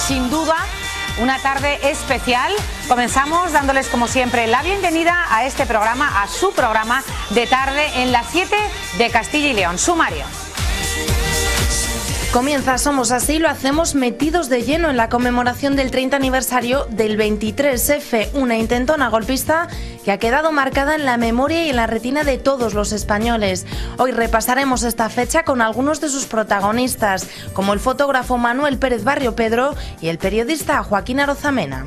sin duda una tarde especial. Comenzamos dándoles como siempre la bienvenida a este programa, a su programa de tarde en las 7 de Castilla y León. Sumario. Comienza Somos Así, lo hacemos metidos de lleno en la conmemoración del 30 aniversario del 23F, una intentona golpista que ha quedado marcada en la memoria y en la retina de todos los españoles. Hoy repasaremos esta fecha con algunos de sus protagonistas, como el fotógrafo Manuel Pérez Barrio Pedro y el periodista Joaquín Arozamena.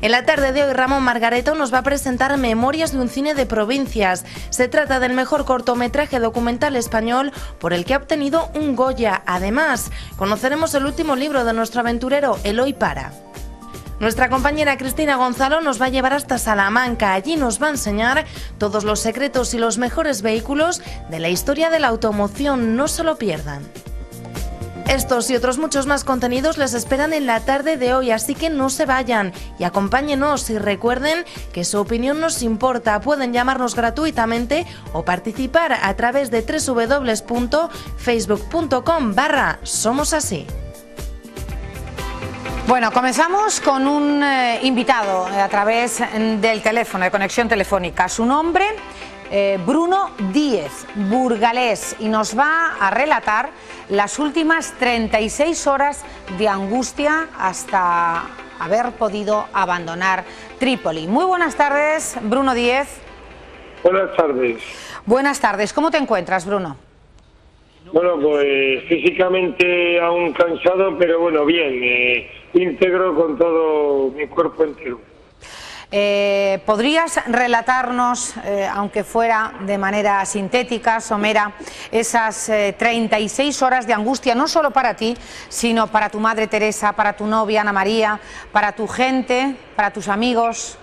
En la tarde de hoy, Ramón Margareto nos va a presentar Memorias de un cine de provincias. Se trata del mejor cortometraje documental español por el que ha obtenido un Goya. Además, conoceremos el último libro de nuestro aventurero Eloy Para. Nuestra compañera Cristina Gonzalo nos va a llevar hasta Salamanca. Allí nos va a enseñar todos los secretos y los mejores vehículos de la historia de la automoción. No se lo pierdan. Estos y otros muchos más contenidos les esperan en la tarde de hoy, así que no se vayan y acompáñenos y recuerden que su opinión nos importa. Pueden llamarnos gratuitamente o participar a través de www.facebook.com/Somos Así. Bueno, comenzamos con un invitado a través del teléfono, de conexión telefónica. Su nombre, Bruno Díez, burgalés, y nos va a relatar las últimas 36 horas de angustia hasta haber podido abandonar Trípoli. Muy buenas tardes, Bruno Díez. Buenas tardes. Buenas tardes. ¿Cómo te encuentras, Bruno? Bueno, pues físicamente aún cansado, pero bueno, bien, íntegro con todo mi cuerpo entero. ¿Podrías relatarnos, aunque fuera de manera sintética, somera, esas 36 horas de angustia, no solo para ti, sino para tu madre Teresa, para tu novia Ana María, para tu gente, para tus amigos?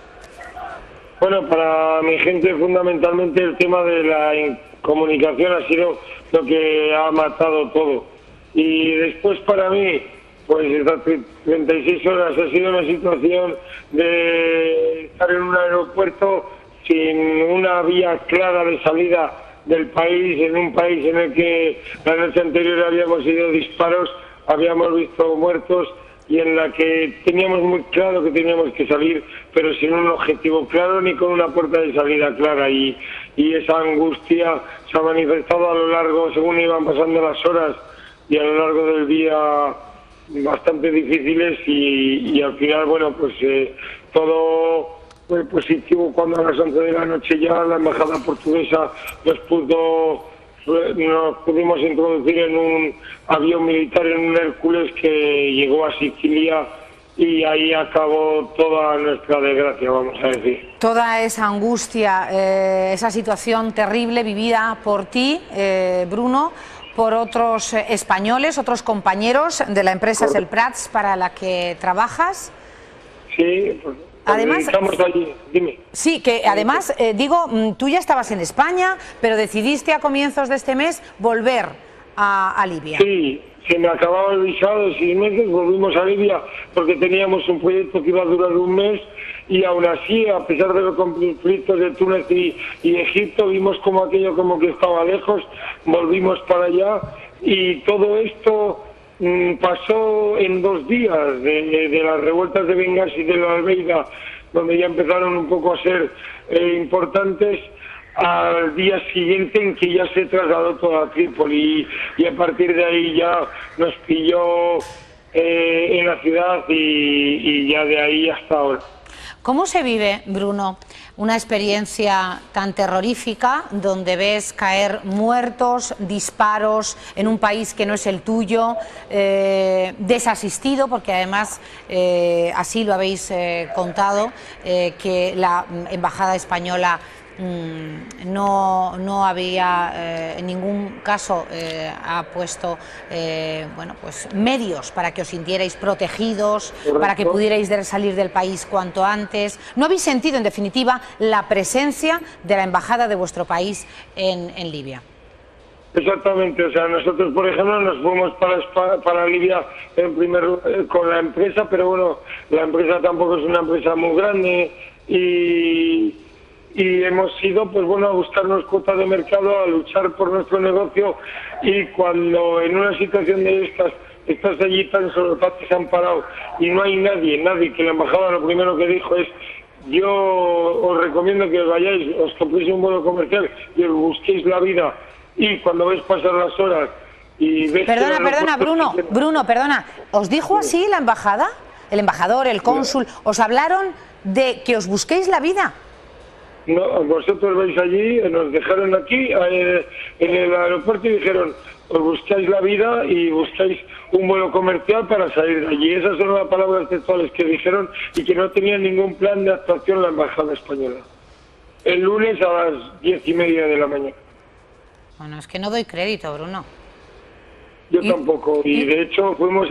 Bueno, para mi gente fundamentalmente el tema de la comunicación ha sido lo que ha matado todo. Y después para mí, pues estas 36 horas ha sido una situación de estar en un aeropuerto sin una vía clara de salida del país, en un país en el que la noche anterior habíamos oído disparos, habíamos visto muertos y en la que teníamos muy claro que teníamos que salir, pero sin un objetivo claro ni con una puerta de salida clara. Y esa angustia se ha manifestado a lo largo, según iban pasando las horas y a lo largo del día, bastante difíciles y al final, bueno, pues todo fue positivo cuando a las 11 de la noche ya la embajada portuguesa nos pudimos introducir en un avión militar, en un Hércules que llegó a Sicilia y ahí acabó toda nuestra desgracia, vamos a decir. Toda esa angustia, esa situación terrible vivida por ti, Bruno, por otros españoles, otros compañeros de la empresa Selprats para la que trabajas. Sí, pues además, estamos allí. Dime. Sí, que además, tú ya estabas en España, pero decidiste a comienzos de este mes volver a Libia. Sí, se me acababa el visado de 6 meses, volvimos a Libia porque teníamos un proyecto que iba a durar un mes y aún así, a pesar de los conflictos de Túnez y Egipto, vimos como aquello como que estaba lejos, volvimos para allá y todo esto pasó en 2 días de las revueltas de Bengasi y de la Almeida, donde ya empezaron un poco a ser importantes, al día siguiente en que ya se trasladó toda Trípoli y a partir de ahí ya nos pilló en la ciudad y ya de ahí hasta ahora. ¿Cómo se vive, Bruno, una experiencia tan terrorífica donde ves caer muertos, disparos en un país que no es el tuyo, desasistido, porque además así lo habéis contado, que la embajada española no había en ningún caso ha puesto bueno, pues medios para que os sintierais protegidos, para que pudierais salir del país cuanto antes? ¿No habéis sentido en definitiva la presencia de la embajada de vuestro país en Libia? Exactamente, o sea, nosotros por ejemplo nos fuimos para Libia en primer con la empresa, pero bueno, la empresa tampoco es una empresa muy grande y hemos ido, pues bueno, a buscarnos cuotas de mercado, a luchar por nuestro negocio, y cuando en una situación de estas estás allí tan solo, estás desamparado y no hay nadie, que la embajada lo primero que dijo es: yo os recomiendo que os vayáis, os compréis un vuelo comercial y os busquéis la vida, y cuando ves pasar las horas y ves... Perdona, Bruno, perdona, ¿os dijo así la embajada? ¿El embajador, el cónsul, os hablaron de que os busquéis la vida? No, vosotros vais allí, nos dejaron aquí en el aeropuerto y dijeron: os buscáis la vida y buscáis un vuelo comercial para salir de allí. Esas son las palabras textuales que dijeron, y que no tenían ningún plan de actuación la embajada española. El lunes a las 10:30 de la mañana. Bueno, es que no doy crédito, Bruno. Yo tampoco, y de hecho fuimos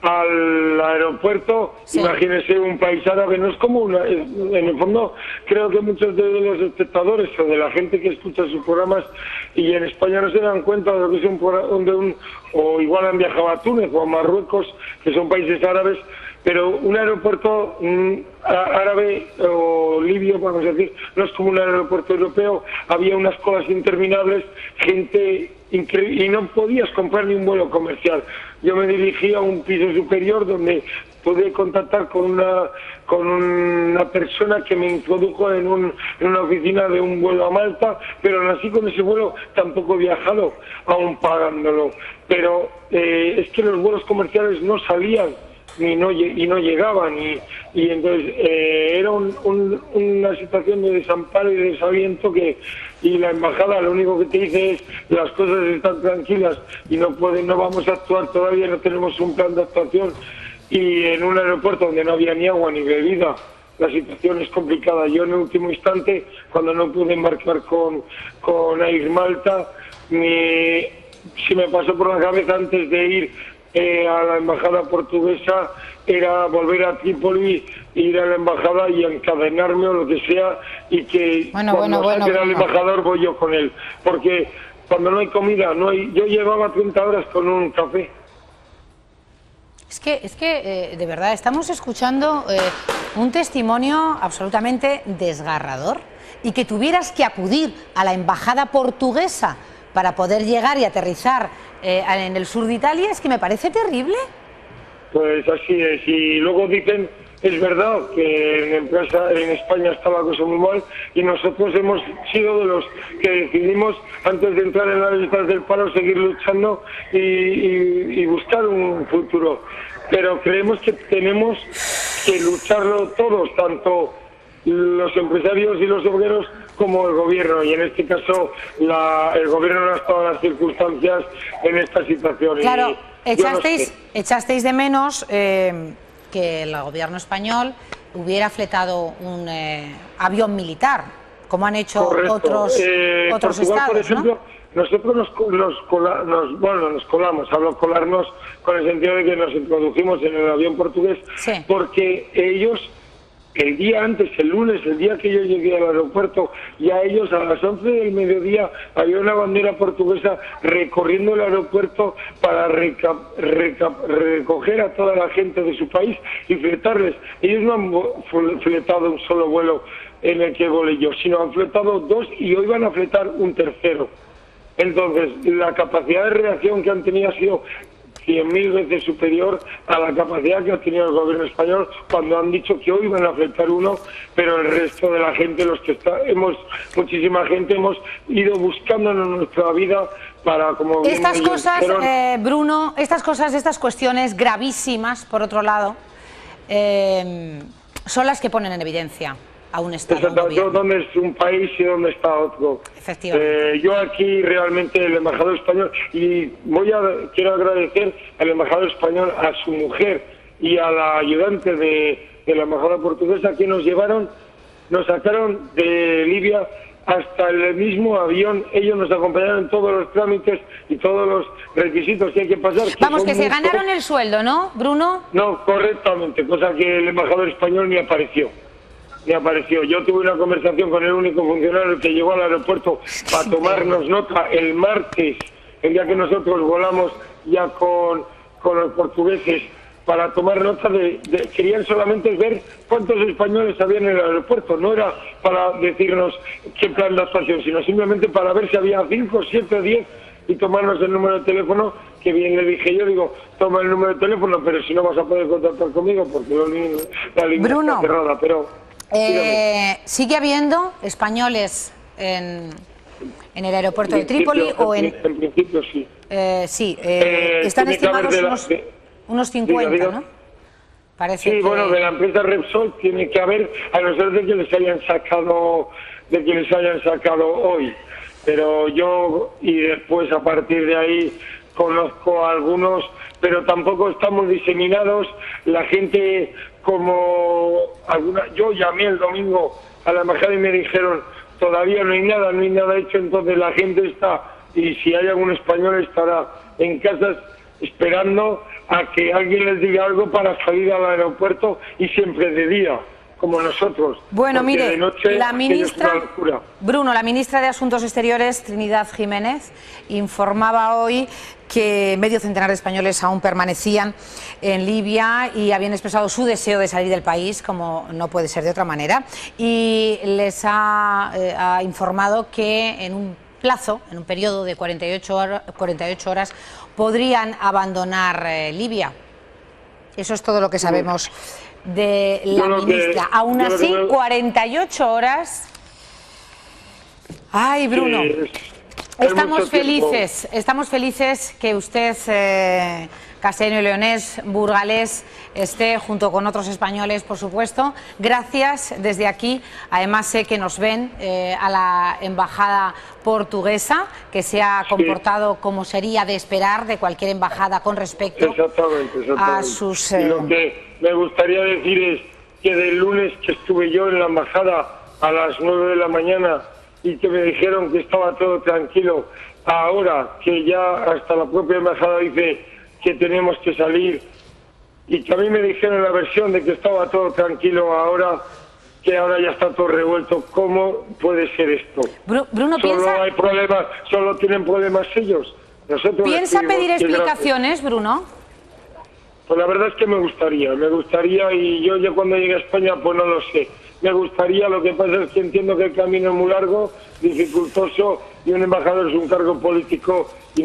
al aeropuerto, sí. Imagínese un país árabe, no es como en el fondo creo que muchos de los espectadores o de la gente que escucha sus programas y en España no se dan cuenta de lo que es o igual han viajado a Túnez o a Marruecos, que son países árabes, pero un aeropuerto árabe o libio, vamos a decir, no es como un aeropuerto europeo. Había unas colas interminables, gente increíble, y no podías comprar ni un vuelo comercial. Yo me dirigí a un piso superior donde pude contactar con una persona que me introdujo en una oficina de un vuelo a Malta, pero aún así con ese vuelo tampoco he viajado, aún pagándolo. Pero es que los vuelos comerciales no salían y no llegaban, y entonces era una situación de desamparo y de desaliento, y la embajada lo único que te dice es: las cosas están tranquilas y no vamos a actuar todavía, no tenemos un plan de actuación. Y en un aeropuerto donde no había ni agua ni bebida, la situación es complicada. Yo en el último instante, cuando no pude embarcar con Air Malta, se me pasó por la cabeza antes de ir a la embajada portuguesa era volver a Trípoli, ir a la embajada y encadenarme o lo que sea, y que cuando salga el embajador voy yo con él, porque cuando no hay comida, yo llevaba 30 horas con un café. Es que de verdad estamos escuchando un testimonio absolutamente desgarrador, y que tuvieras que acudir a la embajada portuguesa para poder llegar y aterrizar en el sur de Italia, es que me parece terrible. Pues así es, y luego dicen, es verdad que en España está la cosa muy mal, y nosotros hemos sido de los que decidimos, antes de entrar en las listas del paro, seguir luchando y buscar un futuro. Pero creemos que tenemos que lucharlo todos, tanto los empresarios y los obreros como el gobierno, y en este caso el gobierno no ha estado en las circunstancias en esta situación. Claro, echasteis de menos que el gobierno español hubiera fletado un avión militar, como han hecho otros Portugal, estados, por ejemplo, ¿no? Nosotros nos colamos, hablo colarnos con el sentido de que nos introdujimos en el avión portugués, sí. Porque ellos, el día antes, el lunes, el día que yo llegué al aeropuerto, ya ellos a las 11 del mediodía había una bandera portuguesa recorriendo el aeropuerto para recoger a toda la gente de su país y fletarles. Ellos no han fletado un solo vuelo en el que volé yo, sino han fletado 2 y hoy van a fletar un tercero. Entonces, la capacidad de reacción que han tenido ha sido 100.000 veces superior a la capacidad que ha tenido el gobierno español cuando han dicho que hoy van a fletar uno, pero el resto de la gente, muchísima gente, hemos ido buscándonos nuestra vida para, como estas cosas, Bruno, estas cuestiones gravísimas, por otro lado, son las que ponen en evidencia a un Estado. ¿Dónde es un país y dónde está otro? Efectivamente. Yo aquí realmente, el embajador español, y quiero agradecer al embajador español, a su mujer y a la ayudante de la embajada portuguesa, que nos sacaron de Libia hasta el mismo avión. Ellos nos acompañaron en todos los trámites y todos los requisitos que hay que pasar. Vamos, que se ganaron el sueldo, ¿no, Bruno? No, correctamente, cosa que el embajador español ni apareció. Yo tuve una conversación con el único funcionario que llegó al aeropuerto para tomarnos nota el martes, el día que nosotros volamos ya con los portugueses, para tomar nota querían solamente ver cuántos españoles había en el aeropuerto. No era para decirnos qué plan de actuación, sino simplemente para ver si había 5, 7 o 10 y tomarnos el número de teléfono, que bien le dije yo, digo, toma el número de teléfono, pero si no vas a poder contactar conmigo porque la línea está cerrada, pero... ¿Sigue habiendo españoles en el aeropuerto de Trípoli o en...? En principio sí. Sí, están estimados unos 50, diga. ¿no? Parece sí, que... bueno, de la empresa Repsol tiene que haber, a no ser de que les hayan sacado, hoy. Pero yo, y después a partir de ahí, conozco a algunos, pero tampoco estamos diseminados. La gente yo llamé el domingo a la embajada y me dijeron, todavía no hay nada hecho, entonces la gente está, y si hay algún español estará en casas esperando a que alguien les diga algo para salir al aeropuerto, y siempre de día, como nosotros. Bueno, mire, de noche, la ministra, Bruno, la ministra de Asuntos Exteriores, Trinidad Jiménez, informaba hoy que medio centenar de españoles aún permanecían en Libia y habían expresado su deseo de salir del país, como no puede ser de otra manera, y les ha informado que en un periodo de 48 horas, podrían abandonar Libia. Eso es todo lo que sabemos de la ministra. Aún así, 48 horas... Ay, Bruno, estamos felices que usted, castellano y leonés, burgalés, esté junto con otros españoles, por supuesto. Gracias desde aquí. Además sé que nos ven a la embajada portuguesa, que se ha comportado como sería de esperar de cualquier embajada con respecto a sus... Y lo que me gustaría decir es que del lunes que estuve yo en la embajada a las 9 de la mañana y que me dijeron que estaba todo tranquilo, ahora que ya hasta la propia embajada dice que tenemos que salir, y que a mí me dijeron la versión de que estaba todo tranquilo, ahora que ahora ya está todo revuelto. ¿Cómo puede ser esto? Bruno, hay problemas, solo tienen problemas ellos. Nosotros ¿piensa pedir explicaciones, Bruno? Pues la verdad es que me gustaría, y yo ya cuando llegue a España pues no lo sé. Me gustaría, lo que pasa es que entiendo que el camino es muy largo, dificultoso, y un embajador es un cargo político, y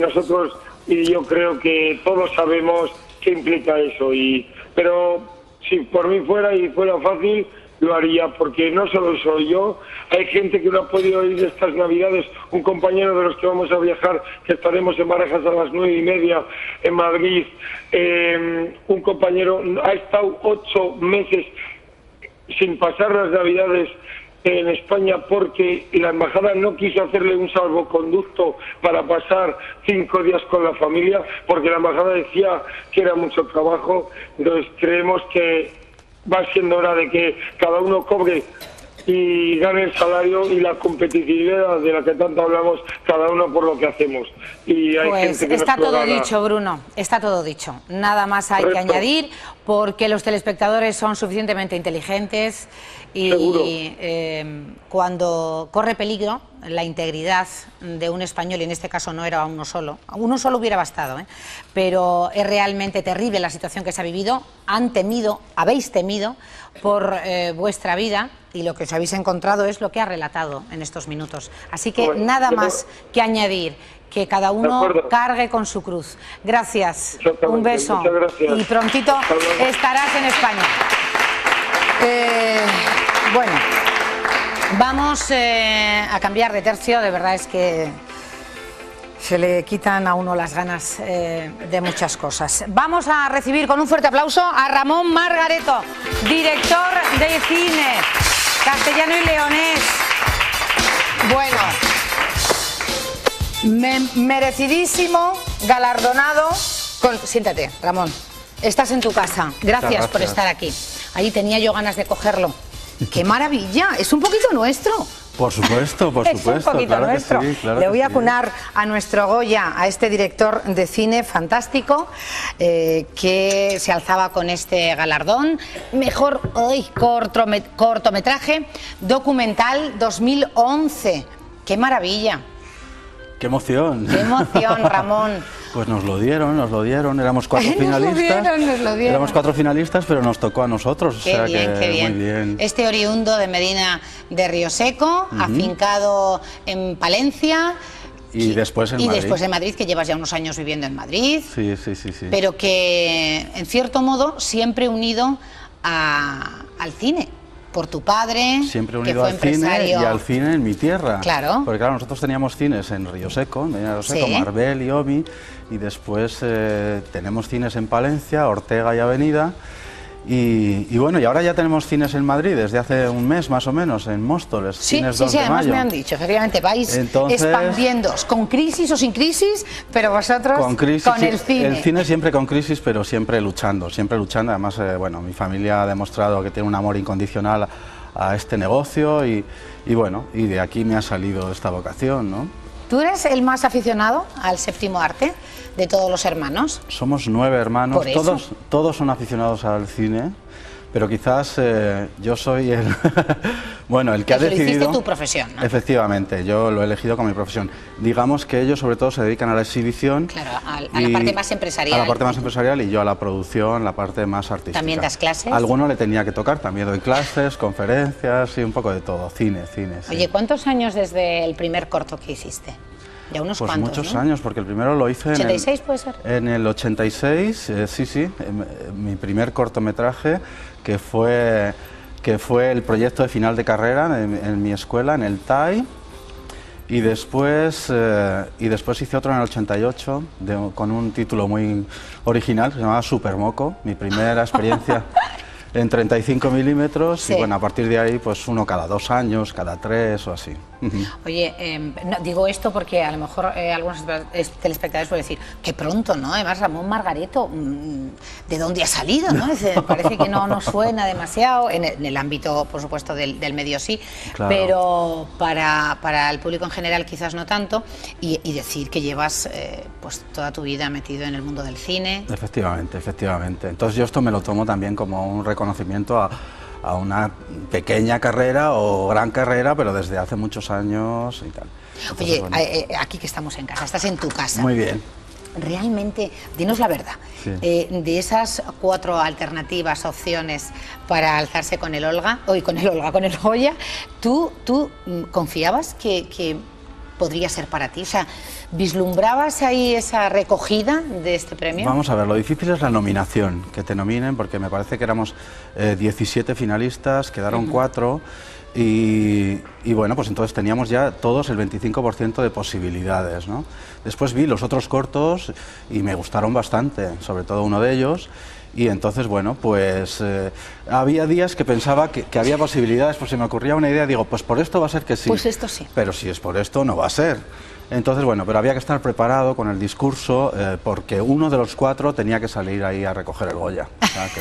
yo creo que todos sabemos qué implica eso, pero si por mí fuera fácil, lo haría, porque no solo soy yo, hay gente que no ha podido ir estas Navidades, un compañero de los que vamos a viajar, que estaremos en Barajas a las 9:30 en Madrid, un compañero ha estado 8 meses sin pasar las Navidades en España porque la embajada no quiso hacerle un salvoconducto para pasar 5 días con la familia, porque la embajada decía que era mucho trabajo. Entonces creemos que va siendo hora de que cada uno cobre y gane el salario y la competitividad de la que tanto hablamos, cada uno por lo que hacemos. Y hay gente que está todo dicho, Bruno, está todo dicho. Nada más hay que añadir, porque los telespectadores son suficientemente inteligentes y cuando corre peligro la integridad de un español, y en este caso no era uno solo hubiera bastado, pero es realmente terrible la situación que se ha vivido. Habéis temido por vuestra vida, y lo que os habéis encontrado es lo que ha relatado en estos minutos. Así que nada más que añadir, que cada uno cargue con su cruz. Gracias, un beso, y prontito estarás en España. Bueno, vamos a cambiar de tercio. De verdad es que se le quitan a uno las ganas de muchas cosas. Vamos a recibir con un fuerte aplauso a Ramón Margareto, director de cine castellano y leonés. Bueno, merecidísimo, galardonado. Siéntate, Ramón. Estás en tu casa. Gracias por estar aquí. Ahí tenía yo ganas de cogerlo. ¡Qué maravilla! Es un poquito nuestro. Por supuesto, por supuesto. Es un poquito claro nuestro. Que sí, claro. Le voy a cunar a nuestro Goya, a este director de cine fantástico que se alzaba con este galardón. Mejor cortometraje documental 2011. ¡Qué maravilla! ¡Qué emoción! ¡Qué emoción, Ramón! Pues nos lo dieron, éramos 4 finalistas. Nos lo dieron. Éramos 4 finalistas, pero nos tocó a nosotros. Qué bien, qué bien. Muy bien. Este oriundo de Medina de Rioseco, afincado en Palencia, Y después en Madrid. Y después en Madrid, que llevas ya unos años viviendo en Madrid. Sí. Pero que, en cierto modo, siempre unido al cine. Por tu padre, siempre unido que fue al cine empresario. y al cine en mi tierra. Claro. Porque claro, nosotros teníamos cines en Río Seco, Sí. Marbel y Omi, y después tenemos cines en Palencia, Ortega y Avenida. Y bueno, y ahora ya tenemos cines en Madrid desde hace un mes más o menos, en Móstoles, Sí, cines 2 de además mayo. me han dicho, efectivamente, vais Entonces, expandiéndoos, con crisis o sin crisis, pero vosotros con crisis, con el cine. El cine siempre con crisis, pero siempre luchando. Además, bueno, mi familia ha demostrado que tiene un amor incondicional a este negocio y bueno, y de aquí me ha salido esta vocación, ¿no? ¿Tú eres el más aficionado al séptimo arte de todos los hermanos? Somos 9 hermanos, ¿Por eso? todos son aficionados al cine, pero quizás yo soy el bueno, el que ha decidido. Hiciste tu profesión, ¿no? Efectivamente, yo lo he elegido como mi profesión. Digamos que ellos sobre todo se dedican a la exhibición. Claro, a la parte más empresarial. A la parte más empresarial y yo a la producción, la parte más artística. ¿También das clases? Alguno le tenía que tocar, también doy clases, conferencias y un poco de todo, cine. Sí. Oye, ¿cuántos años desde el primer corto que hiciste? Ya unos pues cuantos, muchos ¿no? años, porque el primero lo hice ¿86 puede ser? En el 86, sí, mi primer cortometraje, que fue el proyecto de final de carrera en mi escuela, en el TAI, y después hice otro en el 88, con un título muy original, que se llamaba Supermoco, mi primera experiencia en 35 milímetros, Sí. y bueno, a partir de ahí, pues uno cada 2 años, cada 3 o así. Oye, no, digo esto porque a lo mejor algunos telespectadores pueden decir, qué pronto, ¿no? Además, Ramón Margareto, ¿de dónde ha salido, no? Parece que no suena demasiado, en el ámbito, por supuesto, del medio sí, Claro. pero para el público en general quizás no tanto, y decir que llevas pues toda tu vida metido en el mundo del cine. Efectivamente. Entonces yo esto me lo tomo también como un reconocimiento a una pequeña carrera o gran carrera, pero desde hace muchos años y tal. Entonces, Oye, bueno, aquí que estamos en casa, estás en tu casa. muy bien. Realmente, dinos la verdad, Sí. De esas 4 alternativas, opciones para alzarse con el con el Goya, ¿tú confiabas que podría ser para ti? O sea, ¿vislumbrabas ahí esa recogida de este premio? Vamos a ver, lo difícil es la nominación, que te nominen, porque me parece que éramos 17 finalistas, quedaron 4 y bueno, pues entonces teníamos ya todos el 25% de posibilidades, ¿no? Después vi los otros cortos y me gustaron bastante, sobre todo uno de ellos. Y entonces, bueno, pues había días que pensaba que había posibilidades, pues se me ocurría una idea, digo, pues por esto va a ser que sí. Pues esto sí. Pero si es por esto, no va a ser. Entonces, bueno, pero había que estar preparado con el discurso, porque uno de los 4 tenía que salir ahí a recoger el Goya. O sea que...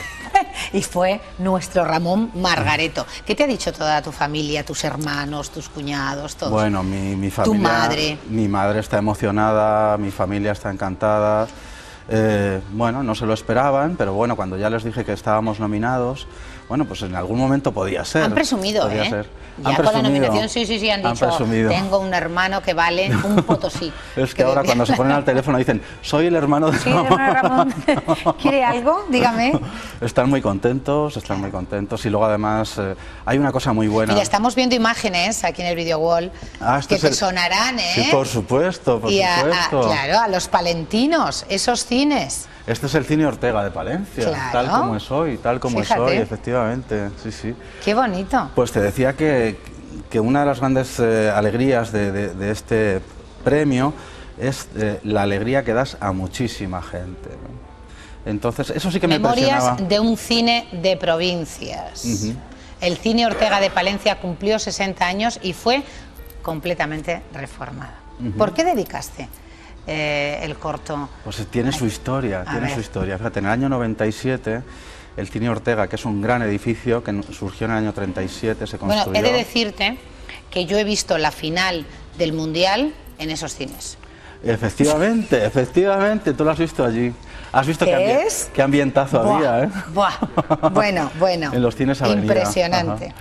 Y fue nuestro Ramón Margareto. ¿Qué te ha dicho toda tu familia, tus hermanos, tus cuñados, todos? Bueno, mi familia... Tu madre. Mi madre está emocionada, mi familia está encantada. Bueno, no se lo esperaban, pero bueno, cuando ya les dije que estábamos nominados, bueno, pues en algún momento podía ser. Han presumido, podía ¿eh? ser. Ya Han con la presumido. nominación, sí, han dicho, presumido. tengo un hermano que vale un potosí. Es que ahora cuando se ponen al teléfono dicen, soy el hermano de Sí, Ramón. ¿Quiere algo? Dígame. Están muy contentos, y luego además hay una cosa muy buena. Mira, estamos viendo imágenes aquí en el video wall Este que es te el- sonarán, ¿eh? Sí, por supuesto, por y supuesto. claro, a los palentinos, esos cines. Este es el cine Ortega de Palencia, Claro. tal como es hoy, Fíjate. efectivamente, sí. Qué bonito. Pues te decía que una de las grandes alegrías de este premio es la alegría que das a muchísima gente, ¿no? Entonces, eso sí que me Memorias impresionaba. de un cine de provincias. El cine Ortega de Palencia cumplió 60 años y fue completamente reformado. ¿Por qué dedicaste el corto? Pues tiene su historia, A ver. Fíjate, en el año 97, el cine Ortega, que es un gran edificio que surgió en el año 37, se construyó... Bueno, he de decirte que yo he visto la final del Mundial en esos cines. Efectivamente, tú lo has visto allí. Has visto qué ambientazo había, ¿eh? Buah, bueno. En los cines Avenida. Impresionante. Ajá.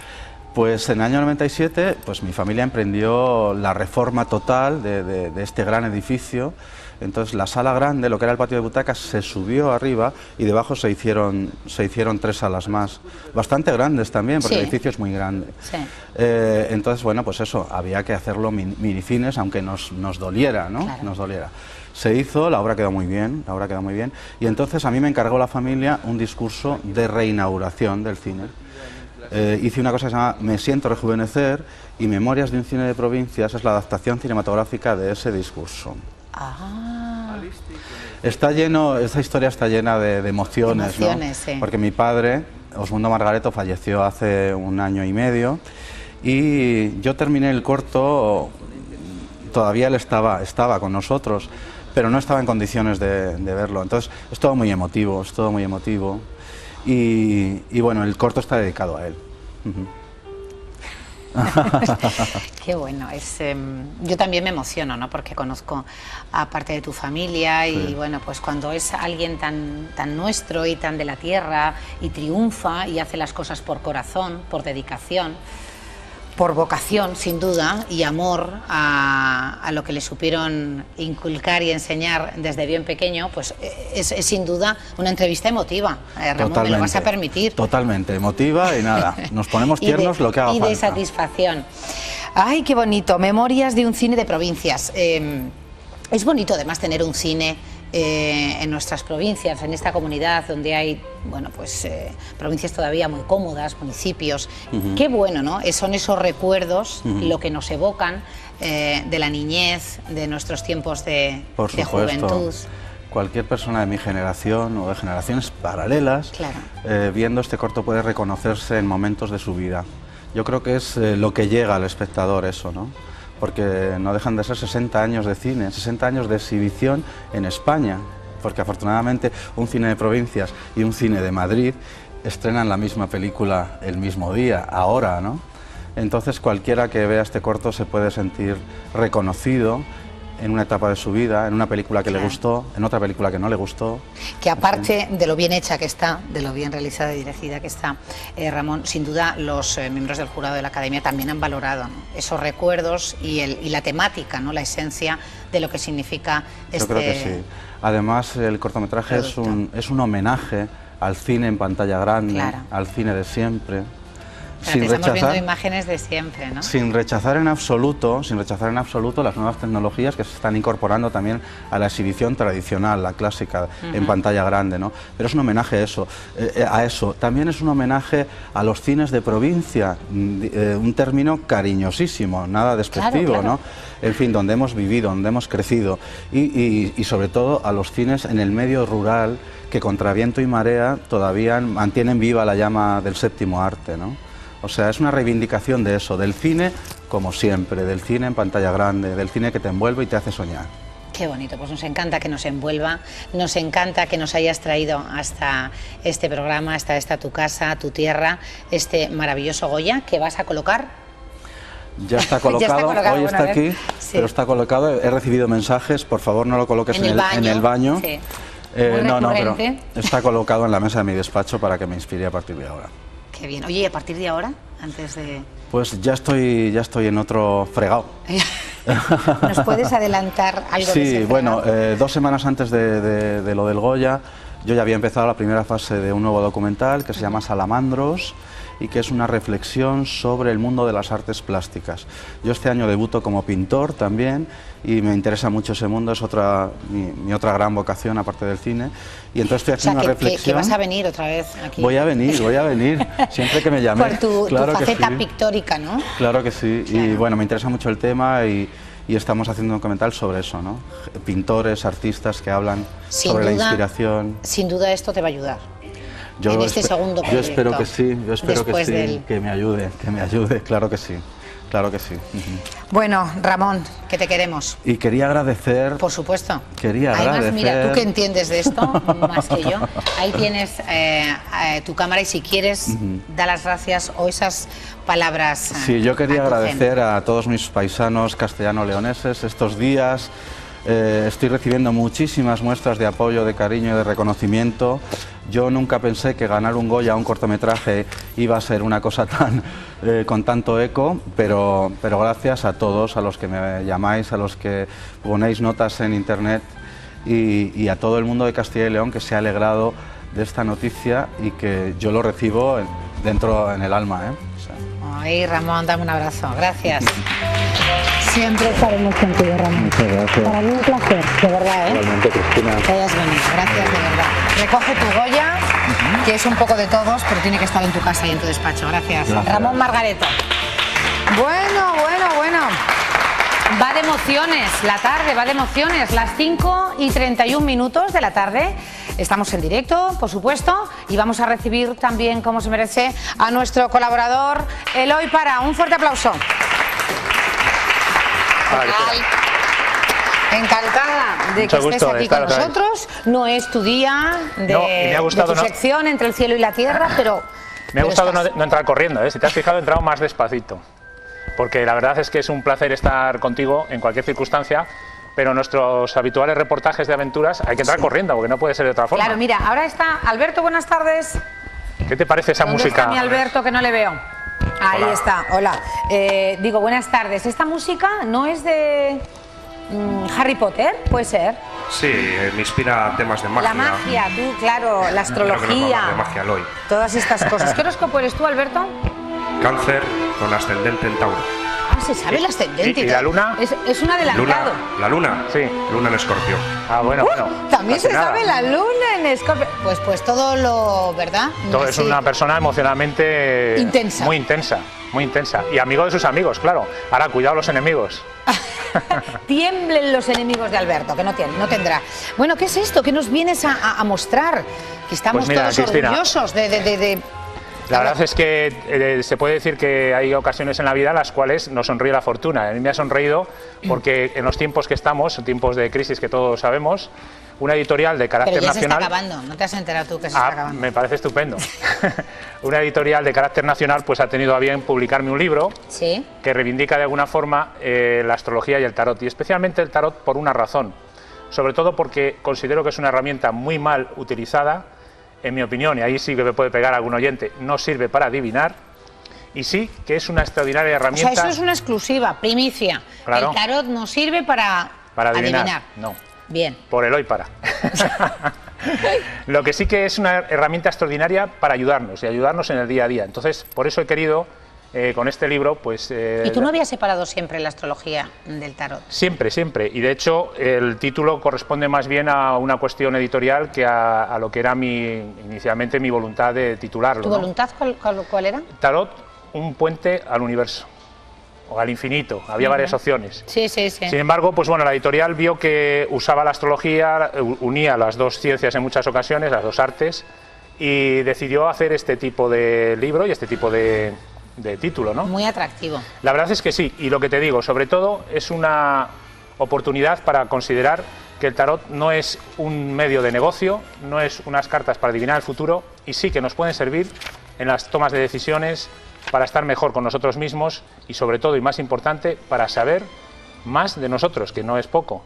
Pues en el año 97, pues mi familia emprendió la reforma total de este gran edificio. Entonces la sala grande, lo que era el patio de butacas, se subió arriba y debajo se hicieron 3 salas más, bastante grandes también, porque el edificio es muy grande. Sí. Entonces, bueno, pues eso, había que hacerlo minicines, aunque nos doliera, ¿no? Claro. Nos doliera. Se hizo, la obra quedó muy bien, y entonces a mí me encargó la familia un discurso de reinauguración del cine. Hice una cosa que se llama Me siento rejuvenecer, y Memorias de un cine de provincias es la adaptación cinematográfica de ese discurso. Ah. Esta historia está llena de emociones, ¿no? Sí. Porque mi padre, Osmundo Margareto, falleció hace 1 año y medio, y yo terminé el corto, todavía él estaba con nosotros, pero no estaba en condiciones de verlo. Entonces es todo muy emotivo, y bueno, el corto está dedicado a él. Qué bueno, yo también me emociono, ¿no? Porque conozco a parte de tu familia y bueno, pues cuando es alguien tan nuestro y tan de la tierra y triunfa y hace las cosas por corazón, por dedicación, por vocación, sin duda, y amor a lo que le supieron inculcar y enseñar desde bien pequeño, pues es sin duda una entrevista emotiva. Ramón, ¿me lo vas a permitir? Totalmente, emotiva y nada, nos ponemos tiernos lo que haga falta. Y de satisfacción. Ay, qué bonito, Memorias de un cine de provincias. Es bonito además tener un cine en nuestras provincias, en esta comunidad donde hay, bueno, pues provincias todavía muy cómodas, municipios. Qué bueno, ¿no? Son esos recuerdos lo que nos evocan de la niñez, de nuestros tiempos de juventud. Cualquier persona de mi generación o de generaciones paralelas, viendo este corto puede reconocerse en momentos de su vida. Yo creo que es lo que llega al espectador eso, ¿no? Porque no dejan de ser 60 años de cine, 60 años de exhibición en España, porque afortunadamente un cine de provincias y un cine de Madrid estrenan la misma película el mismo día, ahora, ¿no? Entonces cualquiera que vea este corto se puede sentir reconocido en una etapa de su vida, en una película que le gustó, en otra película que no le gustó. Que aparte de lo bien hecha que está, de lo bien realizada y dirigida que está, Ramón, sin duda los miembros del jurado de la Academia también han valorado, ¿no?, esos recuerdos y la temática, ¿no?, la esencia de lo que significa este... Yo creo que sí. Además, el cortometraje es un homenaje al cine en pantalla grande, al cine de siempre. Estamos viendo imágenes de siempre, ¿no? Sin rechazar en absoluto las nuevas tecnologías que se están incorporando también a la exhibición tradicional, la clásica, en pantalla grande, ¿no? Pero es un homenaje a eso. También es un homenaje a los cines de provincia, un término cariñosísimo, nada despectivo, ¿no? En fin, donde hemos vivido, donde hemos crecido, y sobre todo a los cines en el medio rural que contra viento y marea todavía mantienen viva la llama del séptimo arte, ¿no? O sea, es una reivindicación de eso, del cine como siempre, del cine en pantalla grande, del cine que te envuelve y te hace soñar. Qué bonito, pues nos encanta que nos envuelva, nos encanta que nos hayas traído hasta este programa, hasta esta tu casa, tu tierra, este maravilloso Goya que vas a colocar. Ya está colocado, hoy está aquí, pero está colocado. He recibido mensajes, por favor no lo coloques en el baño. Sí. No, pero está colocado en la mesa de mi despacho para que me inspire a partir de ahora. Qué bien. Oye, ¿y a partir de ahora, antes de...? Pues ya estoy en otro fregado. ¿Nos puedes adelantar algo de ese fregado? Bueno, 2 semanas antes de lo del Goya, yo ya había empezado la primera fase de un nuevo documental que se llama Salamandros, y que es una reflexión sobre el mundo de las artes plásticas. Yo este año debuto como pintor también y me interesa mucho ese mundo, es mi otra gran vocación aparte del cine, y entonces estoy haciendo una reflexión. ¿Que vas a venir otra vez aquí? Voy a venir, siempre que me llames. Por tu faceta pictórica, ¿no? Claro que sí, y bueno, me interesa mucho el tema y estamos haciendo un documental sobre eso, ¿no? Pintores, artistas que hablan sobre la inspiración. Sin duda esto te va a ayudar. Yo segundo proyecto. Yo espero que sí, que me ayude, claro que sí. Bueno, Ramón, que te queremos. Y quería agradecer... Por supuesto. Además, mira, tú que entiendes de esto más que yo, ahí tienes tu cámara y si quieres, da las gracias o esas palabras. Sí, yo quería agradecer a todos mis paisanos castellano-leoneses estos días. Estoy recibiendo muchísimas muestras de apoyo, de cariño y de reconocimiento. Yo nunca pensé que ganar un Goya a un cortometraje iba a ser una cosa con tanto eco, pero gracias a todos, a los que me llamáis, a los que ponéis notas en internet y a todo el mundo de Castilla y León que se ha alegrado de esta noticia y que yo lo recibo dentro en el alma. O sea. Ay, Ramón, dame un abrazo. Gracias. Siempre estaremos contigo, Ramón. Muchas gracias. Para mí un placer, de verdad, ¿eh? Igualmente, Cristina. Que hayas venido. Gracias, de verdad. Recoge tu Goya, que es un poco de todos, pero tiene que estar en tu casa y en tu despacho. Gracias. Ramón Margareto. Bueno. Va de emociones, la tarde va de emociones, las 5:31 de la tarde. Estamos en directo, por supuesto, y vamos a recibir también, como se merece, a nuestro colaborador Eloy Para. Un fuerte aplauso. Encantada de que estés aquí con nosotros. No es tu día de tu sección entre el cielo y la tierra, pero... Me ha gustado no entrar corriendo, ¿eh? Si te has fijado, he entrado más despacito. Porque la verdad es que es un placer estar contigo en cualquier circunstancia, pero nuestros habituales reportajes de aventuras hay que entrar corriendo, porque no puede ser de otra forma. Claro, mira, ahora está Alberto, buenas tardes. ¿Qué te parece esa música? ¿Dónde está mi Alberto, que no le veo? Ahí está, hola. Digo, buenas tardes. ¿Esta música no es de Harry Potter? ¿Puede ser? Sí, me inspira temas de magia. La magia, tú, claro, la astrología. De magia, Eloy. Todas estas cosas. ¿Qué horóscopo eres tú, Alberto? Cáncer con ascendente en Tauro. Ah, se sabe el ascendente. ¿Y la luna? Es un adelantado. ¿La luna? Sí. Luna en Escorpio. Ah, bueno. También se sabe la luna en Escorpio. Pues todo lo, ¿verdad? Todo es una persona emocionalmente... Intensa. Muy intensa, muy intensa. Y amigo de sus amigos, claro. Ahora, cuidado los enemigos. Tiemblen los enemigos de Alberto, que no tendrá. Bueno, ¿qué es esto? ¿Qué nos vienes a mostrar? Que estamos Pues mira, todos Cristina, orgullosos de... La verdad es que se puede decir que hay ocasiones en la vida en las cuales nos sonríe la fortuna. A mí me ha sonreído porque en los tiempos que estamos, tiempos de crisis que todos sabemos, una editorial de carácter Pero ya nacional... se está acabando, ¿no te has enterado tú que se está acabando? Me parece estupendo. Una editorial de carácter nacional pues ha tenido a bien publicarme un libro ¿Sí? que reivindica de alguna forma la astrología y el tarot, y especialmente el tarot por una razón, sobre todo porque considero que es una herramienta muy mal utilizada. En mi opinión, y ahí sí que me puede pegar algún oyente, no sirve para adivinar, y sí que es una extraordinaria herramienta. O sea, eso es una exclusiva, primicia. Claro. El tarot no sirve para adivinar. No. Bien. Por Eloy Para. Lo que sí que es una herramienta extraordinaria para ayudarnos, y ayudarnos en el día a día. Entonces, por eso he querido... con este libro, pues... ¿Y tú no habías separado siempre la astrología del tarot? Siempre, siempre. Y de hecho, el título corresponde más bien a una cuestión editorial que a lo que era inicialmente mi voluntad de titularlo. ¿Tu voluntad cuál era? Tarot, un puente al universo, o al infinito. Había varias opciones. Sí. Sin embargo, pues bueno, la editorial vio que usaba la astrología, unía las dos ciencias en muchas ocasiones, las dos artes, y decidió hacer este tipo de libro y este tipo de título, ¿no? Muy atractivo. La verdad es que sí, y lo que te digo, sobre todo es una oportunidad para considerar que el tarot no es un medio de negocio, no es unas cartas para adivinar el futuro, y sí que nos pueden servir en las tomas de decisiones para estar mejor con nosotros mismos y sobre todo, y más importante, para saber más de nosotros, que no es poco.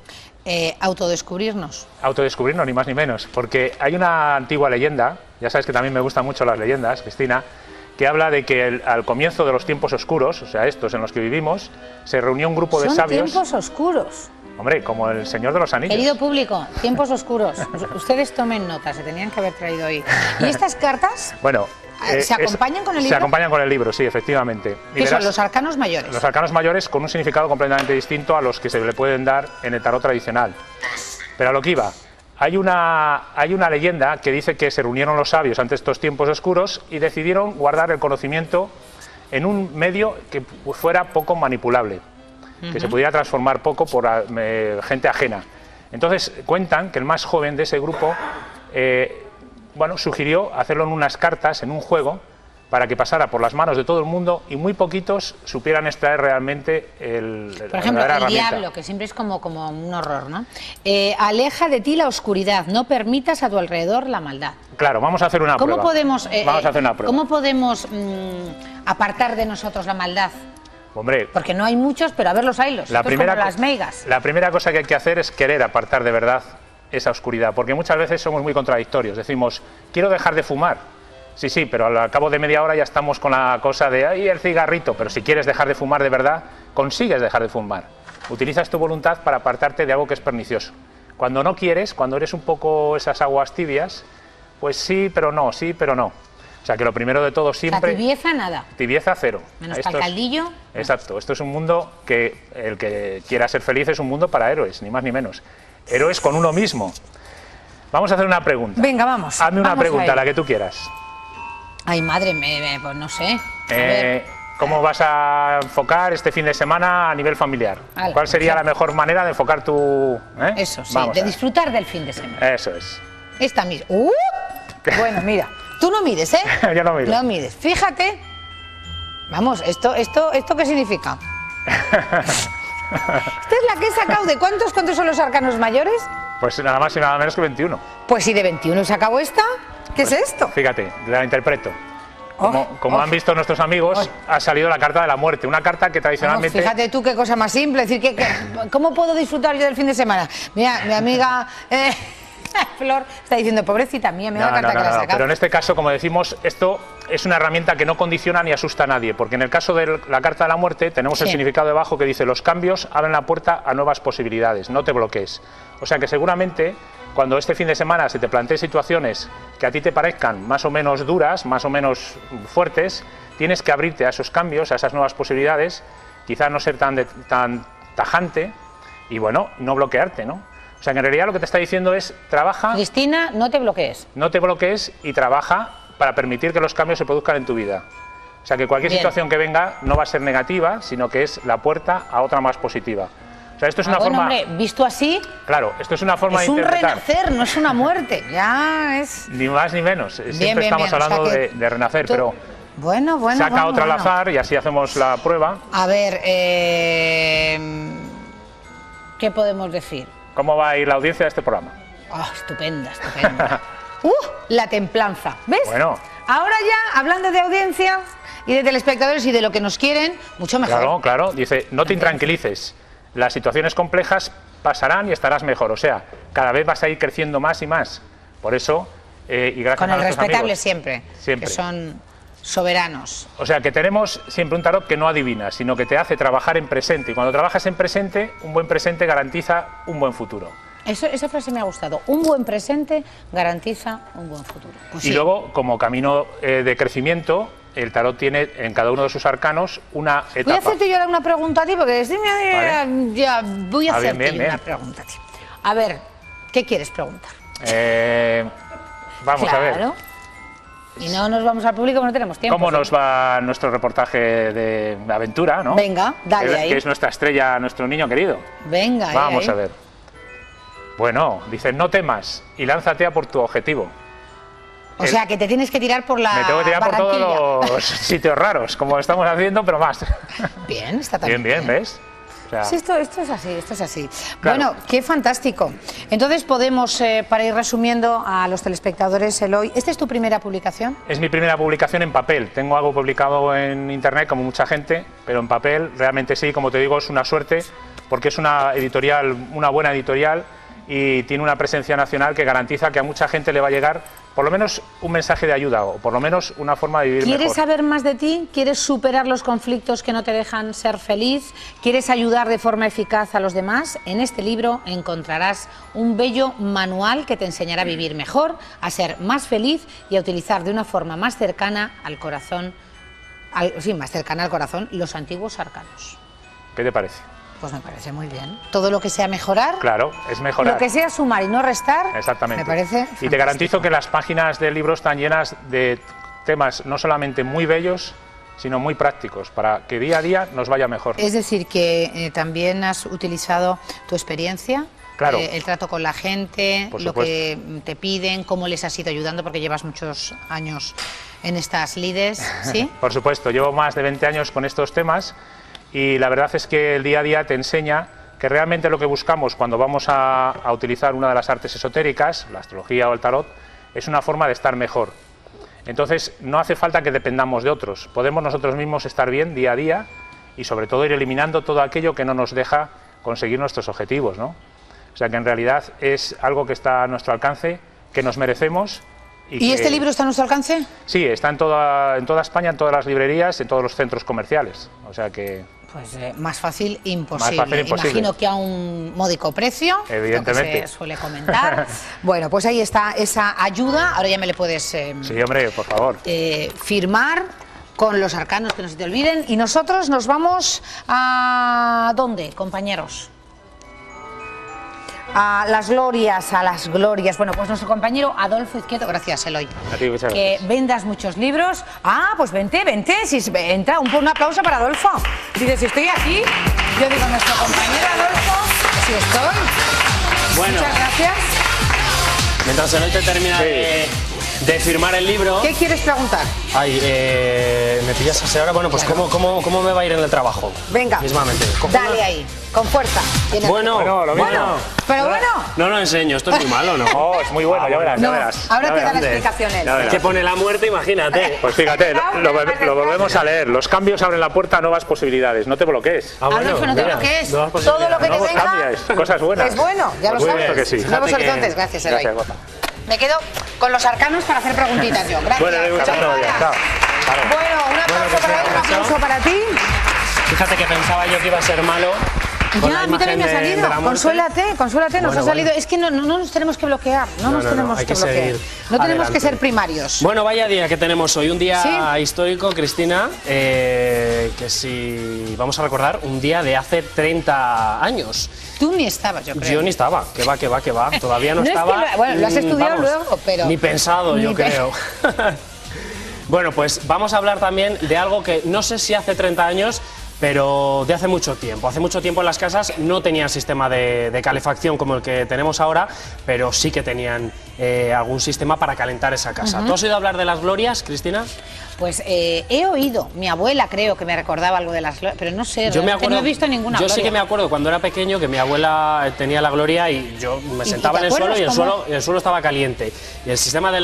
Autodescubrirnos. Autodescubrirnos, ni más ni menos, porque hay una antigua leyenda, ya sabes que también me gustan mucho las leyendas, Cristina, que habla de que al comienzo de los tiempos oscuros, o sea, estos en los que vivimos, se reunió un grupo de sabios... Son tiempos oscuros. Hombre, como el Señor de los Anillos. Querido público, tiempos oscuros. Ustedes tomen nota, se tenían que haber traído hoy. ¿Y estas cartas? Bueno... ¿Se acompañan con el libro? Se acompañan con el libro, sí, efectivamente. ¿Qué son los arcanos mayores? Los arcanos mayores con un significado completamente distinto a los que se le pueden dar en el tarot tradicional. Pero a lo que iba... Hay una leyenda que dice que se reunieron los sabios ante estos tiempos oscuros y decidieron guardar el conocimiento en un medio que fuera poco manipulable, que se pudiera transformar poco por gente ajena. Entonces cuentan que el más joven de ese grupo sugirió hacerlo en unas cartas, en un juego, para que pasara por las manos de todo el mundo y muy poquitos supieran extraer realmente Por ejemplo, el diablo, que siempre es como un horror, ¿no? Aleja de ti la oscuridad, no permitas a tu alrededor la maldad. Claro, vamos a hacer una prueba. Vamos a hacer una prueba. ¿Cómo podemos apartar de nosotros la maldad? Hombre, porque no hay muchos, pero a ver los haylos, como las meigas. La primera cosa que hay que hacer es querer apartar de verdad esa oscuridad, porque muchas veces somos muy contradictorios. Decimos, quiero dejar de fumar. Sí, pero al cabo de media hora ya estamos con la cosa de ¡ay, el cigarrito! Pero si quieres dejar de fumar de verdad, consigues dejar de fumar. Utilizas tu voluntad para apartarte de algo que es pernicioso. Cuando no quieres, cuando eres un poco esas aguas tibias, pues sí, pero no, sí, pero no. O sea, que lo primero de todo siempre... La tibieza, nada. Tibieza, cero. Menos para el caldillo. Exacto. Esto es un mundo que el que quiera ser feliz es un mundo para héroes, ni más ni menos. Héroes con uno mismo. Vamos a hacer una pregunta. Venga, vamos. Hazme una pregunta, la que tú quieras. Ay, madre, pues no sé. A ver. ¿Cómo vas a enfocar este fin de semana a nivel familiar? Ala, ¿Cuál sería la mejor manera de enfocar tu...? Eso, sí, Vamos de a ver. disfrutar del fin de semana. Eso es. Esta misma. Bueno, mira, tú no mires, ¿eh? Yo no miro. No mires. Fíjate. Vamos, ¿esto qué significa? Esta es la que he sacado de ¿cuántos son los arcanos mayores? Pues nada más y nada menos que 21. Pues si de 21 he sacado esta, ¿qué es esto? Fíjate, la interpreto. Como han visto nuestros amigos, ha salido la carta de la muerte, una carta que tradicionalmente... Fíjate tú qué cosa más simple, es decir, ¿cómo puedo disfrutar yo del fin de semana? Mira, mi amiga Flor está diciendo, pobrecita mía, mira la carta que la ha sacado. Pero en este caso, como decimos, esto es una herramienta que no condiciona ni asusta a nadie, porque en el caso de la carta de la muerte tenemos el significado debajo que dice, los cambios abren la puerta a nuevas posibilidades, no te bloquees. O sea que seguramente, cuando este fin de semana se te planteen situaciones que a ti te parezcan más o menos duras, más o menos fuertes, tienes que abrirte a esos cambios, a esas nuevas posibilidades, quizás no ser tan tajante y bueno, no bloquearte, ¿no? O sea que en realidad lo que te está diciendo es, trabaja... Cristina, no te bloquees. No te bloquees y trabaja para permitir que los cambios se produzcan en tu vida. O sea que cualquier situación que venga no va a ser negativa, sino que es la puerta a otra más positiva. O sea, esto es una forma... Hombre, visto así... Claro, esto es una forma de interpretar. Es un renacer, no es una muerte, ya es... Ni más ni menos, siempre estamos hablando de renacer, pero... Bueno, saca otra al azar y así hacemos la prueba. A ver, ¿qué podemos decir? ¿Cómo va a ir la audiencia de este programa? Estupenda, estupenda. La templanza, ¿ves? Bueno. Ahora ya, hablando de audiencia y de telespectadores y de lo que nos quieren, mucho mejor. Claro, claro, dice, no te intranquilices, las situaciones complejas pasarán y estarás mejor, o sea, cada vez vas a ir creciendo más y más. Por eso, y gracias con a el nuestros respetable amigos, siempre, que son soberanos. O sea, que tenemos siempre un tarot que no adivina, sino que te hace trabajar en presente. Y cuando trabajas en presente, un buen presente garantiza un buen futuro. Esa frase me ha gustado. Un buen presente garantiza un buen futuro. Pues y luego, como camino de crecimiento, el tarot tiene en cada uno de sus arcanos una etapa. Voy a hacerte yo ahora una pregunta a ti, porque ya voy a hacerte una pregunta a ti. A ver, ¿qué quieres preguntar? Vamos a ver. Y no nos vamos al público, no tenemos tiempo. ¿Cómo nos va nuestro reportaje de aventura, no? Venga, dale ahí. Que es nuestra estrella, nuestro niño querido. Venga, vamos a ver. Bueno, dice, no temas y lánzate a por tu objetivo. O sea, que te tienes que tirar por la Me tengo que tirar por todos los sitios raros, como estamos haciendo, pero más. Bien, está también. Bien, ¿ves? O sea, sí, esto es así. Claro. Bueno, qué fantástico. Entonces podemos, para ir resumiendo a los telespectadores el hoy, ¿esta es tu primera publicación? Es mi primera publicación en papel. Tengo algo publicado en internet, como mucha gente, pero en papel realmente sí, como te digo, es una suerte, porque es una editorial, una buena editorial, y tiene una presencia nacional que garantiza que a mucha gente le va a llegar por lo menos un mensaje de ayuda o por lo menos una forma de vivir mejor. ¿Quieres saber más de ti? ¿Quieres superar los conflictos que no te dejan ser feliz? ¿Quieres ayudar de forma eficaz a los demás? En este libro encontrarás un bello manual que te enseñará a vivir mejor, a ser más feliz y a utilizar de una forma más cercana al corazón, más cercana al corazón, los antiguos arcanos. ¿Qué te parece? Pues me parece muy bien. Todo lo que sea mejorar. Claro, es mejorar. Lo que sea sumar y no restar. Exactamente. Me parece fantástico. Y te garantizo que las páginas del libro están llenas de temas no solamente muy bellos, sino muy prácticos, para que día a día nos vaya mejor. Es decir, que también has utilizado tu experiencia. Claro. El trato con la gente, lo que te piden, cómo les has ido ayudando, porque llevas muchos años en estas lides, ¿sí? Por supuesto, llevo más de 20 años con estos temas. Y la verdad es que el día a día te enseña que realmente lo que buscamos cuando vamos a utilizar una de las artes esotéricas, la astrología o el tarot, es una forma de estar mejor. Entonces no hace falta que dependamos de otros, podemos nosotros mismos estar bien día a día y sobre todo ir eliminando todo aquello que no nos deja conseguir nuestros objetivos, ¿no? O sea que en realidad es algo que está a nuestro alcance, que nos merecemos. ¿Y este libro está a nuestro alcance? Sí, está en toda España, en todas las librerías, en todos los centros comerciales. O sea que Pues más fácil imposible. Más fácil imposible. Imagino que a un módico precio, Evidentemente. lo que se suele comentar. Bueno, pues ahí está esa ayuda. Ahora ya me le puedes Sí, hombre, por favor. firmar con los arcanos, que no se te olviden. Y nosotros nos vamos a... ¿dónde, compañeros? A las glorias, a las glorias. Bueno, pues nuestro compañero Adolfo Izquierdo, gracias, Eloy. A ti, muchas Que gracias. vendas muchos libros. Ah, pues vente, si entra, un aplauso para Adolfo. Dice, si estoy aquí, yo digo, nuestro compañero Adolfo, si estoy. Bueno. Muchas gracias. Mientras Eloy te termina de firmar el libro... ¿Qué quieres preguntar? Ay, me pillas así ahora. Bueno, pues Claro. ¿cómo me va a ir en el trabajo? Venga, Mismamente. dale ahí, con fuerza. Tienes- Bueno, Bueno, lo mismo. pero bueno. No lo enseño, esto es muy malo, ¿no? Oh, es muy bueno, ya verás, No, ya verás. ahora ya te da la verás. explicación él. Ya Es verás. que pone la muerte, imagínate. Pues fíjate, lo volvemos a leer. Los cambios abren la puerta a nuevas posibilidades. No te bloquees. Ah, bueno, Adolfo, no te mira, bloquees. nuevas Todo lo que te Nuevos venga cambios, cosas buenas. es bueno, ya lo Por sabes. supuesto que sí. Nuevos Fíjate que- horizontes, gracias, Eloy. Gracias, Gorka. Me quedo con los arcanos para hacer preguntitas yo. Gracias. Bueno, muchas Hasta luego. gracias. Chao. Bueno, un aplauso para él, un aplauso para ti. Fíjate que pensaba yo que iba a ser malo. Con Ya, la a mí también me ha imagen de salido. la muerte. Consúlate, nos Bueno, ha salido. bueno. Es que no nos tenemos que bloquear. No nos no, tenemos hay que que bloquear. seguir No tenemos que adelante. ser primarios. Bueno, vaya día que tenemos hoy, un día Sí. histórico, Cristina, que si vamos a recordar, un día de hace 30 años. Tú ni estabas, yo creo. Yo ni estaba, que va, todavía no, No es que estaba. bueno, lo has estudiado vamos, luego, pero... Ni pensado, yo Ni pe- creo. Bueno, pues vamos a hablar también de algo que no sé si hace 30 años, pero de hace mucho tiempo. Hace mucho tiempo en las casas no tenían sistema de calefacción como el que tenemos ahora, pero sí que tenían algún sistema para calentar esa casa. ¿Tú has oído hablar de las glorias, Cristina? Pues he oído, mi abuela creo que me recordaba algo de las glorias, pero no sé, Yo me realmente acuerdo, no he visto ninguna yo sí gloria. que me acuerdo cuando era pequeño que mi abuela tenía la gloria y yo me ¿Y sentaba te en el suelo y el acuerdas suelo, el suelo estaba caliente. Y el sistema de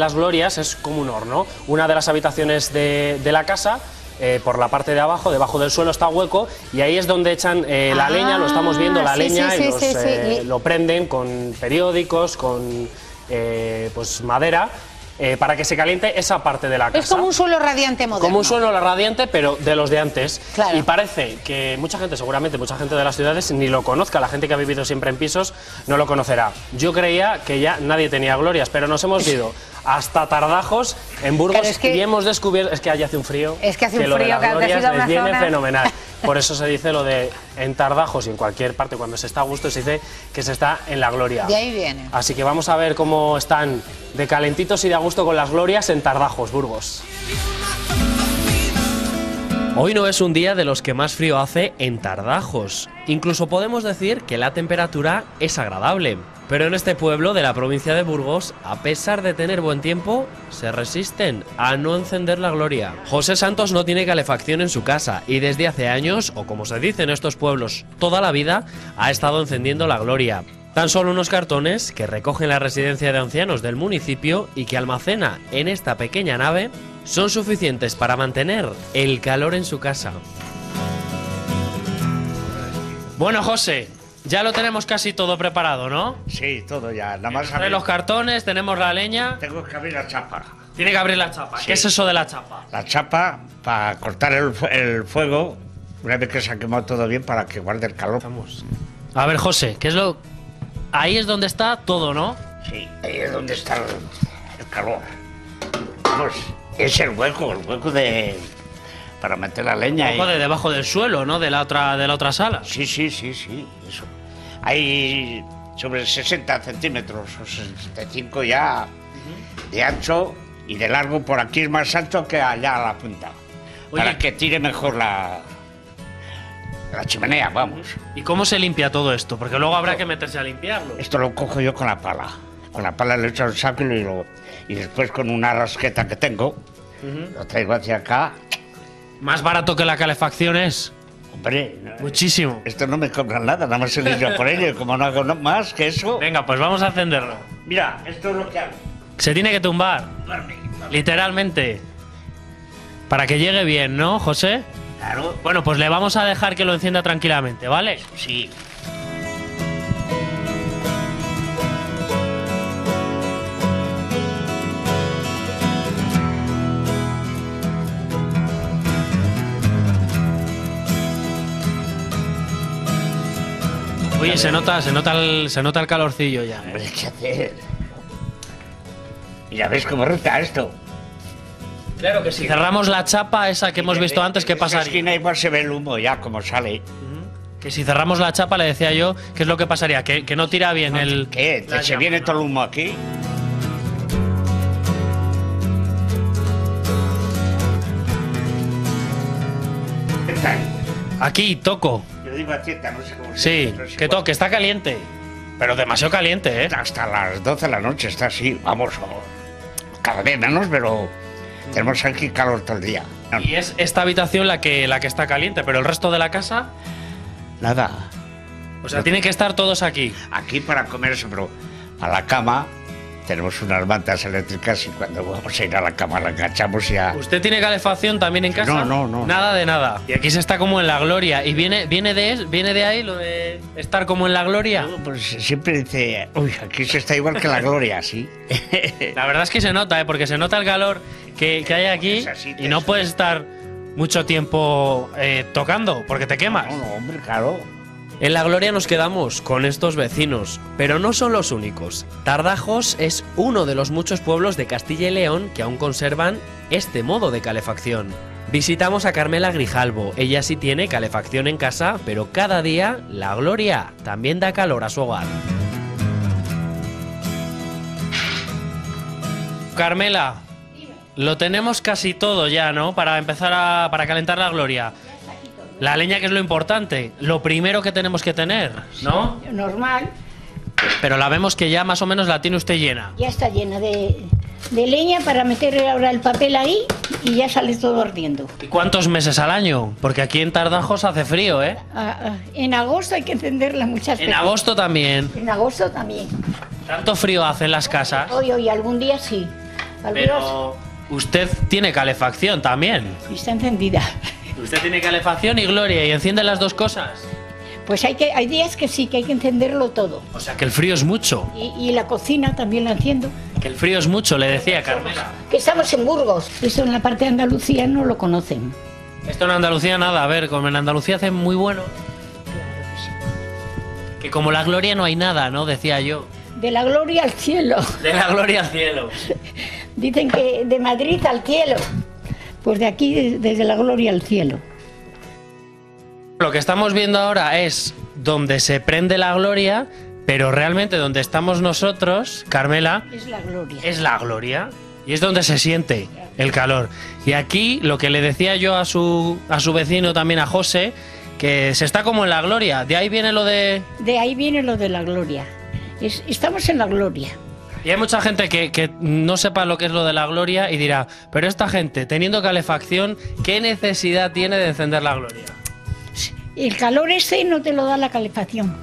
las glorias es como un horno. Una de las habitaciones de la casa, por la parte de abajo, debajo del suelo está hueco y ahí es donde echan la leña, lo estamos viendo, la sí, leña, sí, y sí. lo prenden con periódicos, con pues madera, para que se caliente esa parte de la casa. Es como un suelo radiante moderno. Como un suelo radiante, pero de los de antes. Claro. Y parece que mucha gente, seguramente mucha gente de las ciudades, ni lo conozca. La gente que ha vivido siempre en pisos no lo conocerá. Yo creía que ya nadie tenía glorias, pero nos hemos ido hasta Tardajos, en Burgos, Claro, es que- y hemos descubierto... Es que allí hace un frío. Es que hace un lo de frío, las que te has glorias ido a les una viene zona. fenomenal. Por eso se dice lo de en Tardajos y en cualquier parte, cuando se está a gusto, se dice que se está en la gloria. De ahí viene. Así que vamos a ver cómo están de calentitos y de a gusto con las glorias en Tardajos, Burgos. Hoy no es un día de los que más frío hace en Tardajos. Incluso podemos decir que la temperatura es agradable. Pero en este pueblo de la provincia de Burgos, a pesar de tener buen tiempo, se resisten a no encender la gloria. José Santos no tiene calefacción en su casa y desde hace años, o como se dice en estos pueblos, toda la vida, ha estado encendiendo la gloria. Tan solo unos cartones que recogen la residencia de ancianos del municipio y que almacena en esta pequeña nave son suficientes para mantener el calor en su casa. Bueno, José, ya lo tenemos casi todo preparado, ¿no? Sí, todo ya. Nada más Trae los cartones, tenemos la leña. tengo que abrir la chapa. Tiene que abrir la chapa. Sí. ¿Qué es eso de la chapa? La chapa para cortar el fuego, una vez que se ha quemado todo bien, para que guarde el calor. Vamos. A ver, José, ¿qué es lo...? Ahí es donde está todo, ¿no? Sí, ahí es donde está el calor. Vamos, es el hueco de... para meter la leña. Un poco de debajo del suelo, ¿no? De la otra sala. Sí, eso. Hay sobre 60 centímetros o 65 ya de ancho, y de largo por aquí es más alto que allá a la punta. Oye, para que tire mejor la chimenea, vamos. ¿Y cómo se limpia todo esto? Porque luego habrá que meterse a limpiarlo. Esto lo cojo yo con la pala. Con la pala le echo el saco y después con una rasqueta que tengo, lo traigo hacia acá. Más barato que la calefacción es. Hombre, Muchísimo. esto no me cobran nada, nada más se limpia por ello. Y como no hago más que eso... Venga, pues vamos a encenderlo. Mira, esto es lo que hago. Se tiene que tumbar, literalmente. Para que llegue bien, ¿no, José? Claro, Bueno, pues le vamos a dejar que lo encienda tranquilamente, ¿vale? sí. Oye, se nota el calorcillo ya. Hombre, ¿qué hacer? Mira, ¿ves cómo rota esto? Claro que sí. Si cerramos la chapa esa que hemos visto antes, ¿qué pasaría? En la esquina igual se ve el humo ya, como sale. Que si cerramos la chapa, le decía yo, ¿qué es lo que pasaría? Que no tira bien el... ¿Qué? ¿Se viene todo el humo aquí? Aquí, toco. Yo digo atienda, no sé cómo se Sí, dice, que toque, está caliente. Pero demasiado caliente, ¿eh? Hasta las 12 de la noche está así, vamos, cada vez menos, pero tenemos aquí calor todo el día. Y es esta habitación la que está caliente, pero el resto de la casa... Nada. O sea, tienen que estar todos aquí. Aquí para comer eso, pero a la cama tenemos unas mantas eléctricas y cuando vamos a ir a la cama la enganchamos y ya... ¿Usted tiene calefacción también en casa? No. Nada de nada. Y aquí se está como en la gloria. ¿Y viene de ahí lo de estar como en la gloria? No, pues siempre dice, uy, aquí se está igual que la gloria, ¿sí? La verdad es que se nota, porque se nota el calor que hay aquí y no puedes estar mucho tiempo tocando, porque te quemas. No, hombre, claro. En La Gloria nos quedamos con estos vecinos, pero no son los únicos. Tardajos es uno de los muchos pueblos de Castilla y León que aún conservan este modo de calefacción. Visitamos a Carmela Grijalvo, ella sí tiene calefacción en casa, pero cada día La Gloria también da calor a su hogar. Carmela, lo tenemos casi todo ya, ¿no? Para empezar para calentar La Gloria. La leña, que es lo importante, lo primero que tenemos que tener, ¿no? Normal. Pero la vemos que ya más o menos la tiene usted llena. Ya está llena de leña para meter ahora el papel ahí y ya sale todo ardiendo. ¿Y cuántos meses al año? Porque aquí en Tardajos hace frío, ¿eh? En agosto hay que encenderla muchas veces. En agosto también. En agosto también. ¿Tanto frío hace en las casas? Hoy, algún día sí. Pero usted tiene calefacción también. Está encendida. Usted tiene calefacción y Gloria, y enciende las dos cosas. Pues hay días que sí, que hay que encenderlo todo. O sea, que el frío es mucho. Y la cocina también la enciendo. Que el frío es mucho, le decía Carmela. Que estamos en Burgos. Eso en la parte de Andalucía no lo conocen. Esto en Andalucía nada, a ver, como en Andalucía hace muy bueno. Que como La Gloria no hay nada, ¿no? Decía yo. De la gloria al cielo. De la gloria al cielo. Dicen que de Madrid al cielo. Pues de aquí, desde la gloria al cielo. Lo que estamos viendo ahora es donde se prende la gloria, pero realmente donde estamos nosotros, Carmela, es la gloria. Es la gloria y es donde se siente el calor. Y aquí lo que le decía yo a su vecino también, a José, que se está como en la gloria. De ahí viene lo de... De ahí viene lo de la gloria. Estamos en la gloria. Y hay mucha gente que no sepa lo que es lo de la gloria y dirá, pero esta gente, teniendo calefacción, ¿qué necesidad tiene de encender la gloria? El calor ese no te lo da la calefacción.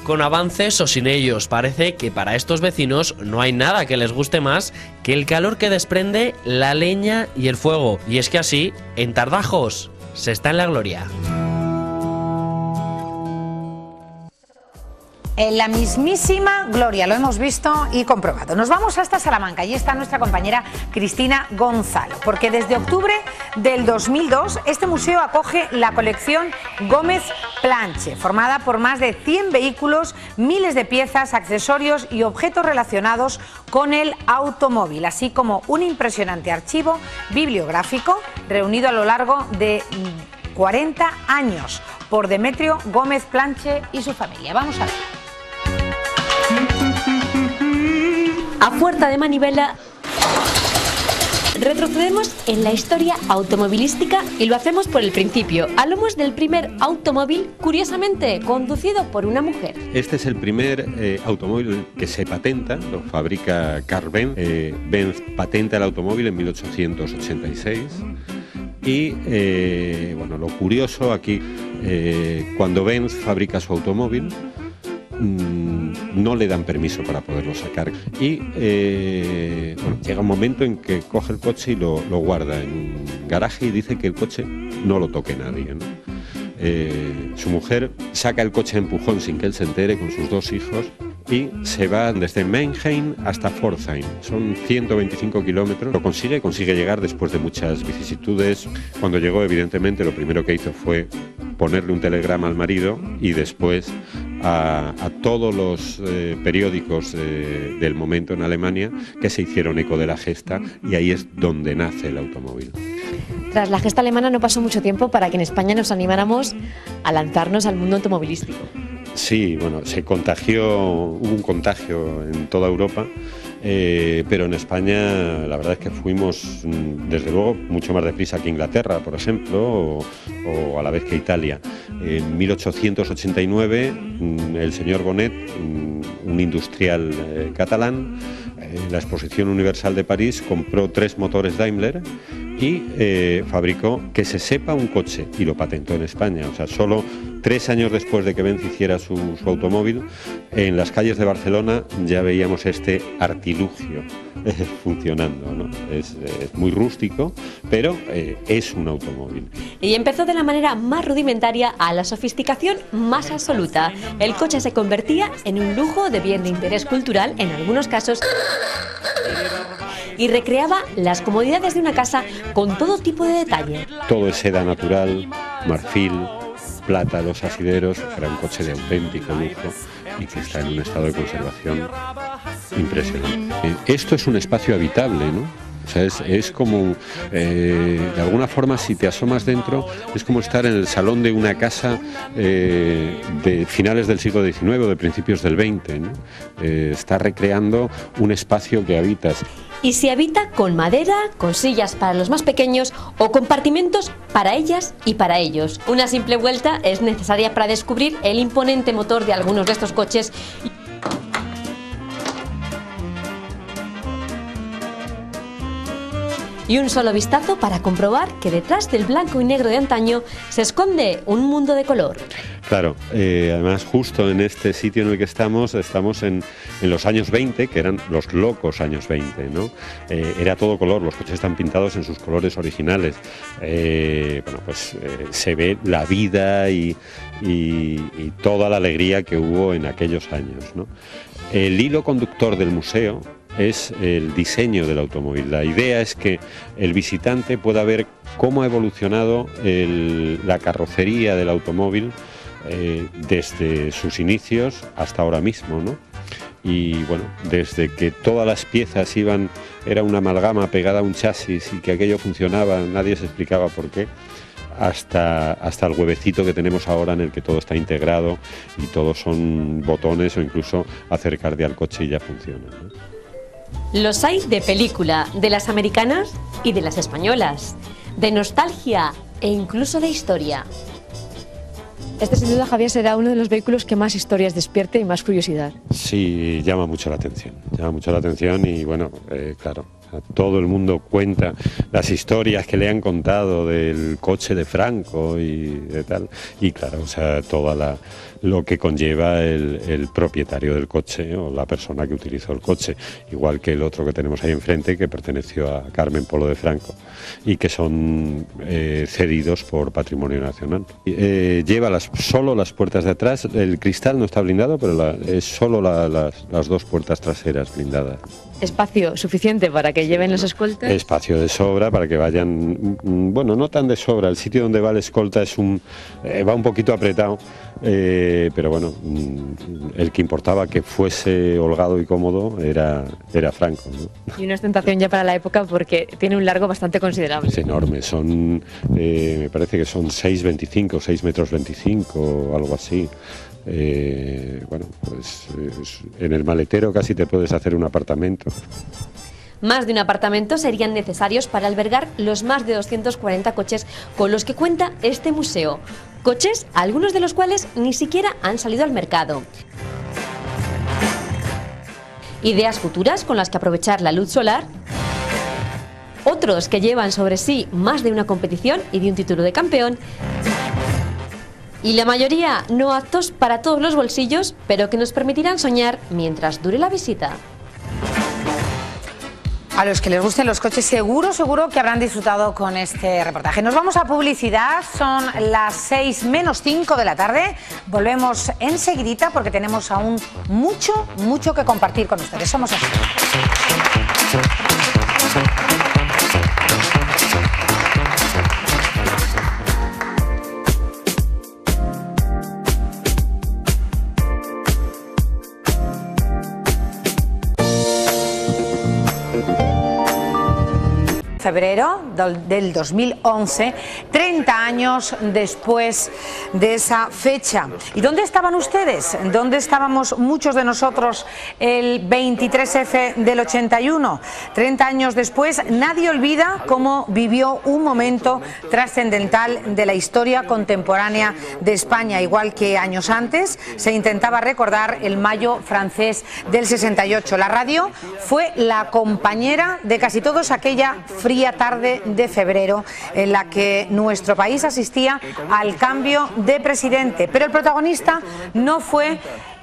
Con avances o sin ellos, parece que para estos vecinos no hay nada que les guste más que el calor que desprende la leña y el fuego. Y es que así, en Tardajos, se está en la gloria. En la mismísima gloria, lo hemos visto y comprobado. Nos vamos hasta Salamanca, y está nuestra compañera Cristina Gonzalo, porque desde octubre del 2002 este museo acoge la colección Gómez Planche, formada por más de 100 vehículos, miles de piezas, accesorios y objetos relacionados con el automóvil, así como un impresionante archivo bibliográfico reunido a lo largo de 40 años por Demetrio Gómez Planche y su familia. Vamos a ver. A fuerza de manivela retrocedemos en la historia automovilística y lo hacemos por el principio, a lomos del primer automóvil, curiosamente conducido por una mujer. Este es el primer automóvil que se patenta, lo fabrica Carl Benz. Benz patenta el automóvil en 1886. Y bueno, lo curioso aquí, cuando Benz fabrica su automóvil, no le dan permiso para poderlo sacar. Y bueno, llega un momento en que coge el coche y lo guarda en un garaje y dice que el coche no lo toque nadie, ¿no? Su mujer saca el coche a empujón sin que él se entere con sus dos hijos y se va desde Mannheim hasta Pforzheim. Son 125 kilómetros. Lo consigue llegar después de muchas vicisitudes. Cuando llegó, evidentemente, lo primero que hizo fue ponerle un telegrama al marido y después a todos los periódicos del momento en Alemania, que se hicieron eco de la gesta, y ahí es donde nace el automóvil. Tras la gesta alemana no pasó mucho tiempo para que en España nos animáramos a lanzarnos al mundo automovilístico. Sí, bueno, hubo un contagio en toda Europa, pero en España la verdad es que fuimos, desde luego, mucho más deprisa que Inglaterra, por ejemplo, o a la vez que Italia. En 1889, el señor Bonet, un industrial catalán, en la Exposición Universal de París, compró 3 motores Daimler y fabricó, que se sepa, un coche, y lo patentó en España. O sea, solo 3 años después de que Benz hiciera su automóvil, en las calles de Barcelona ya veíamos este artilugio funcionando, ¿no? Es muy rústico, pero es un automóvil. Y empezó de la manera más rudimentaria a la sofisticación más absoluta. El coche se convertía en un lujo de bien de interés cultural, en algunos casos, y recreaba las comodidades de una casa con todo tipo de detalle. Todo es seda natural, marfil, plata, los asideros. Era un coche de auténtico lujo y que está en un estado de conservación impresionante. Esto es un espacio habitable, ¿no? O sea, es como, de alguna forma, si te asomas dentro, es como estar en el salón de una casa de finales del siglo XIX o de principios del XX, ¿no? Está recreando un espacio que habitas. Y se habita con madera, con sillas para los más pequeños o compartimentos para ellas y para ellos. Una simple vuelta es necesaria para descubrir el imponente motor de algunos de estos coches. Y un solo vistazo para comprobar que detrás del blanco y negro de antaño se esconde un mundo de color. Claro, además justo en este sitio en el que estamos en los años 20, que eran los locos años 20, ¿no? Era todo color, los coches están pintados en sus colores originales. Se ve la vida y toda la alegría que hubo en aquellos años, ¿no? El hilo conductor del museo es el diseño del automóvil. La idea es que el visitante pueda ver cómo ha evolucionado la carrocería del automóvil desde sus inicios hasta ahora mismo, ¿no? Y bueno, desde que todas las piezas era una amalgama pegada a un chasis y que aquello funcionaba, nadie se explicaba por qué, hasta el huevecito que tenemos ahora, en el que todo está integrado y todos son botones, o incluso acercarte al coche y ya funciona, ¿no? Los hay de película, de las americanas y de las españolas, de nostalgia e incluso de historia. Este, sin duda, Javier, será uno de los vehículos que más historias despierte y más curiosidad. Sí, llama mucho la atención y bueno, claro, todo el mundo cuenta las historias que le han contado del coche de Franco y de tal, y claro, o sea, lo que conlleva el propietario del coche o la persona que utilizó el coche, igual que el otro que tenemos ahí enfrente, que perteneció a Carmen Polo de Franco y que son cedidos por Patrimonio Nacional. Lleva solo las puertas de atrás, el cristal no está blindado, pero es solo las 2 puertas traseras blindadas. Espacio suficiente para que lleven los escoltas. Espacio de sobra para que vayan, bueno, no tan de sobra, el sitio donde va el escolta va un poquito apretado, pero bueno, el que importaba que fuese holgado y cómodo era Franco, ¿no? Y una ostentación ya para la época, porque tiene un largo bastante considerable. Es enorme, me parece que son 6,25, 6,25 metros o algo así. Bueno, pues en el maletero casi te puedes hacer un apartamento. Más de un apartamento serían necesarios para albergar los más de 240 coches con los que cuenta este museo. Coches, algunos de los cuales ni siquiera han salido al mercado. Ideas futuras con las que aprovechar la luz solar. Otros que llevan sobre sí más de una competición y de un título de campeón. Y la mayoría no aptos para todos los bolsillos, pero que nos permitirán soñar mientras dure la visita. A los que les gusten los coches, seguro que habrán disfrutado con este reportaje. Nos vamos a publicidad, son las 6 menos 5 de la tarde. Volvemos enseguidita porque tenemos aún mucho que compartir con ustedes. Somos así. Febrero del 2011, 30 años después de esa fecha. ¿Y dónde estaban ustedes? ¿Dónde estábamos muchos de nosotros el 23F del 81? 30 años después, nadie olvida cómo vivió un momento trascendental de la historia contemporánea de España. Igual que años antes, se intentaba recordar el mayo francés del 68. La radio fue la compañera de casi todos aquella fría tarde de febrero en la que nuestro país asistía al cambio de presidente, pero el protagonista no fue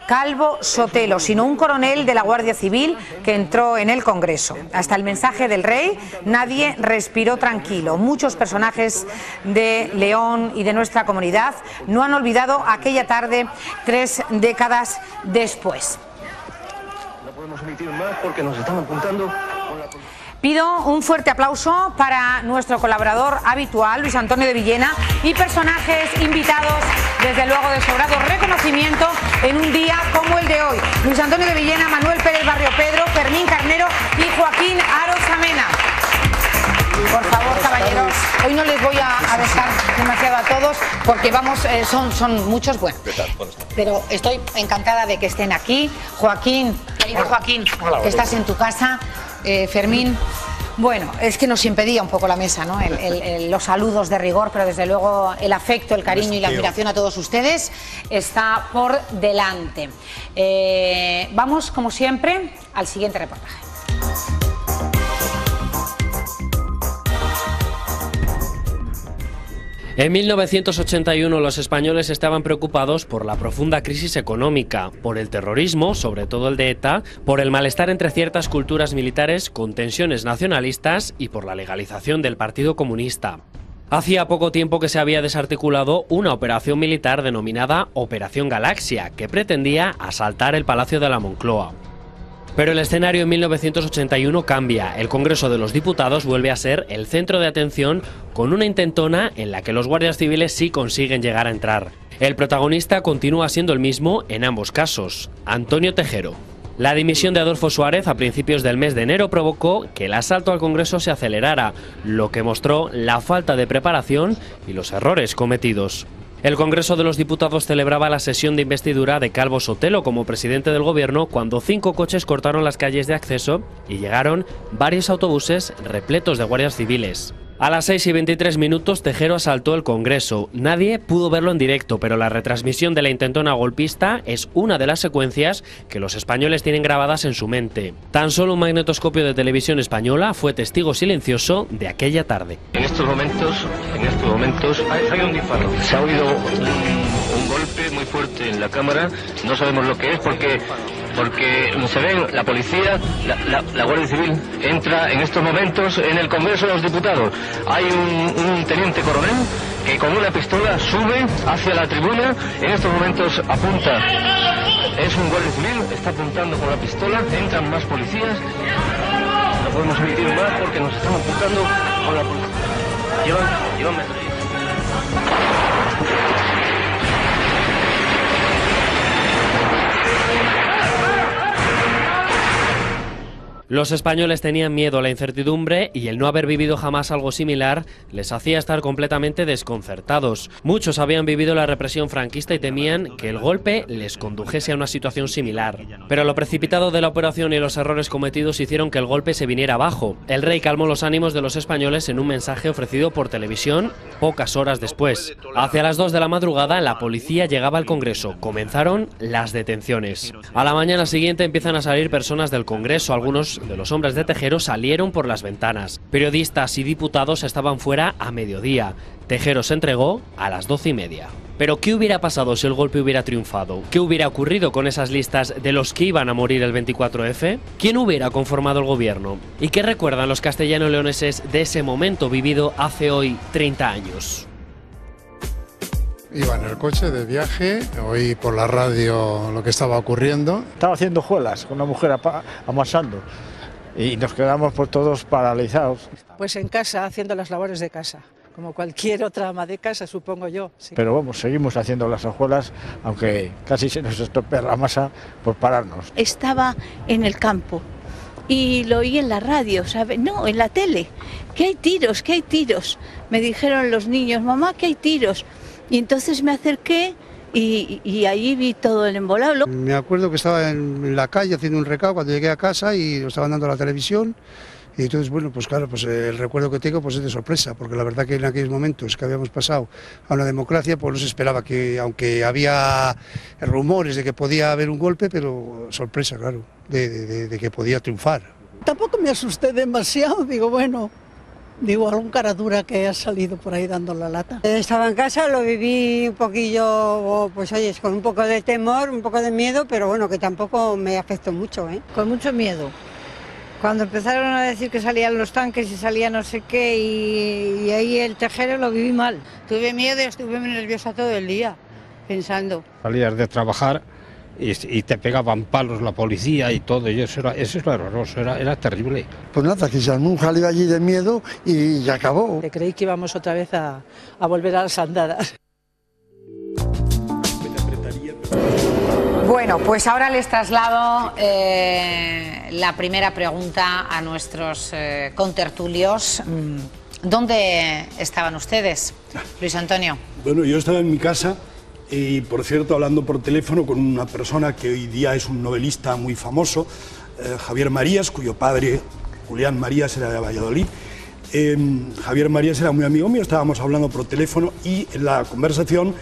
Calvo Sotelo, sino un coronel de la Guardia Civil que entró en el Congreso. Hasta el mensaje del rey nadie respiró tranquilo. Muchos personajes de León y de nuestra comunidad no han olvidado aquella tarde 3 décadas después. No podemos emitir más porque nos están apuntando. Pido un fuerte aplauso para nuestro colaborador habitual, Luis Antonio de Villena, y personajes invitados, desde luego de sobrado reconocimiento en un día como el de hoy. Luis Antonio de Villena, Manuel Pérez Barrio Pedro, Fermín Carnero y Joaquín Arosamena. Por favor, caballeros, hoy no les voy a dejar demasiado a todos porque vamos, son muchos, bueno, pero estoy encantada de que estén aquí. Joaquín, querido Joaquín, que estás en tu casa. Fermín, bueno, es que nos impedía un poco la mesa, ¿no? Los saludos de rigor, pero desde luego el afecto, el cariño y la admiración a todos ustedes está por delante. Vamos, como siempre, al siguiente reportaje. En 1981 los españoles estaban preocupados por la profunda crisis económica, por el terrorismo, sobre todo el de ETA, por el malestar entre ciertas culturas militares con tensiones nacionalistas y por la legalización del Partido Comunista. Hacía poco tiempo que se había desarticulado una operación militar denominada Operación Galaxia, que pretendía asaltar el Palacio de la Moncloa. Pero el escenario en 1981 cambia. El Congreso de los Diputados vuelve a ser el centro de atención con una intentona en la que los guardias civiles sí consiguen llegar a entrar. El protagonista continúa siendo el mismo en ambos casos, Antonio Tejero. La dimisión de Adolfo Suárez a principios del mes de enero provocó que el asalto al Congreso se acelerara, lo que mostró la falta de preparación y los errores cometidos. El Congreso de los Diputados celebraba la sesión de investidura de Calvo Sotelo como presidente del gobierno cuando 5 coches cortaron las calles de acceso y llegaron varios autobuses repletos de guardias civiles. A las 6:23 Tejero asaltó el Congreso. Nadie pudo verlo en directo, pero la retransmisión de la intentona golpista es una de las secuencias que los españoles tienen grabadas en su mente. Tan solo un magnetoscopio de televisión española fue testigo silencioso de aquella tarde. En estos momentos hay un disparo. Se ha oído un golpe muy fuerte en la cámara. No sabemos lo que es porque se ve la policía, la Guardia Civil entra en estos momentos en el Congreso de los Diputados. Hay un teniente coronel que con una pistola sube hacia la tribuna, en estos momentos apunta. Es un Guardia Civil, está apuntando con la pistola, entran más policías. No podemos emitir más porque nos están apuntando con la policía. Llevan metralletas. Los españoles tenían miedo a la incertidumbre y el no haber vivido jamás algo similar les hacía estar completamente desconcertados. Muchos habían vivido la represión franquista y temían que el golpe les condujese a una situación similar. Pero lo precipitado de la operación y los errores cometidos hicieron que el golpe se viniera abajo. El rey calmó los ánimos de los españoles en un mensaje ofrecido por televisión pocas horas después. Hacia las 2 de la madrugada la policía llegaba al Congreso. Comenzaron las detenciones. A la mañana siguiente empiezan a salir personas del Congreso. Algunos de los hombres de Tejero salieron por las ventanas. Periodistas y diputados estaban fuera a mediodía. Tejero se entregó a las 12:30. Pero ¿qué hubiera pasado si el golpe hubiera triunfado? ¿Qué hubiera ocurrido con esas listas de los que iban a morir el 24F? ¿Quién hubiera conformado el gobierno? ¿Y qué recuerdan los castellano-leoneses de ese momento vivido hace hoy 30 años? Iba en el coche de viaje, oí por la radio lo que estaba ocurriendo. Estaba haciendo juelas con una mujer amasando y nos quedamos pues todos paralizados. Pues en casa, haciendo las labores de casa, como cualquier otra ama de casa, supongo yo. Sí. Pero vamos, seguimos haciendo las hojuelas, aunque casi se nos estropea la masa por pararnos. Estaba en el campo y lo oí en la radio, ¿sabe? No, en la tele, que hay tiros, que hay tiros. Me dijeron los niños, mamá, que hay tiros. Y entonces me acerqué y ahí vi todo el embolado. Me acuerdo que estaba en la calle haciendo un recado cuando llegué a casa y lo estaban dando a la televisión. Y entonces, bueno, pues claro, pues el recuerdo que tengo pues es de sorpresa, porque la verdad que en aquellos momentos que habíamos pasado a una democracia, pues no se esperaba que, aunque había rumores de que podía haber un golpe, pero sorpresa, claro, de que podía triunfar. Tampoco me asusté demasiado, digo, bueno, algún cara dura que ha salido por ahí dando la lata. Estaba en casa, lo viví un poquillo, pues oye, con un poco de temor, un poco de miedo, pero bueno, que tampoco me afectó mucho, ¿eh? Con mucho miedo. Cuando empezaron a decir que salían los tanques y salía no sé qué y ahí el Tejero lo viví mal. Tuve miedo y estuve muy nerviosa todo el día, pensando. Salías de trabajar y te pegaban palos la policía y todo, y eso era horroroso, era terrible. Pues nada, que se armó un jaleo allí de miedo y ya acabó. Creí que íbamos otra vez a volver a las andadas. Bueno, pues ahora les traslado la primera pregunta a nuestros contertulios. ¿Dónde estaban ustedes, Luis Antonio? Bueno, yo estaba en mi casa y, por cierto, hablando por teléfono con una persona que hoy día es un novelista muy famoso, Javier Marías, cuyo padre, Julián Marías, era de Valladolid. Javier Marías era muy amigo mío, estábamos hablando por teléfono y en la conversación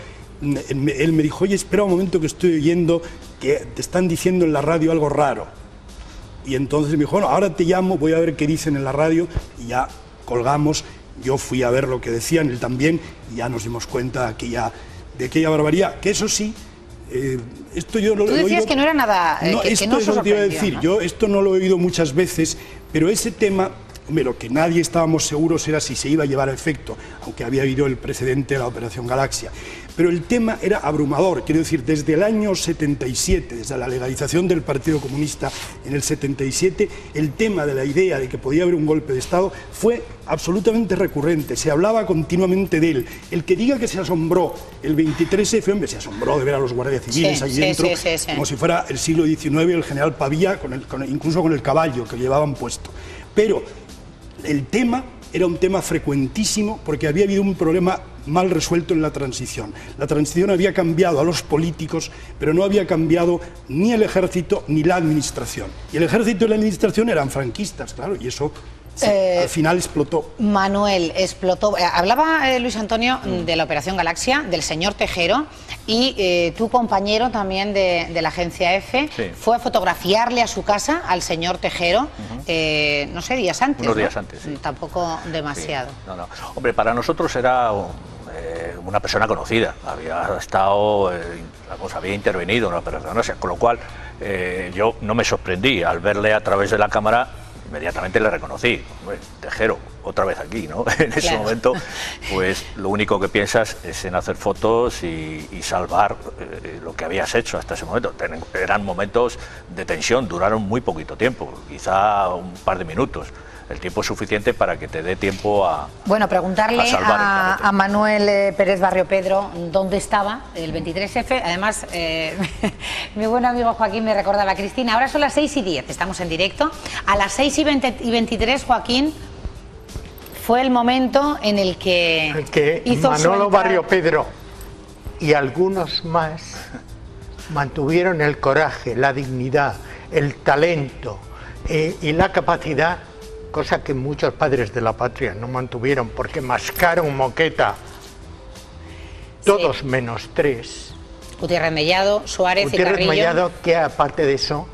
él me dijo, oye, espera un momento que estoy oyendo que te están diciendo en la radio algo raro. Y entonces me dijo, bueno, ahora te llamo, voy a ver qué dicen en la radio, y ya colgamos. Yo fui a ver lo que decían, él también, y ya nos dimos cuenta de aquella barbaridad, que eso sí, esto yo lo he oído... Tú decías que no era nada, no, que esto no es lo que te iba a decir, ¿no? Yo esto no lo he oído muchas veces, pero ese tema... Lo que nadie estábamos seguros era si se iba a llevar a efecto, aunque había habido el precedente de la Operación Galaxia. Pero el tema era abrumador, quiero decir, desde el año 77, desde la legalización del Partido Comunista en el 77, el tema de la idea de que podía haber un golpe de Estado fue absolutamente recurrente, se hablaba continuamente de él. El que diga que se asombró el 23F, hombre, se asombró de ver a los guardias civiles allí dentro, como si fuera el siglo XIX, el general Pavía, incluso con el caballo que llevaban puesto. Pero el tema era un tema frecuentísimo porque había habido un problema mal resuelto en la transición. La transición había cambiado a los políticos, pero no había cambiado ni el ejército ni la administración. Y el ejército y la administración eran franquistas, claro, y eso al final explotó. Manuel, explotó. Hablaba Luis Antonio de la Operación Galaxia, del señor Tejero, y tu compañero también de la agencia EFE fue a fotografiarle a su casa al señor Tejero, no sé, días antes. Unos días antes, sí. Tampoco demasiado. Sí. No. Hombre, para nosotros era una persona conocida, había estado, había intervenido en la Operación Galaxia, con lo cual yo no me sorprendí al verle a través de la cámara. Inmediatamente le reconocí, hombre, Tejero, otra vez aquí, ¿no? En ese momento, pues lo único que piensas es en hacer fotos y salvar lo que habías hecho hasta ese momento. Eran momentos de tensión, duraron muy poquito tiempo, quizá un par de minutos. El tiempo suficiente para que te dé tiempo a... Bueno, preguntarle a Manuel Pérez Barrio Pedro dónde estaba el 23F. Además, mi buen amigo Joaquín me recordaba, Cristina, ahora son las 6:10, estamos en directo. A las 6:23, Joaquín, fue el momento en el que hizo Manolo Barrio Pedro y algunos más mantuvieron el coraje, la dignidad, el talento y la capacidad, cosa que muchos padres de la patria no mantuvieron porque mascaron moqueta, todos menos tres. Gutiérrez Mellado, Suárez y Carrillo. Mellado, que aparte de eso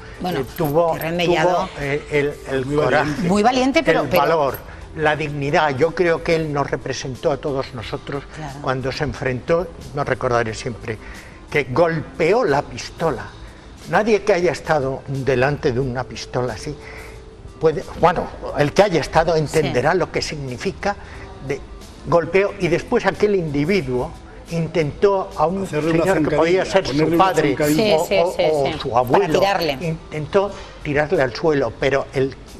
tuvo el coraje, muy valiente, pero valor, la dignidad. Yo creo que él nos representó a todos nosotros cuando se enfrentó, no recordaré siempre, que golpeó la pistola. Nadie que haya estado delante de una pistola así puede, bueno, el que haya estado entenderá lo que significa de golpeo, y después aquel individuo intentó a un señor que podía ser su padre o su abuelo, intentó tirarle al suelo, pero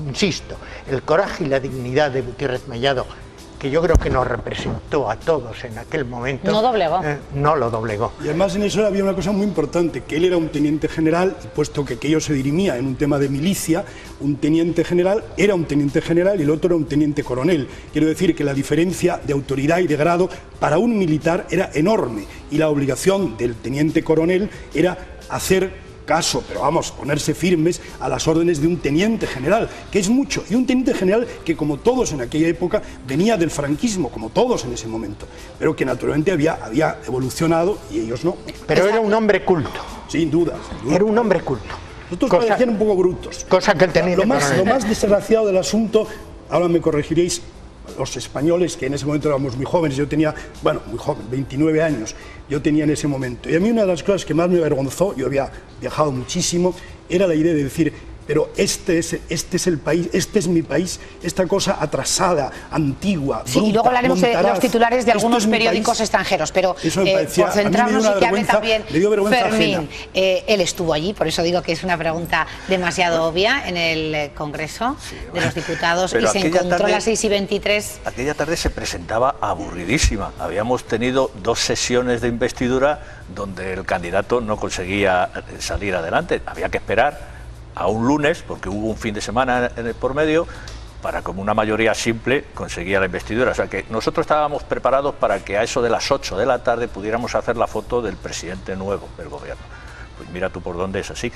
insisto, el coraje y la dignidad de Gutiérrez Mellado, que yo creo que nos representó a todos en aquel momento, no doblegó. No lo doblegó. Y además en eso había una cosa muy importante, que él era un teniente general, y puesto que aquello se dirimía en un tema de milicia, un teniente general era un teniente general y el otro era un teniente coronel. Quiero decir que la diferencia de autoridad y de grado para un militar era enorme, y la obligación del teniente coronel era hacer caso, pero vamos, ponerse firmes a las órdenes de un teniente general, que es mucho, y un teniente general que, como todos en aquella época, venía del franquismo, como todos en ese momento, pero que naturalmente había evolucionado y ellos no. Pero era un hombre culto. Sin duda. Era un hombre culto. Nosotros parecían un poco brutos. Cosa que el teniente coronel. Lo más desgraciado del asunto, ahora me corregiréis, los españoles, que en ese momento éramos muy jóvenes, yo tenía, bueno, muy joven, 29 años, yo tenía en ese momento. Y a mí una de las cosas que más me avergonzó, yo había viajado muchísimo, era la idea de decir, pero este es el país, este es mi país, esta cosa atrasada, antigua, sí, bruta, y luego hablaremos de los titulares de algunos periódicos país extranjeros, pero por centrarnos y que hable también Fermín. ajena. Él estuvo allí, por eso digo que es una pregunta demasiado obvia, en el Congreso de los Diputados, y se encontró a las 6:23. Aquella tarde se presentaba aburridísima. Habíamos tenido 2 sesiones de investidura donde el candidato no conseguía salir adelante. Había que esperar a un lunes, porque hubo un fin de semana por medio, para como una mayoría simple conseguía la investidura. O sea que nosotros estábamos preparados para que a eso de las 8 de la tarde pudiéramos hacer la foto del presidente nuevo del gobierno. Pues mira tú por dónde es así.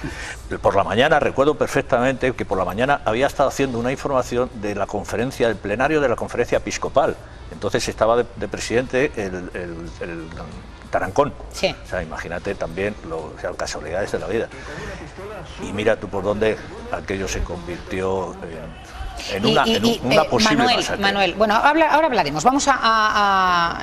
Por la mañana, recuerdo perfectamente que por la mañana había estado haciendo una información de la conferencia, del plenario de la conferencia episcopal. Entonces estaba de presidente el Tarancón. Sí. O sea, imagínate también las casualidades de la vida. Y mira tú por dónde aquello se convirtió en una posible masacre. Manuel, bueno, ahora hablaremos. Vamos a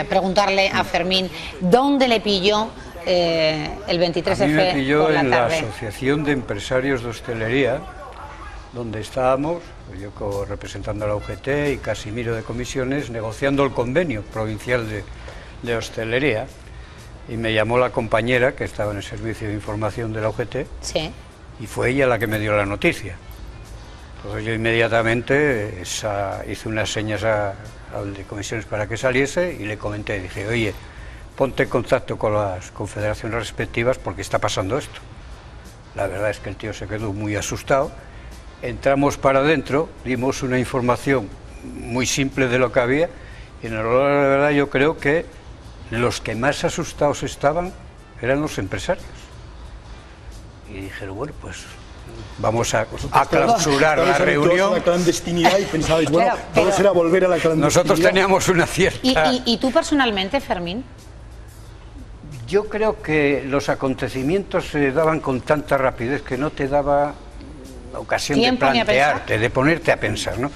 preguntarle a Fermín dónde le pilló el 23F a mí me pilló por la en tarde. la Asociación de Empresarios de Hostelería, donde estábamos, yo representando a la UGT y Casimiro de Comisiones, negociando el convenio provincial de hostelería, y me llamó la compañera que estaba en el servicio de información de la UGT, sí, y fue ella la que me dio la noticia. Entonces yo inmediatamente hice unas señas al de Comisiones para que saliese y le comenté, dije, oye, ponte en contacto con las confederaciones respectivas porque está pasando esto. La verdad es que el tío se quedó muy asustado. Entramos para adentro, dimos una información muy simple de lo que había, y en la verdad yo creo que los que más asustados estaban eran los empresarios. Y dijeron, bueno, pues vamos a clausurar la reunión. La clandestinidad, y pensabais, bueno, todo será volver a la clandestinidad. Nosotros teníamos una cierta... ¿Y tú personalmente, Fermín? Yo creo que los acontecimientos se daban con tanta rapidez que no te daba ocasión de plantearte, de ponerte a pensar, ¿no?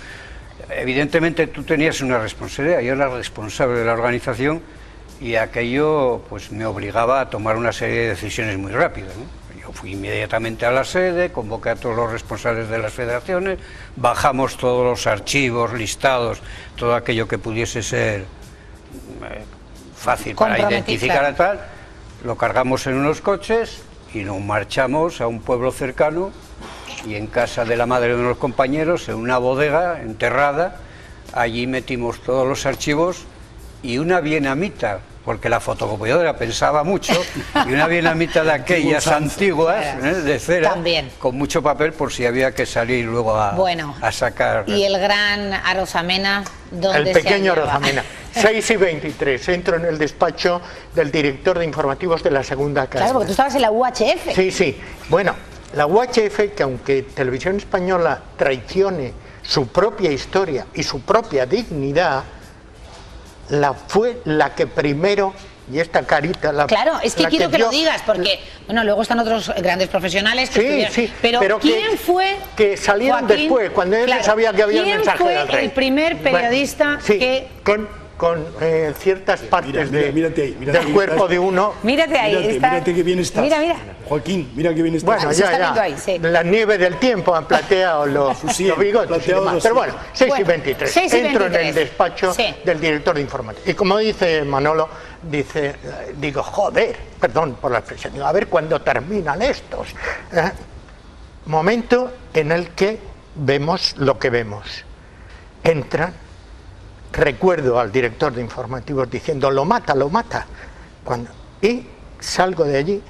Evidentemente tú tenías una responsabilidad, yo era responsable de la organización y aquello pues me obligaba a tomar una serie de decisiones muy rápidas, ¿no? Yo fui inmediatamente a la sede, convoqué a todos los responsables de las federaciones, bajamos todos los archivos, listados, todo aquello que pudiese ser fácil para identificar a tal, lo cargamos en unos coches y nos marchamos a un pueblo cercano, y en casa de la madre de unos compañeros, en una bodega enterrada, allí metimos todos los archivos y una vietnamita, porque la fotocopiadora pensaba mucho, y una vietnamita de aquellas antiguas, de cera, también, con mucho papel por si había que salir luego a sacar. ¿Y el gran Arosamena dónde el pequeño Arosamena. 6:23, entro en el despacho del director de informativos de la segunda cadena. Claro, porque tú estabas en la UHF. Sí, sí. Bueno, la UHF, que aunque Televisión Española traicione su propia historia y su propia dignidad, fue la que primero y esta carita... Claro, es que quiero que lo digas, porque bueno, luego están otros grandes profesionales que sí, pero ¿quién fue? Que salieron Joaquín, después, cuando él sabía que había el mensaje del rey. ¿Quién fue el primer periodista que... con ciertas partes del cuerpo de uno. Mírate ahí, mírate que bien estás. Mira. Joaquín, mira que bien estás. Bueno, ya. Ahí, sí. La nieve del tiempo han plateado los bigotes y demás. Pero bueno, 6:23. Entro en el despacho del director de informática. Y como dice Manolo, digo, joder, perdón por la expresión, digo, a ver cuándo terminan estos. Momento en el que vemos lo que vemos. Entran. Recuerdo al director de informativos diciendo, lo mata. Y salgo de allí,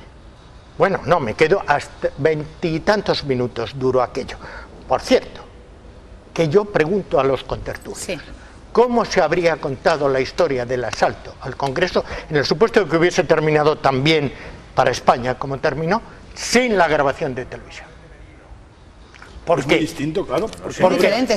bueno, no, me quedo hasta 20 y tantos minutos duró aquello. Por cierto, que yo pregunto a los contertulios, ¿cómo se habría contado la historia del asalto al Congreso en el supuesto de que hubiese terminado tan bien para España como terminó, sin la grabación de televisión? Es muy distinto, claro. Diferente,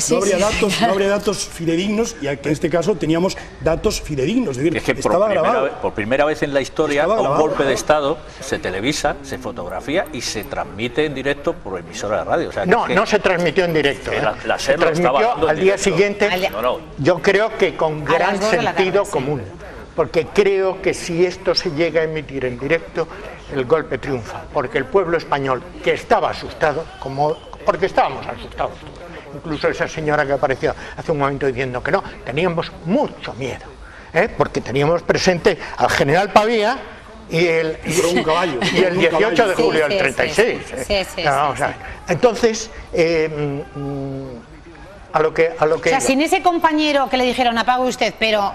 no habría datos fidedignos, y en este caso teníamos datos fidedignos. Es decir, es que por primera vez en la historia un golpe de Estado se televisa, se fotografía y se transmite en directo por emisora de radio. O sea, no se transmitió en directo. Se transmitió al día siguiente, yo creo que con gran sentido común. Porque creo que si esto se llega a emitir en directo, el golpe triunfa. Porque el pueblo español, que estaba asustado, porque estábamos asustados, incluso esa señora que apareció hace un momento diciendo que no, teníamos mucho miedo, porque teníamos presente al general Pavía y el 18 de julio del 36. Entonces, a lo que o sea, sin ese compañero que le dijeron apague usted, pero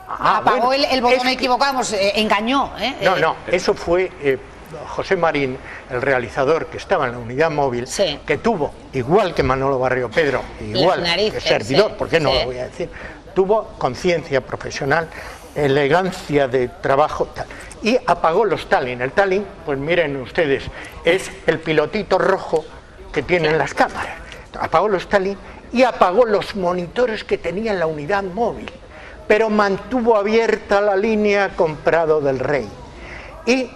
apagó el botón equivocado, engañó. No, eso fue... José Marín, el realizador que estaba en la unidad móvil, que tuvo, igual que Manolo Barrio Pedro, igual que servidor, ¿por qué no lo voy a decir? Tuvo conciencia profesional, elegancia de trabajo, tal, y apagó los Tallinn. El Tallinn, pues miren ustedes, es el pilotito rojo que tienen las cámaras. Apagó los Tallinn y apagó los monitores que tenía en la unidad móvil, pero mantuvo abierta la línea con Prado del Rey. Y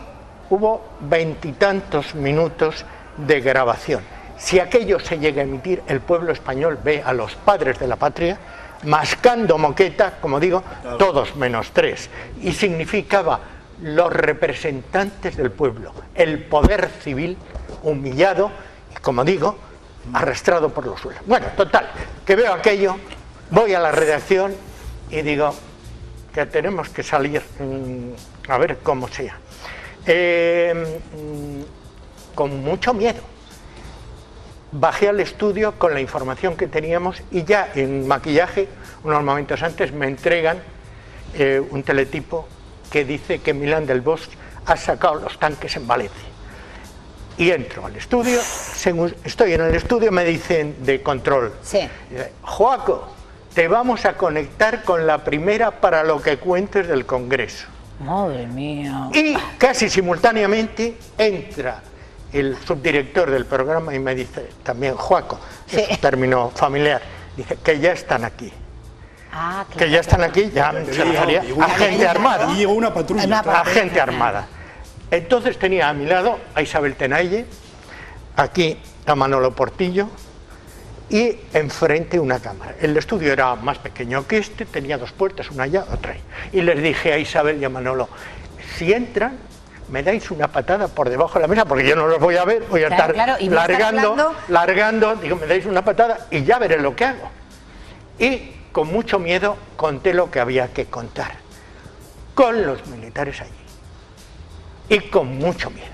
hubo 20 y tantos minutos de grabación. Si aquello se llega a emitir, el pueblo español ve a los padres de la patria mascando moqueta, como digo, todos menos 3. Y significaba los representantes del pueblo, el poder civil humillado y, como digo, arrastrado por los suelos. Bueno, total, que veo aquello, voy a la redacción y digo que tenemos que salir a ver cómo sea. Con mucho miedo bajé al estudio con la información que teníamos y ya en maquillaje, unos momentos antes, me entregan un teletipo que dice que Milán del Bosch ha sacado los tanques en Valencia. Y entro al estudio, según estoy en el estudio me dicen de control, Joaco, te vamos a conectar con la primera para lo que cuentes del Congreso. Madre mía. Y casi simultáneamente entra el subdirector del programa y me dice, también Joaco, es un término familiar, dice que ya están aquí. Claro. Que ya están aquí, ya se refería a gente armada. Y llegó una patrulla. A gente armada. Entonces tenía a mi lado a Isabel Tenaille, aquí a Manolo Portillo y enfrente una cámara. El estudio era más pequeño que este, tenía 2 puertas, una allá, otra ahí. Y les dije a Isabel y a Manolo, si entran, me dais una patada por debajo de la mesa, porque yo no los voy a ver, voy a estar largando, digo, me dais una patada y ya veré lo que hago. Y con mucho miedo conté lo que había que contar, con los militares allí. Y con mucho miedo.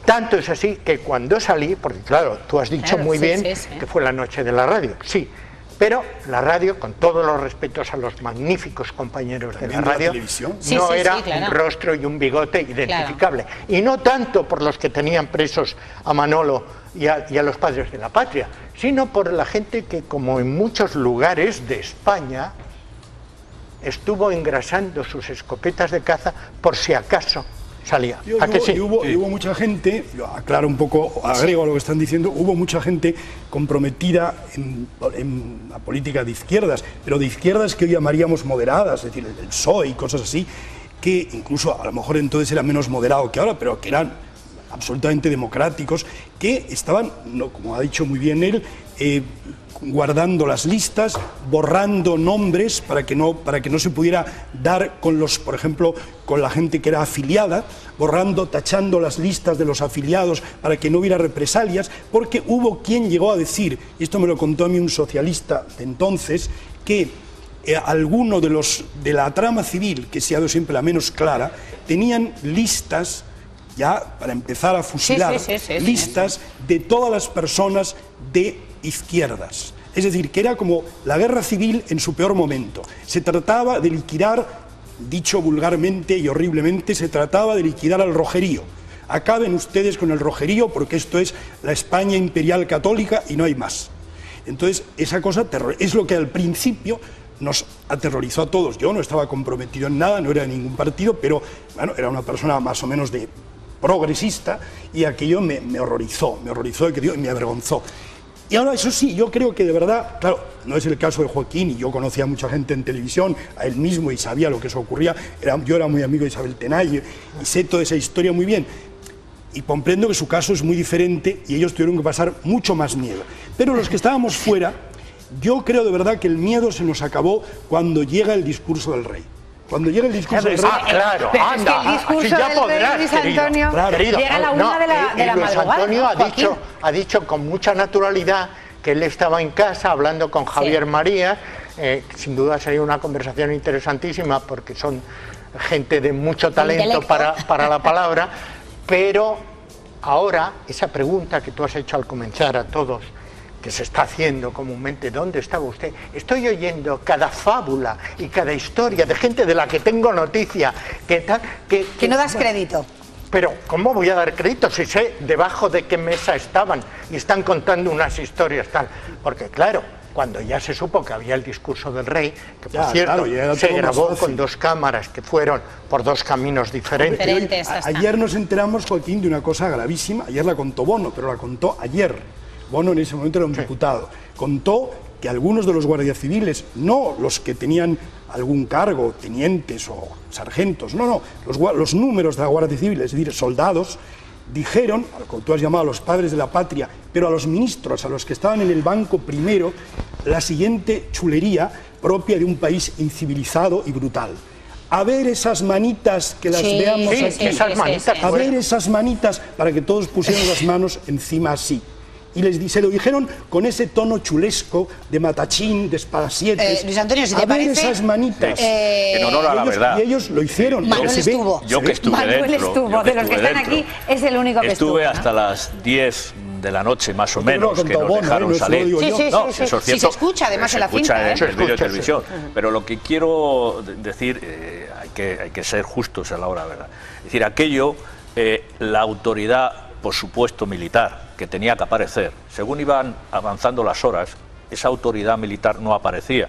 Tanto es así que cuando salí, porque claro, tú has dicho muy bien que fue la noche de la radio, sí, pero la radio, con todos los respetos a los magníficos compañeros de la radio, no era un rostro y un bigote identificable. Y no tanto por los que tenían presos a Manolo y a los padres de la patria, sino por la gente que, como en muchos lugares de España, estuvo engrasando sus escopetas de caza por si acaso salía. Y hubo mucha gente, aclaro un poco, agrego a lo que están diciendo, hubo mucha gente comprometida en la política de izquierdas, pero de izquierdas que hoy llamaríamos moderadas, es decir, el PSOE y cosas así, que incluso a lo mejor entonces era menos moderado que ahora, pero que eran absolutamente democráticos, que estaban, como ha dicho muy bien él, guardando las listas, borrando nombres para que no se pudiera dar con los, por ejemplo, con la gente que era afiliada, borrando, tachando las listas de los afiliados para que no hubiera represalias, porque hubo quien llegó a decir, y esto me lo contó a mí un socialista de entonces, que alguno de la trama civil, que ha sido siempre la menos clara, tenían listas ya para empezar a fusilar, listas de todas las personas de izquierdas. Es decir, que era como la guerra civil en su peor momento. Se trataba de liquidar, dicho vulgarmente y horriblemente, se trataba de liquidar al rojerío. Acaben ustedes con el rojerío porque esto es la España imperial católica y no hay más. Entonces, esa cosa es lo que al principio nos aterrorizó a todos. Yo no estaba comprometido en nada, no era de ningún partido, pero bueno, era una persona más o menos de progresista y aquello me horrorizó y me avergonzó. Y ahora, eso sí, yo creo que de verdad, claro, no es el caso de Joaquín, y yo conocía a mucha gente en televisión, a él mismo, y sabía lo que eso ocurría, yo era muy amigo de Isabel Tenalle, y sé toda esa historia muy bien, y comprendo que su caso es muy diferente, y ellos tuvieron que pasar mucho más miedo. Pero los que estábamos fuera, yo creo de verdad que el miedo se nos acabó cuando llega el discurso del rey. Cuando llega el discurso del rey... claro, pero anda, es que el discurso ya del podrás, rey Luis Antonio llega a la una de la Luis madrugada. Antonio ha dicho con mucha naturalidad que él estaba en casa hablando con Javier María, sin duda sería una conversación interesantísima porque son gente de mucho talento para la palabra, pero ahora esa pregunta que tú has hecho al comenzar a todos, que se está haciendo comúnmente, ¿dónde estaba usted? Estoy oyendo cada fábula y cada historia de gente de la que tengo noticia, que no das crédito. Pero ¿cómo voy a dar crédito si sé debajo de qué mesa estaban y están contando unas historias tal? Porque claro, cuando ya se supo que había el discurso del rey, que por cierto se grabó con 2 cámaras que fueron por 2 caminos diferentes. Ayer nos enteramos, Joaquín, de una cosa gravísima. Ayer la contó Bono, pero la contó ayer. Bono en ese momento era un diputado. Contó que algunos de los guardias civiles, no los que tenían algún cargo, tenientes o sargentos, no, los números de la Guardia Civil, es decir, soldados, dijeron, a lo que tú has llamado a los padres de la patria, pero a los ministros, a los que estaban en el banco primero, la siguiente chulería propia de un país incivilizado y brutal. A ver esas manitas, que las veamos aquí. A ver esas manitas, para que todos pusieran las manos encima así. Y se lo dijeron con ese tono chulesco de matachín, de espadasietes. Luis Antonio, si te parece... esas manitas. En honor a la verdad. Y ellos lo hicieron. Manuel estuvo. Yo que estuve Manuel dentro. estuvo. De los que están aquí, es el único que estuvo. Estuve hasta las 10 de la noche, más o menos, que nos dejaron salir. No, eso es cierto. Si se escucha, además, en la cinta. En el vídeo de televisión. Pero lo que quiero decir, hay que ser justos a la hora de la verdad. Es decir, aquello, la autoridad, por supuesto, militar, que tenía que aparecer, según iban avanzando las horas, esa autoridad militar no aparecía.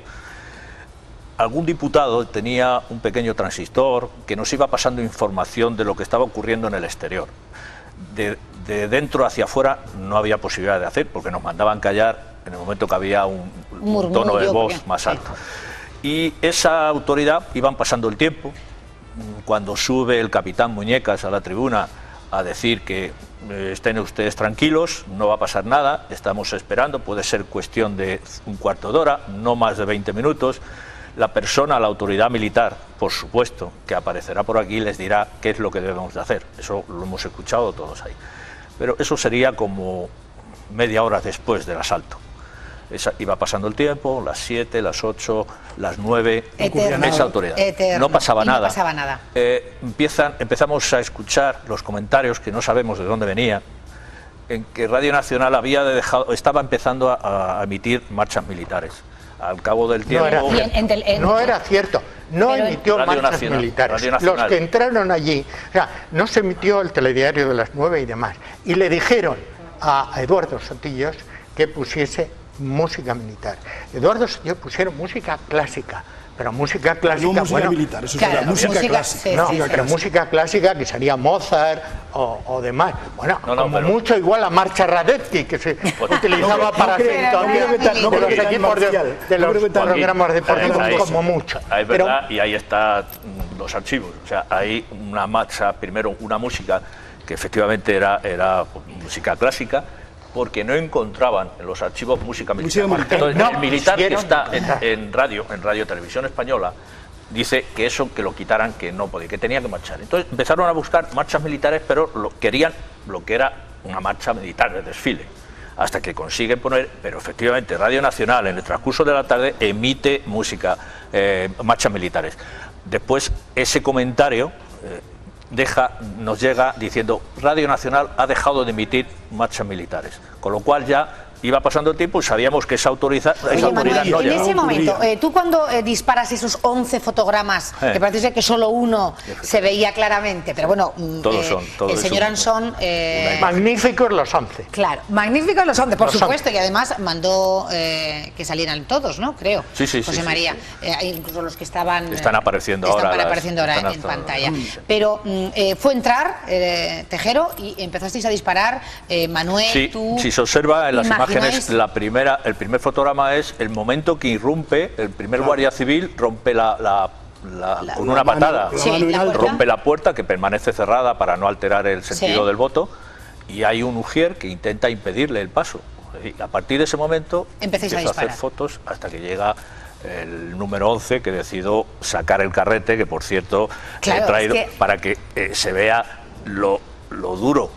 Algún diputado tenía un pequeño transistor que nos iba pasando información de lo que estaba ocurriendo en el exterior. De dentro hacia afuera no había posibilidad de hacer, porque nos mandaban callar en el momento que había un tono de voz más alto. Y esa autoridad, iban pasando el tiempo, cuando sube el capitán Muñecas a la tribuna a decir que estén ustedes tranquilos, no va a pasar nada, estamos esperando, puede ser cuestión de un cuarto de hora, no más de 20 minutos. La persona, la autoridad militar, por supuesto, que aparecerá por aquí, les dirá qué es lo que debemos de hacer. Eso lo hemos escuchado todos ahí. Pero eso sería como media hora después del asalto. Iba pasando el tiempo, las 7, las 8, las 9, esa autoridad. No pasaba nada. No pasaba nada. Empezamos a escuchar los comentarios que no sabemos de dónde venían, en que Radio Nacional estaba empezando a emitir marchas militares. Al cabo del tiempo... No era cierto. No emitió marchas militares. Los que entraron allí, o sea, no se emitió el telediario de las 9 y demás. Y le dijeron a Eduardo Sotillos que pusiese música militar. Eduardo Sotillos pusieron música clásica, pero música clásica... No música militar, eso claro, será música clásica. No, pero música clásica que sería Mozart o demás. Bueno, como mucho igual a marcha Radetzky, que se utilizaba para sintonía de los equipos de los programas deportivos, como mucho. Es verdad, y ahí está los archivos. O sea, hay una marcha, primero una música que efectivamente era música clásica, porque no encontraban en los archivos música militar. Entonces, el militar que está en Radio Televisión Española dice que eso, que lo quitaran, que no podía, que tenía que marchar. Entonces empezaron a buscar marchas militares, pero querían lo que era una marcha militar de desfile, hasta que consiguen poner, pero efectivamente Radio Nacional en el transcurso de la tarde emite música, marchas militares. Después ese comentario nos llega diciendo Radio Nacional ha dejado de emitir marchas militares, con lo cual ya iba pasando el tiempo y sabíamos que esa autoridad no llegaba. En ese momento, tú cuando disparas esos 11 fotogramas, que parece que solo uno se veía claramente, pero bueno, todos el señor Ansón... magníficos los 11. Claro, magníficos los 11, por supuesto, y además mandó que salieran todos, ¿no? Creo, sí, José María, incluso los que estaban... Están apareciendo ahora en pantalla. Pero fue entrar, Tejero, y empezasteis a disparar, Manuel, tú... Si se observa en las imágenes, el primer fotograma es el momento que irrumpe, el primer guardia civil rompe con una patada, rompe la puerta que permanece cerrada para no alterar el sentido del voto, y hay un ujier que intenta impedirle el paso. Y a partir de ese momento empieza a hacer fotos hasta que llega el número 11, que decidió sacar el carrete, que por cierto he traído para que se vea lo duro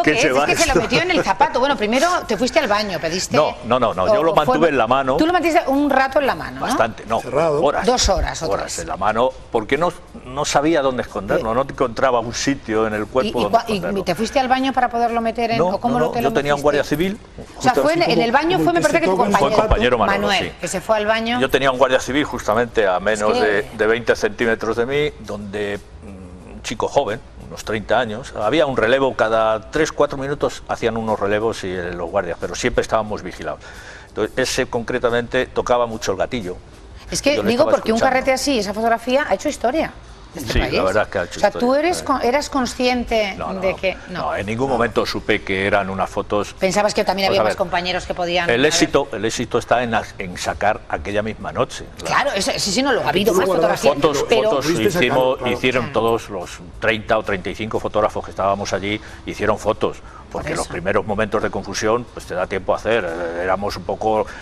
que es que se lo metió en el zapato. Bueno, primero te fuiste al baño, pediste... No, yo lo mantuve en la mano. Tú lo mantiste un rato en la mano, ¿no? Bastante, no, horas. 2 horas en la mano, porque no sabía dónde esconderlo, no encontraba un sitio en el cuerpo donde esconderlo. ¿Y te fuiste al baño para poderlo meter en...? Yo tenía un guardia civil. O sea, fue en el baño, me parece que tu compañero Manuel, que se fue al baño. Yo tenía un guardia civil justamente a menos de 20 centímetros de mí, donde un chico joven, unos 30 años, había un relevo, cada 3-4 minutos hacían unos relevos y los guardias, pero siempre estábamos vigilados. Entonces, ese concretamente tocaba mucho el gatillo. Es que digo, porque un carrete así, esa fotografía, ha hecho historia. Sí, la verdad es que ha hecho historia. O sea, ¿tú eras consciente de que...? No, en ningún momento supe que eran unas fotos... ¿Pensabas que también había más compañeros que podían...? El éxito está en sacar aquella misma noche. Claro, sí, no, lo ha habido más fotografías. Fotos hicieron todos los 30 o 35 fotógrafos que estábamos allí, hicieron fotos. Porque los primeros momentos de confusión pues te da tiempo a hacer,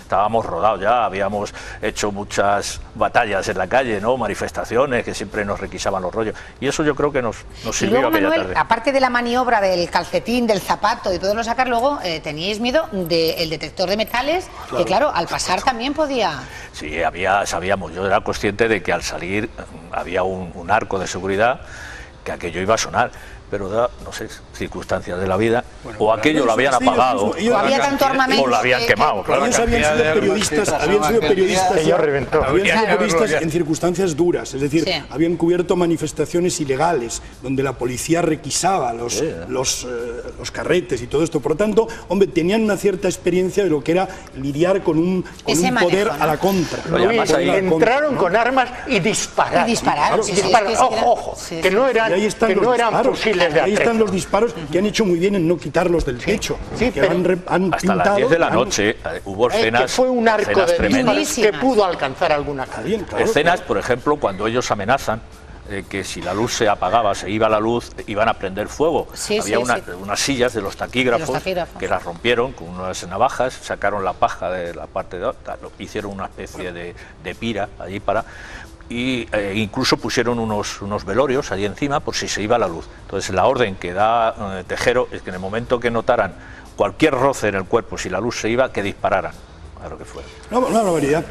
estábamos rodados ya, habíamos hecho muchas batallas en la calle, ¿no? Manifestaciones que siempre nos requisaban los rollos, y eso yo creo que nos sirvió luego, aquella Manuel, tarde. Aparte de la maniobra del calcetín, del zapato y poderlo sacar luego, teníais miedo del detector de metales, que claro, al pasar también podía... Sí, sabíamos, yo era consciente de que al salir había un arco de seguridad, que aquello iba a sonar. Pero no sé, circunstancias de la vida, o aquello lo habían apagado, o había tanto armamento, o lo habían quemado. Claro, ellos habían sido periodistas en circunstancias duras, es decir, habían cubierto manifestaciones ilegales, donde la policía requisaba los carretes y todo esto. Por lo tanto, hombre, tenían una cierta experiencia de lo que era lidiar con un poder a la contra. Entraron con armas y dispararon. Ojo, que no eran fusiles. Ahí están los disparos que han hecho muy bien en no quitarlos del techo. Han hasta las 10 de la noche hubo escenas. Que fue un arco de disparos que pudo alcanzar alguna cadena. Escenas, por ejemplo, cuando ellos amenazan que si la luz se apagaba, se iba la luz, iban a prender fuego. Había unas sillas de los taquígrafos que las rompieron con unas navajas, sacaron la paja de la parte de hicieron una especie de pira allí para... y incluso pusieron unos velorios allí encima por si se iba la luz. Entonces la orden que da Tejero es que en el momento que notaran cualquier roce en el cuerpo, si la luz se iba, que dispararan a lo que fuera. No, una barbaridad.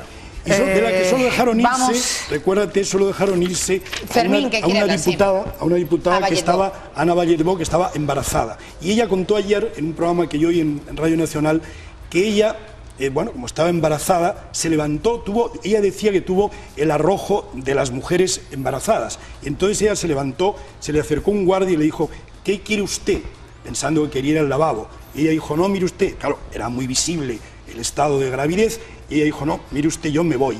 Y de la que solo dejaron irse, recuérdate, solo dejaron irse a una diputada que estaba, Ana Valledbo, que estaba embarazada. Y ella contó ayer en un programa que yo oí en Radio Nacional que ella... como estaba embarazada, se levantó, ella decía que tuvo el arrojo de las mujeres embarazadas. Y entonces ella se levantó, se le acercó un guardia y le dijo, ¿qué quiere usted? Pensando que quería ir al lavabo. Y ella dijo, no, mire usted, claro, era muy visible el estado de gravidez, y ella dijo, no, mire usted, yo me voy.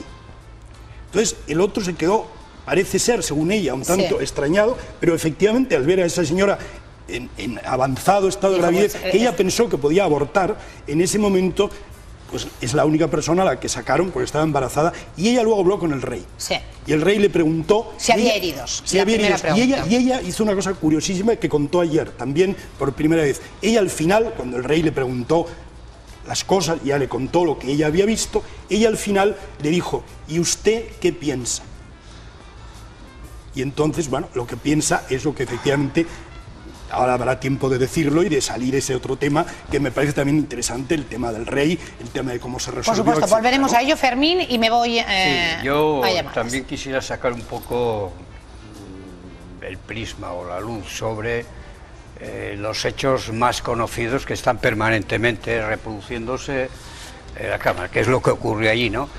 Entonces el otro se quedó, parece ser, según ella, un tanto extrañado, pero efectivamente al ver a esa señora en avanzado estado de gravidez, que ella pensó que podía abortar, en ese momento... pues es la única persona a la que sacaron porque estaba embarazada, y ella luego habló con el rey. Sí. Y el rey le preguntó si había heridos. Si había heridos. Y ella hizo una cosa curiosísima que contó ayer, también por primera vez. Ella al final, cuando el rey le preguntó las cosas, ya le contó lo que ella había visto, ella al final le dijo: ¿y usted qué piensa? Y entonces, bueno, lo que piensa es lo que efectivamente, ahora habrá tiempo de decirlo y de salir ese otro tema que me parece también interesante, el tema del rey, el tema de cómo se resolvió. Por supuesto, etcétera, volveremos ¿no? a ello, Fermín, y me voy yo a llamadas. también quisiera sacar un poco el prisma o la luz sobre los hechos más conocidos que están permanentemente reproduciéndose en la Cámara, que es lo que ocurre allí, ¿no?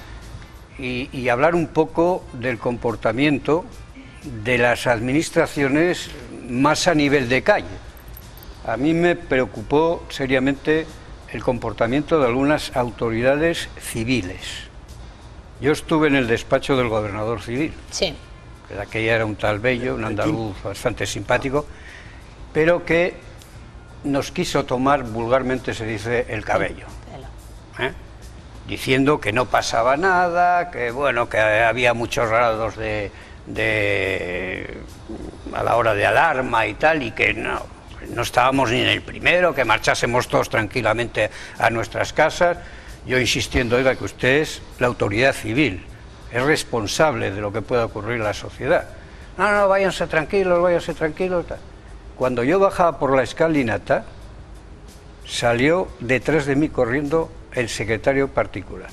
Y hablar un poco del comportamiento de las administraciones más a nivel de calle. A mí me preocupó seriamente el comportamiento de algunas autoridades civiles. Yo estuve en el despacho del gobernador civil. Sí. Aquella era un tal Bello, un andaluz bastante simpático, pero que nos quiso tomar, vulgarmente se dice, el cabello. Diciendo que no pasaba nada, que bueno, que había muchos grados a la hora de alarma y tal, y que no estábamos ni en el primero, que marchásemos todos tranquilamente a nuestras casas. Yo insistiendo, oiga, que usted es la autoridad civil, es responsable de lo que pueda ocurrir en la sociedad. No, váyanse tranquilos, tal. Cuando yo bajaba por la escalinata, salió detrás de mí corriendo el secretario particular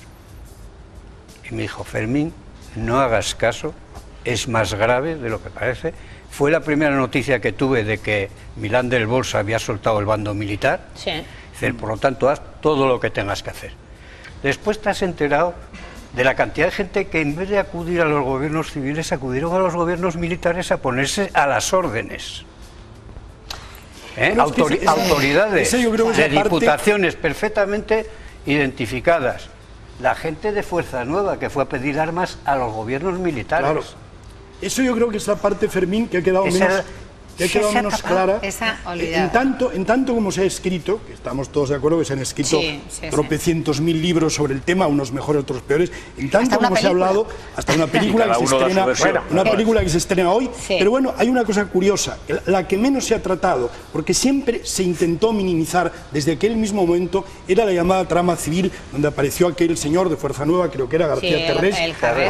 y me dijo: Fermín, no hagas caso, es más grave de lo que parece. Fue la primera noticia que tuve de que Milán del Bolsa había soltado el bando militar. Sí. Dice, por lo tanto, haz todo lo que tengas que hacer. Después te has enterado de la cantidad de gente que en vez de acudir a los gobiernos civiles, acudieron a los gobiernos militares a ponerse a las órdenes. Autoridades de diputaciones perfectamente identificadas. La gente de Fuerza Nueva que fue a pedir armas a los gobiernos militares. Claro. Eso yo creo que es la parte, Fermín, que ha quedado menos clara. En tanto como se ha escrito, que estamos todos de acuerdo que se han escrito tropecientos mil libros sobre el tema, unos mejores, otros peores, en tanto como se ha hablado, hasta una película que se estrena, hoy, pero bueno, hay una cosa curiosa, la que menos se ha tratado, porque siempre se intentó minimizar desde aquel mismo momento, era la llamada trama civil, donde apareció aquel señor de Fuerza Nueva, creo que era García Terrés,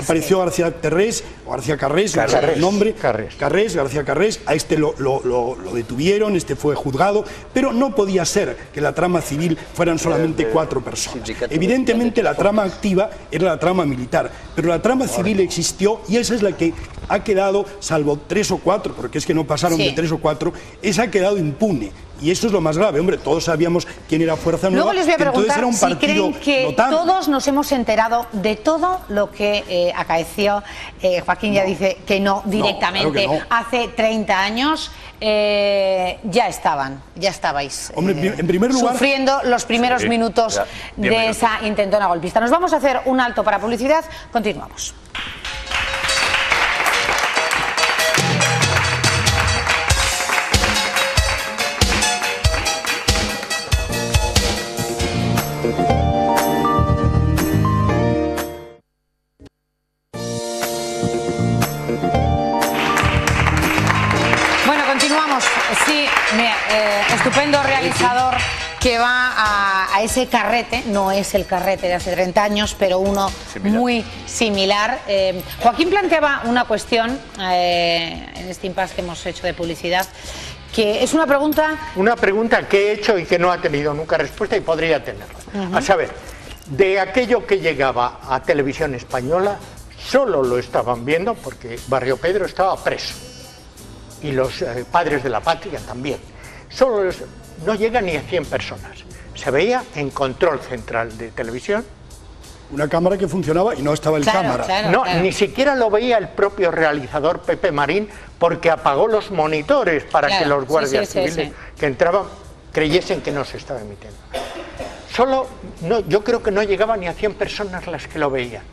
apareció García Terrés, o García Carrés, el nombre, García Carrés, a este lo detuvieron, este fue juzgado, pero no podía ser que la trama civil fueran solamente 4 personas. Evidentemente la trama activa era la trama militar, pero la trama civil existió y esa es la que ha quedado, salvo 3 o 4, porque es que no pasaron de 3 o 4, esa ha quedado impune. Y eso es lo más grave, hombre, todos sabíamos quién era Fuerza Nueva. Luego les voy a preguntar era un si creen que notable. todos nos hemos enterado de todo lo que acaeció. Joaquín ya dice que no directamente. Claro que no. Hace 30 años ya estabais hombre, en primer lugar, sufriendo los primeros minutos de esa intentona golpista. Nos vamos a hacer un alto para publicidad, continuamos. Sí, estupendo realizador que va a ese carrete, no es el carrete de hace 30 años, pero uno muy similar. Joaquín planteaba una cuestión en este impasse que hemos hecho de publicidad, que es una pregunta... Una pregunta que he hecho y que no ha tenido nunca respuesta y podría tenerla. A saber, de aquello que llegaba a Televisión Española, solo lo estaban viendo porque Barrio Pedro estaba preso. Y los padres de la patria también. No llega ni a 100 personas. Se veía en control central de televisión. Una cámara que funcionaba y no estaba en cámara. Ni siquiera lo veía el propio realizador Pepe Marín porque apagó los monitores para que los guardias civiles que entraban creyesen que no se estaba emitiendo. Yo creo que no llegaba ni a 100 personas las que lo veían.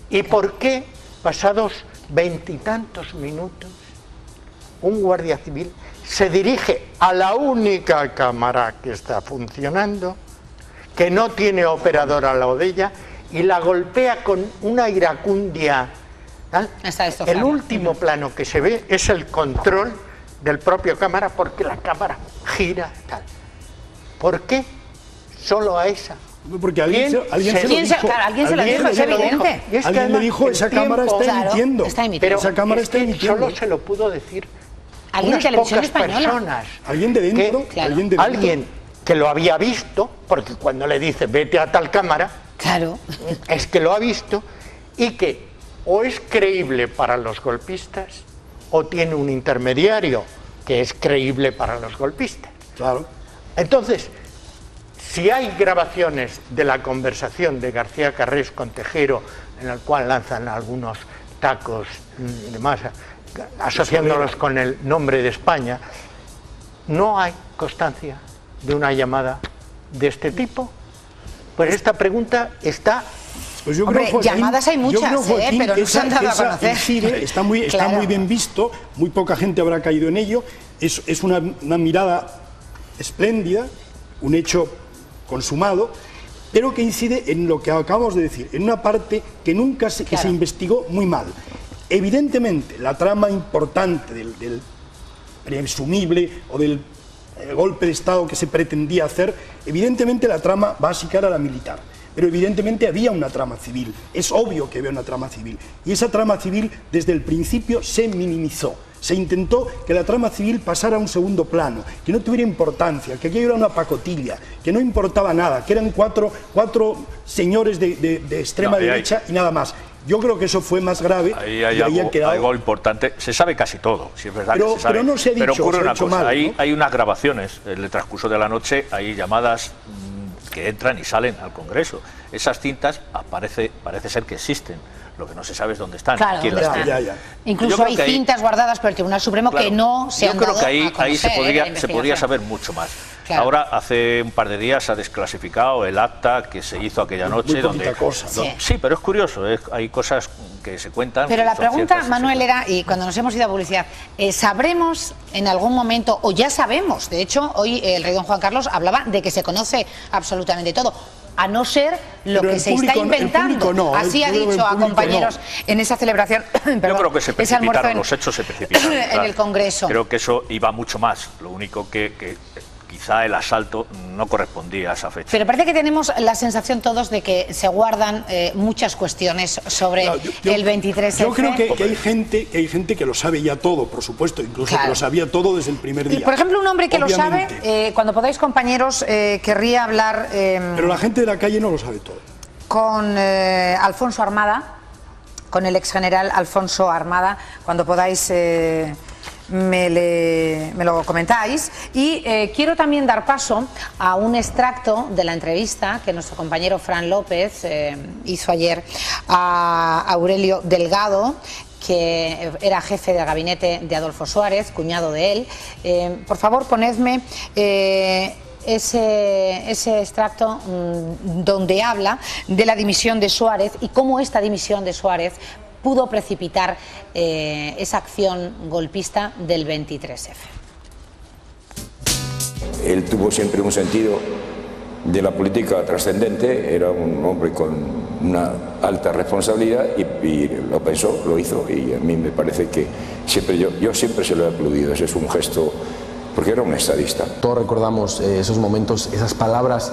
¿Y por qué, pasados 20 y tantos minutos, un guardia civil se dirige a la única cámara que está funcionando que no tiene operador al lado de ella, y la golpea con una iracundia. ¿Tal? El último plano que se ve es el control del propio cámara, porque la cámara gira. Tal. ¿Por qué? Solo a esa. Porque alguien se lo dijo. Alguien se lo dijo, es evidente. Alguien le dijo, esa cámara está emitiendo. Pero esa cámara está emitiendo. Solo se lo pudo decir alguien unas de Televisión pocas Española. personas. Alguien de dentro. Alguien que lo había visto, porque cuando le dice vete a tal cámara, es que lo ha visto, y que o es creíble para los golpistas o tiene un intermediario que es creíble para los golpistas. Claro. Entonces, si hay grabaciones de la conversación de García Carrés con Tejero, en el cual lanzan algunos tacos y demás, asociándolos con el nombre de España, no hay constancia de una llamada de este tipo. Pues esta pregunta está... Pues yo creo, Joaquín, llamadas hay muchas, Joaquín, pero no se han dado a conocer. Está muy bien visto, muy poca gente habrá caído en ello, es una mirada espléndida, un hecho consumado, pero que incide en lo que acabamos de decir, en una parte que nunca se investigó muy mal. Evidentemente, la trama importante del presumible o del golpe de Estado que se pretendía hacer, evidentemente la trama básica era la militar, pero evidentemente había una trama civil, es obvio que había una trama civil, y esa trama civil desde el principio se minimizó. Se intentó que la trama civil pasara a un segundo plano, que no tuviera importancia, que aquello era una pacotilla, que no importaba nada, que eran cuatro señores de extrema derecha y nada más. Yo creo que eso fue más grave. Ahí hay algo importante. Se sabe casi todo, si es verdad que se sabe. Pero no se ha dicho, pero ocurre una cosa, mal, ahí ¿no? hay unas grabaciones, en el transcurso de la noche hay llamadas que entran y salen al Congreso. Esas cintas parece ser que existen. Lo que no se sabe es dónde están. Claro, quién las tiene. Incluso hay cintas guardadas por el Tribunal Supremo que no se han dado a conocer. Yo creo que ahí se podría saber mucho más. Claro. Ahora, hace un par de días se ha desclasificado el acta que se hizo aquella noche. Sí, pero es curioso, hay cosas que se cuentan. Pero la pregunta, Manuel, era, y cuando nos hemos ido a publicidad, ¿sabremos en algún momento, o ya sabemos, de hecho, hoy el rey don Juan Carlos hablaba de que se conoce absolutamente todo, a no ser lo que se está inventando? Así ha dicho a compañeros en esa celebración. Yo creo que se precipitaron, los hechos se precipitaron. En el Congreso. Creo que eso iba mucho más. Lo único que quizá el asalto no correspondía a esa fecha. Pero parece que tenemos la sensación todos de que se guardan muchas cuestiones sobre el 23F. Yo creo que hay gente que lo sabe ya todo, por supuesto, incluso que lo sabía todo desde el primer día. Por ejemplo, un hombre que lo sabe, cuando podáis, compañeros, querría hablar... pero la gente de la calle no lo sabe todo. Con Alfonso Armada, con el exgeneral Alfonso Armada, cuando podáis... me lo comentáis, y quiero también dar paso a un extracto de la entrevista que nuestro compañero Fran López hizo ayer a Aurelio Delgado, que era jefe del gabinete de Adolfo Suárez, cuñado de él. Por favor, ponedme ese extracto donde habla de la dimisión de Suárez y cómo esta dimisión de Suárez pudo precipitar esa acción golpista del 23F. Él tuvo siempre un sentido de la política trascendente, era un hombre con una alta responsabilidad y lo pensó, lo hizo, y a mí me parece que siempre yo siempre se lo he aplaudido. Ese es un gesto, porque era un estadista. Todos recordamos esos momentos, esas palabras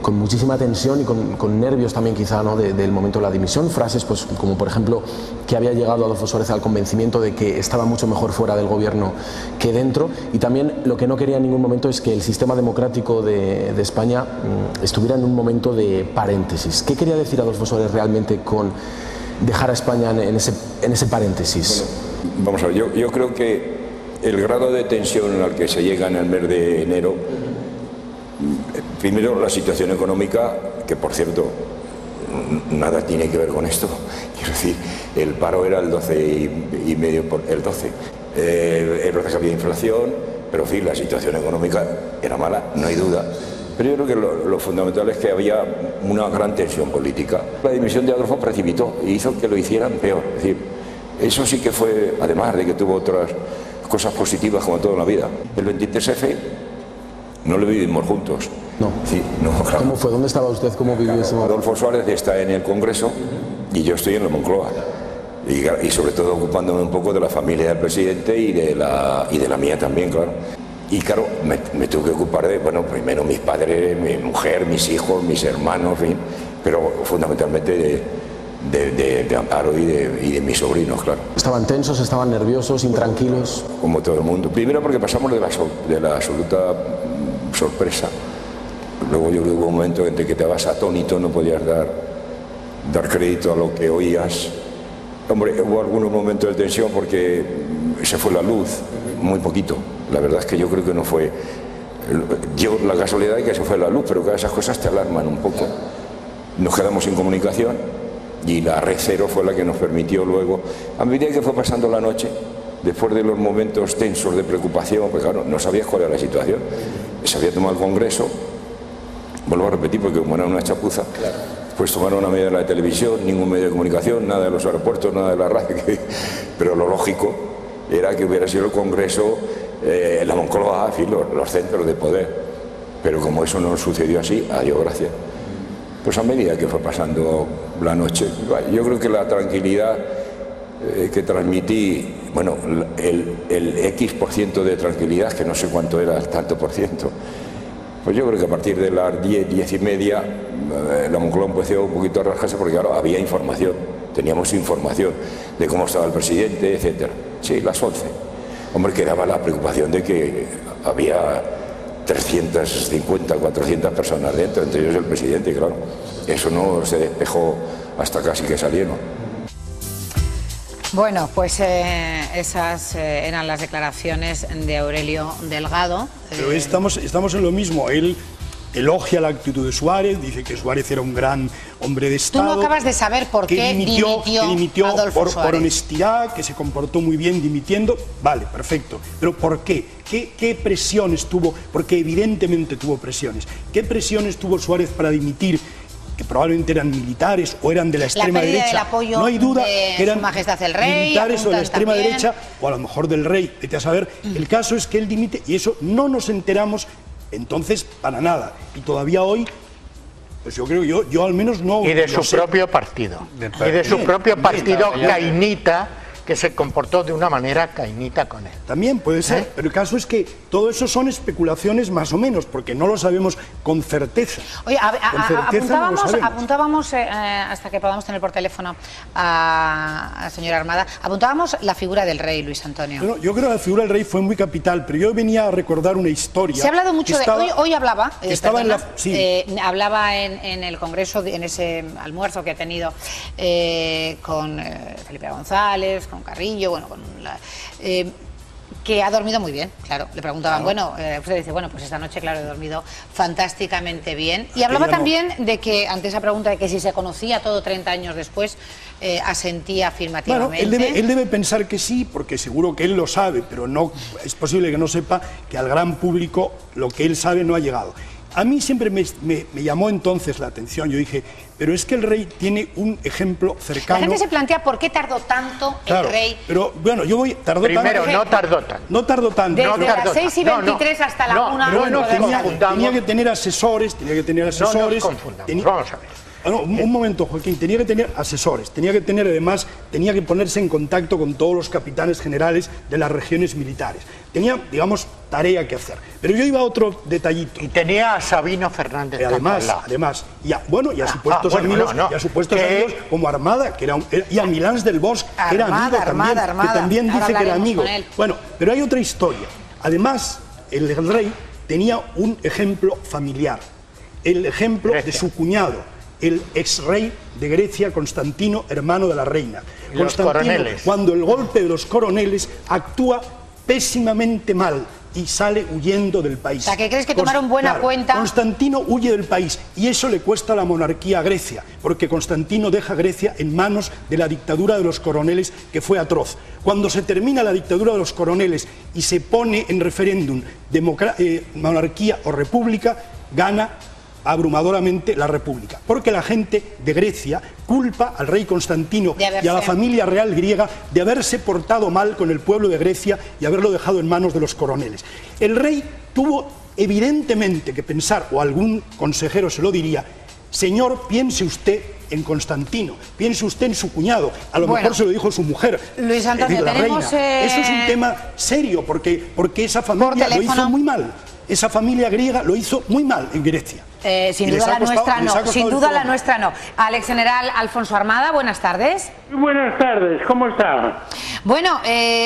con muchísima tensión y con nervios también quizá, ¿no? del momento de la dimisión, frases pues como por ejemplo que había llegado Adolfo Suárez al convencimiento de que estaba mucho mejor fuera del gobierno que dentro, y también lo que no quería en ningún momento es que el sistema democrático de España estuviera en un momento de paréntesis. ¿Qué quería decir Adolfo Suárez realmente con dejar a España en ese paréntesis? Bueno, vamos a ver, yo creo que el grado de tensión al que se llega en el mes de enero, primero la situación económica, que por cierto nada tiene que ver con esto, quiero decir, el paro era el 12,5%, el 12%, es verdad que había inflación, pero en fin, la situación económica era mala, no hay duda. Pero yo creo que lo fundamental es que había una gran tensión política. La dimisión de Adolfo precipitó y hizo que lo hicieran peor. Es decir, eso sí que fue, además de que tuvo otras cosas positivas como toda la vida. El 23F No lo vivimos juntos. No. Sí, no, claro. ¿Cómo fue? ¿Dónde estaba usted? ¿Cómo vivió ese momento? Adolfo Suárez está en el Congreso y yo estoy en la Moncloa. Y sobre todo ocupándome un poco de la familia del presidente y de la mía también, claro. Y claro, me tuve que ocupar de, bueno, primero mis padres, mi mujer, mis hijos, mis hermanos, en fin, pero fundamentalmente de Amparo y de mis sobrinos, claro. ¿Estaban tensos, estaban nerviosos, intranquilos? Como todo el mundo. Primero porque pasamos de la absoluta sorpresa. Luego yo creo que hubo un momento en que te vas atónito, no podías dar crédito a lo que oías. Hombre, hubo algunos momentos de tensión porque se fue la luz, muy poquito. La verdad es que yo creo que no fue... la casualidad es que se fue la luz, pero que esas cosas te alarman un poco. Nos quedamos sin comunicación y la red cero fue la que nos permitió luego, a medida que fue pasando la noche, después de los momentos tensos de preocupación, pues claro, no sabías cuál era la situación. Se había tomado el Congreso, vuelvo a repetir porque como era una chapuza, pues tomaron una medida de la televisión, ningún medio de comunicación, nada de los aeropuertos, nada de la radio, pero lo lógico era que hubiera sido el Congreso, la Moncloa, en fin, los centros de poder. Pero como eso no sucedió así, a Dios gracias. Pues a medida que fue pasando la noche, yo creo que la tranquilidad que transmití, bueno, el X% de tranquilidad, que no sé cuánto era el tanto por ciento, pues yo creo que a partir de las 10, 10 y media, la Moncloa empezó un poquito a rascarse porque ahora había información, teníamos información de cómo estaba el presidente, etcétera. Sí, las 11. Hombre, quedaba la preocupación de que había 350, 400 personas dentro, entre ellos el presidente, claro. Eso no se despejó hasta casi que salieron. Bueno, pues esas eran las declaraciones de Aurelio Delgado. Pero estamos en lo mismo. Él elogia la actitud de Suárez, dice que Suárez era un gran hombre de Estado. Tú no acabas de saber por qué dimitió Adolfo Suárez. Por honestidad, que se comportó muy bien dimitiendo. Vale, perfecto. Pero ¿por qué? ¿Qué presiones tuvo? Porque evidentemente tuvo presiones. ¿Qué presiones tuvo Suárez para dimitir? Que probablemente eran militares o eran de la extrema derecha. Del apoyo no hay duda de que eran Su Majestad el Rey, militares o de la extrema también. derecha, o a lo mejor del rey, vete a saber. El caso es que él dimite y eso no nos enteramos entonces para nada. Y todavía hoy, pues yo creo que yo al menos no. Y de su propio partido. Y de su propio partido cainita, que se comportó de una manera cainita con él. También puede ser, pero el caso es que todo eso son especulaciones más o menos, porque no lo sabemos con certeza. Oye, No apuntábamos hasta que podamos tener por teléfono a la señora Armada, apuntábamos la figura del rey, Luis Antonio. Bueno, yo creo que la figura del rey fue muy capital, pero yo venía a recordar una historia. Se ha hablado mucho hoy hablaba, hablaba en el Congreso, en ese almuerzo que ha tenido con Felipe González, con Carrillo, bueno, que ha dormido muy bien, claro. Le preguntaban, usted dice, bueno, pues esta noche, claro, he dormido fantásticamente bien. Y hablaba también de que, ante esa pregunta de que si se conocía todo 30 años después, asentía afirmativamente. Bueno, él debe pensar que sí, porque seguro que él lo sabe, pero no es posible que no sepa que al gran público lo que él sabe no ha llegado. A mí siempre me llamó entonces la atención, yo dije, pero es que el rey tiene un ejemplo cercano. La gente se plantea por qué tardó tanto el rey. Pero bueno, Primero, no tardó tanto. No tardó tanto. Desde las 6:23 hasta la 1. Tenía que tener asesores, No nos confundamos, vamos a ver. Un momento, Joaquín, tenía que tener asesores, tenía que ponerse en contacto con todos los capitanes generales de las regiones militares. Tenía, digamos, tarea que hacer. Pero yo iba a otro detallito. Y tenía a Sabino Fernández además, y a supuestos amigos, como Armada, que y a Milans del Bosch, que era amigo también, que también dice que era amigo. Bueno, pero hay otra historia. Además, el rey tenía un ejemplo familiar, el ejemplo de su cuñado, el ex rey de Grecia, Constantino, hermano de la reina. Constantino, cuando el golpe de los coroneles, actúa pésimamente mal y sale huyendo del país. O sea, que crees que tomaron buena cuenta. Constantino huye del país y eso le cuesta la monarquía a Grecia, porque Constantino deja Grecia en manos de la dictadura de los coroneles, que fue atroz. Cuando se termina la dictadura de los coroneles y se pone en referéndum monarquía o república, gana abrumadoramente la República, porque la gente de Grecia culpa al rey Constantino y a la familia real griega de haberse portado mal con el pueblo de Grecia y haberlo dejado en manos de los coroneles. El rey tuvo evidentemente que pensar, o algún consejero se lo diría, señor, piense usted en Constantino, piense usted en su cuñado, a lo mejor se lo dijo su mujer, Luis Antonio, la tenemos, reina. Eso es un tema serio, porque esa familia lo hizo muy mal. Esa familia griega lo hizo muy mal en Grecia. Sin duda la nuestra no, sin duda la nuestra no. Alex General Alfonso Armada, buenas tardes. Buenas tardes, ¿cómo está? Bueno,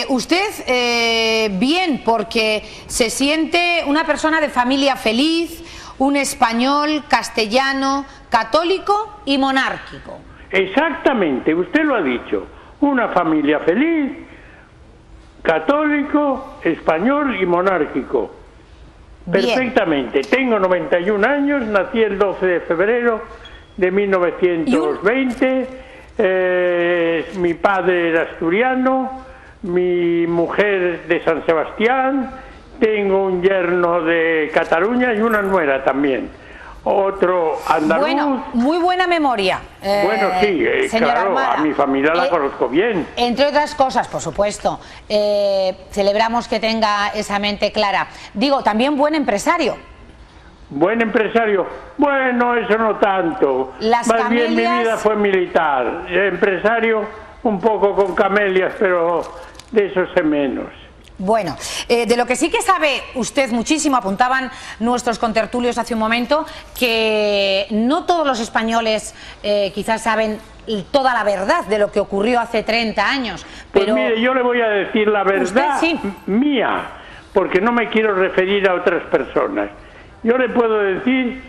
usted bien, porque se siente una persona de familia feliz, un español, castellano, católico y monárquico. Exactamente, usted lo ha dicho. Una familia feliz, católico, español y monárquico. Perfectamente. Tengo 91 años, nací el 12 de febrero de 1920. Mi padre era asturiano, mi mujer de San Sebastián, tengo un yerno de Cataluña y una nuera también. Otro andaluz. Bueno, muy buena memoria. Bueno, sí, claro, Armada, a mi familia la conozco bien. Entre otras cosas, por supuesto, celebramos que tenga esa mente clara. Digo, también buen empresario. Buen empresario. Bueno, eso no tanto. Más bien mi vida fue militar. Empresario un poco con camelias, pero de eso sé menos. Bueno, de lo que sí que sabe usted muchísimo, apuntaban nuestros contertulios hace un momento, que no todos los españoles quizás saben toda la verdad de lo que ocurrió hace 30 años. Pero... Pues mire, yo le voy a decir la verdad mía, porque no me quiero referir a otras personas. Yo le puedo decir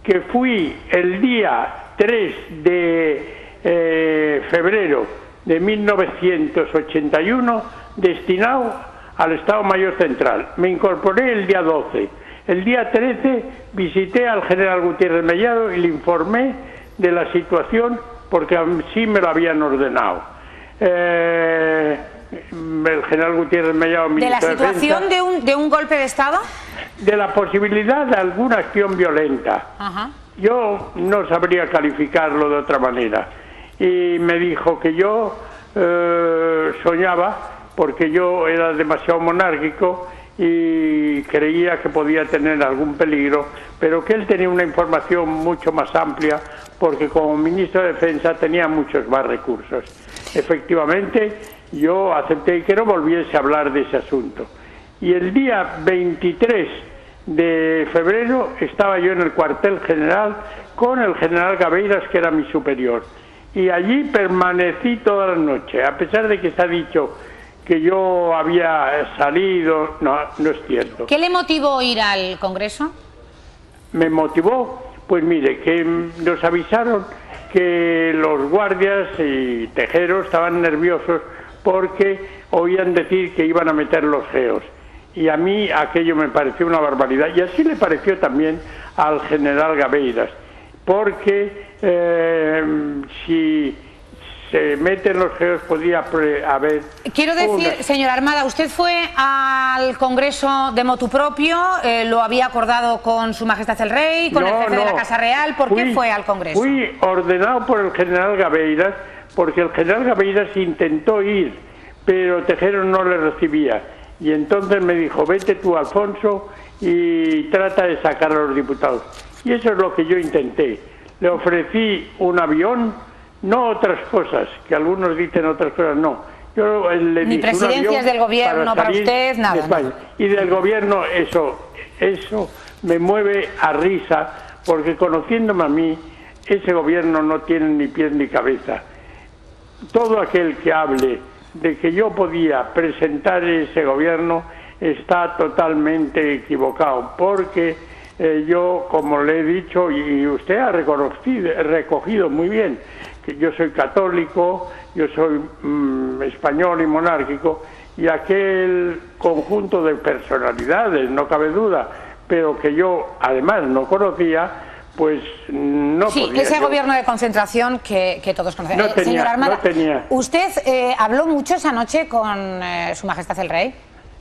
que fui el día 3 de febrero de 1981 destinado al Estado Mayor Central. Me incorporé el día 12. El día 13 visité al general Gutiérrez Mellado y le informé de la situación porque así me lo habían ordenado. El general Gutiérrez Mellado... ¿De la situación de un golpe de Estado? De la posibilidad de alguna acción violenta. Ajá. Yo no sabría calificarlo de otra manera. Y me dijo que yo soñaba, porque yo era demasiado monárquico y creía que podía tener algún peligro, pero que él tenía una información mucho más amplia, porque como ministro de Defensa tenía muchos más recursos. Efectivamente, yo acepté que no volviese a hablar de ese asunto. Y el día 23 de febrero estaba yo en el cuartel general con el general Gabeiras, que era mi superior. Y allí permanecí toda la noche, a pesar de que se ha dicho que yo había salido. No, no es cierto. ¿Qué le motivó ir al Congreso? Me motivó, pues mire, que nos avisaron que los guardias y tejeros estaban nerviosos porque oían decir que iban a meter los geos. Y a mí aquello me pareció una barbaridad, y así le pareció también al general Gabeiras, porque si se meten los geos podía haber... Quiero decir, señor Armada, usted fue al Congreso de motu propio, lo había acordado con Su Majestad el Rey, con el jefe de la Casa Real. ¿Por qué fue al Congreso? Fui ordenado por el general Gabeiras, porque el general Gabeiras intentó ir, pero Tejero no le recibía. Y entonces me dijo, vete tú, Alfonso, y trata de sacar a los diputados. Y eso es lo que yo intenté. Le ofrecí un avión, no otras cosas, que algunos dicen otras cosas, no. Yo le ni dije presidencias del gobierno para usted, nada, nada. Y del gobierno eso me mueve a risa, porque conociéndome a mí, ese gobierno no tiene ni pies ni cabeza. Todo aquel que hable de que yo podía presentar ese gobierno está totalmente equivocado, porque yo, como le he dicho, y usted ha recogido muy bien, que yo soy católico, yo soy español y monárquico, y aquel conjunto de personalidades, no cabe duda, pero que yo además no conocía, pues no podía. Ese gobierno de concentración que todos conocen. Señor Armada, ¿usted habló mucho esa noche con Su Majestad el Rey?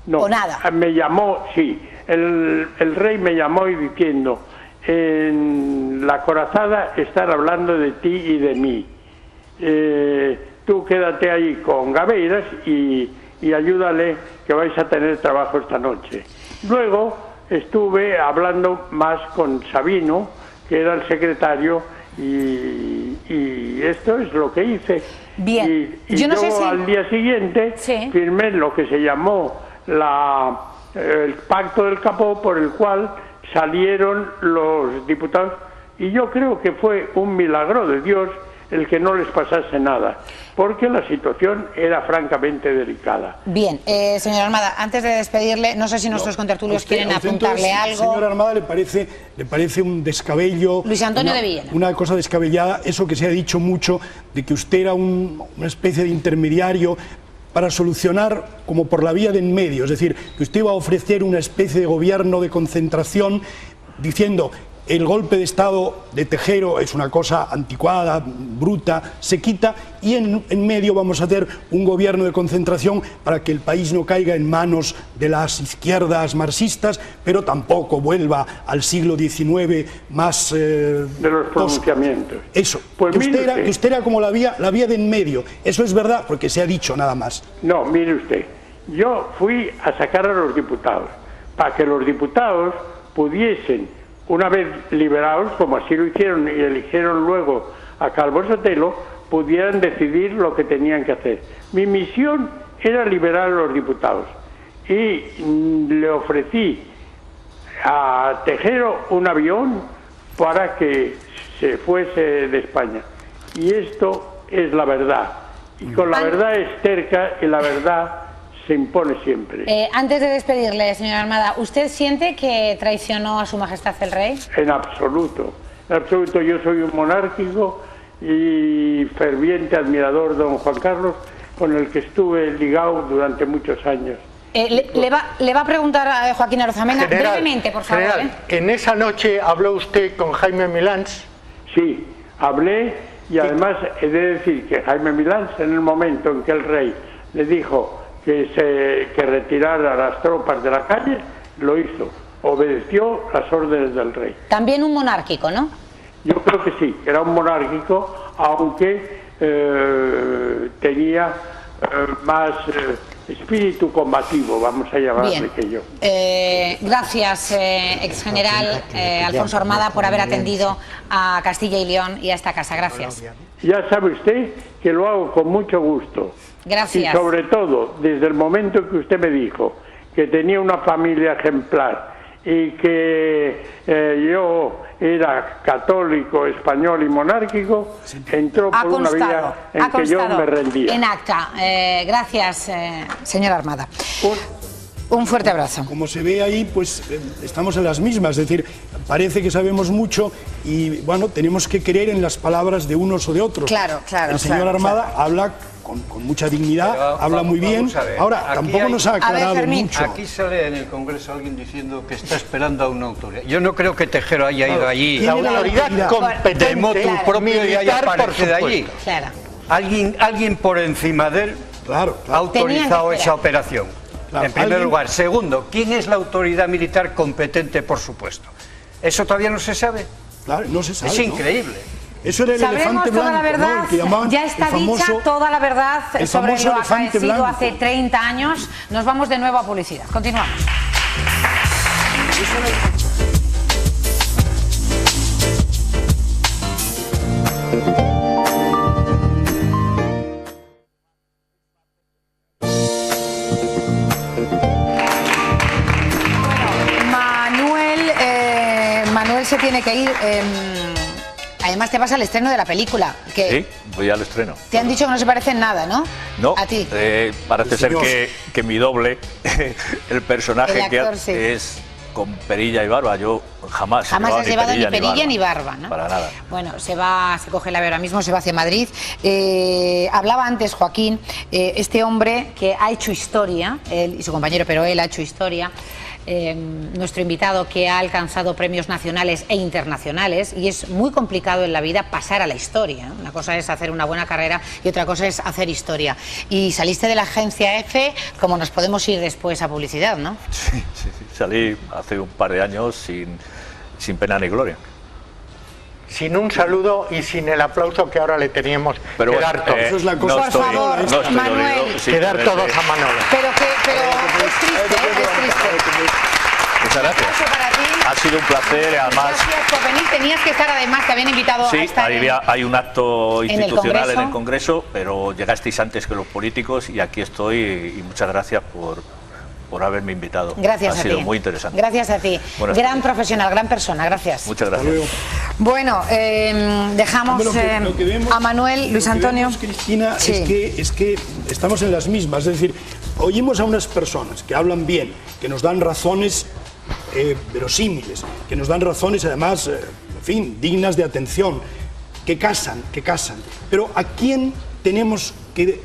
No, ¿o nada? Me llamó, sí, el rey me llamó y diciendo, en la corazada están hablando de ti y de mí. Tú quédate ahí con Gabeiras y ayúdale, que vais a tener trabajo esta noche. Luego estuve hablando más con Sabino, que era el secretario, y esto es lo que hice. Bien, y yo no sé si... al día siguiente firmé lo que se llamó el pacto del capó, por el cual salieron los diputados, y yo creo que fue un milagro de Dios el que no les pasase nada, porque la situación era francamente delicada. Bien, señor Armada, antes de despedirle, no sé si nuestros contertulios quieren apuntarle algo. Señor Armada, le parece un descabello. Luis Antonio de Villena. Una cosa descabellada, eso que se ha dicho mucho, de que usted era una especie de intermediario para solucionar como por la vía de en medio, es decir, que usted iba a ofrecer una especie de gobierno de concentración diciendo: el golpe de Estado de Tejero es una cosa anticuada, bruta, se quita, y en medio vamos a hacer un gobierno de concentración para que el país no caiga en manos de las izquierdas marxistas, pero tampoco vuelva al siglo XIX más... de los pronunciamientos. Eso, pues que usted era como la vía de en medio. Eso es verdad, porque se ha dicho nada más. No, mire usted, yo fui a sacar a los diputados, para que los diputados pudiesen, una vez liberados, como así lo hicieron y eligieron luego a Calvo Sotelo, pudieran decidir lo que tenían que hacer. Mi misión era liberar a los diputados y le ofrecí a Tejero un avión para que se fuese de España. Y esto es la verdad. Y con la verdad es cerca y la verdad se impone siempre. Antes de despedirle, señor Armada, ¿usted siente que traicionó a su majestad el rey? En absoluto. En absoluto. Yo soy un monárquico y ferviente admirador de don Juan Carlos, con el que estuve ligado durante muchos años. Le va a preguntar a Joaquín Arozamena brevemente, por favor. General, ¿en esa noche habló usted con Jaime Milans? Sí, hablé, y además he de decir que Jaime Milans, en el momento en que el rey le dijo que retirara las tropas de la calle, lo hizo, obedeció las órdenes del rey. También un monárquico, ¿no? Yo creo que sí, era un monárquico, aunque tenía más espíritu combativo, vamos a llamarle, que yo. Gracias, exgeneral Alfonso Armada, por haber atendido a Castilla y León y a esta casa. Gracias. Ya sabe usted que lo hago con mucho gusto. Gracias. Y sobre todo, desde el momento que usted me dijo que tenía una familia ejemplar y que yo era católico, español y monárquico, entró por una vía en que yo me rendía. En acta. Gracias, señor Armada. Un fuerte abrazo. Como se ve ahí, pues estamos en las mismas, es decir, parece que sabemos mucho y, bueno, tenemos que creer en las palabras de unos o de otros. Claro, claro. El señor Armada habla con mucha dignidad, pero habla muy bien. Ahora, tampoco nos ha aclarado mucho. Aquí sale en el Congreso alguien diciendo que está esperando a una autoridad. Yo no creo que Tejero haya ido allí. La autoridad competente, de motu propio y haya aparecido allí. Claro. Alguien por encima de él ha autorizado esa operación. Claro, en primer lugar. Segundo, ¿quién es la autoridad militar competente, por supuesto? ¿Eso todavía no se sabe? Claro, no se sabe. Es increíble. Eso era el elefante blanco, toda la verdad, ¿no? El que llamaban ya está famoso, dicha toda la verdad sobre lo acaecido blanco. hace 30 años. Nos vamos de nuevo a publicidad. Continuamos. Manuel se tiene que ir. Además te vas al estreno de la película. Sí, voy al estreno. Te han dicho que no se parecen nada, ¿no? No, a ti. Parece ser que mi doble, el personaje el actor, que es con perilla y barba, yo jamás has llevado ni perilla ni barba, ¿no? Para nada. Bueno, se coge el avión ahora mismo, se va hacia Madrid. Hablaba antes Joaquín, este hombre que ha hecho historia, él y su compañero, pero él ha hecho historia. Nuestro invitado, que ha alcanzado premios nacionales e internacionales, y es muy complicado en la vida pasar a la historia, ¿no? Una cosa es hacer una buena carrera y otra cosa es hacer historia. Y saliste de la agencia EFE, como nos podemos ir después a publicidad, ¿no? Sí. Salí hace un par de años sin pena ni gloria. Sin un saludo y sin el aplauso que ahora le teníamos que dar todos. Eso es la cosa. Por favor, Manuel. Que dar todos a Manolo. Pero es triste, es triste. Muchas gracias. Ha sido un placer, además. Gracias por venir. Tenías que estar, además, te habían invitado a estar hay un acto institucional en el Congreso, pero llegasteis antes que los políticos y aquí estoy y muchas gracias por haberme invitado. Gracias a ti. Ha sido muy interesante. Gracias a ti. Gran profesional, gran persona. Gracias. Muchas gracias. Bueno, dejamos Lo que vemos, a Manuel, Luis Antonio. Lo que vemos, Cristina, Sí. es que estamos en las mismas. Es decir, oímos a unas personas que hablan bien, que nos dan razones verosímiles, que nos dan razones además, en fin, dignas de atención, que casan. Pero ¿a quién tenemos que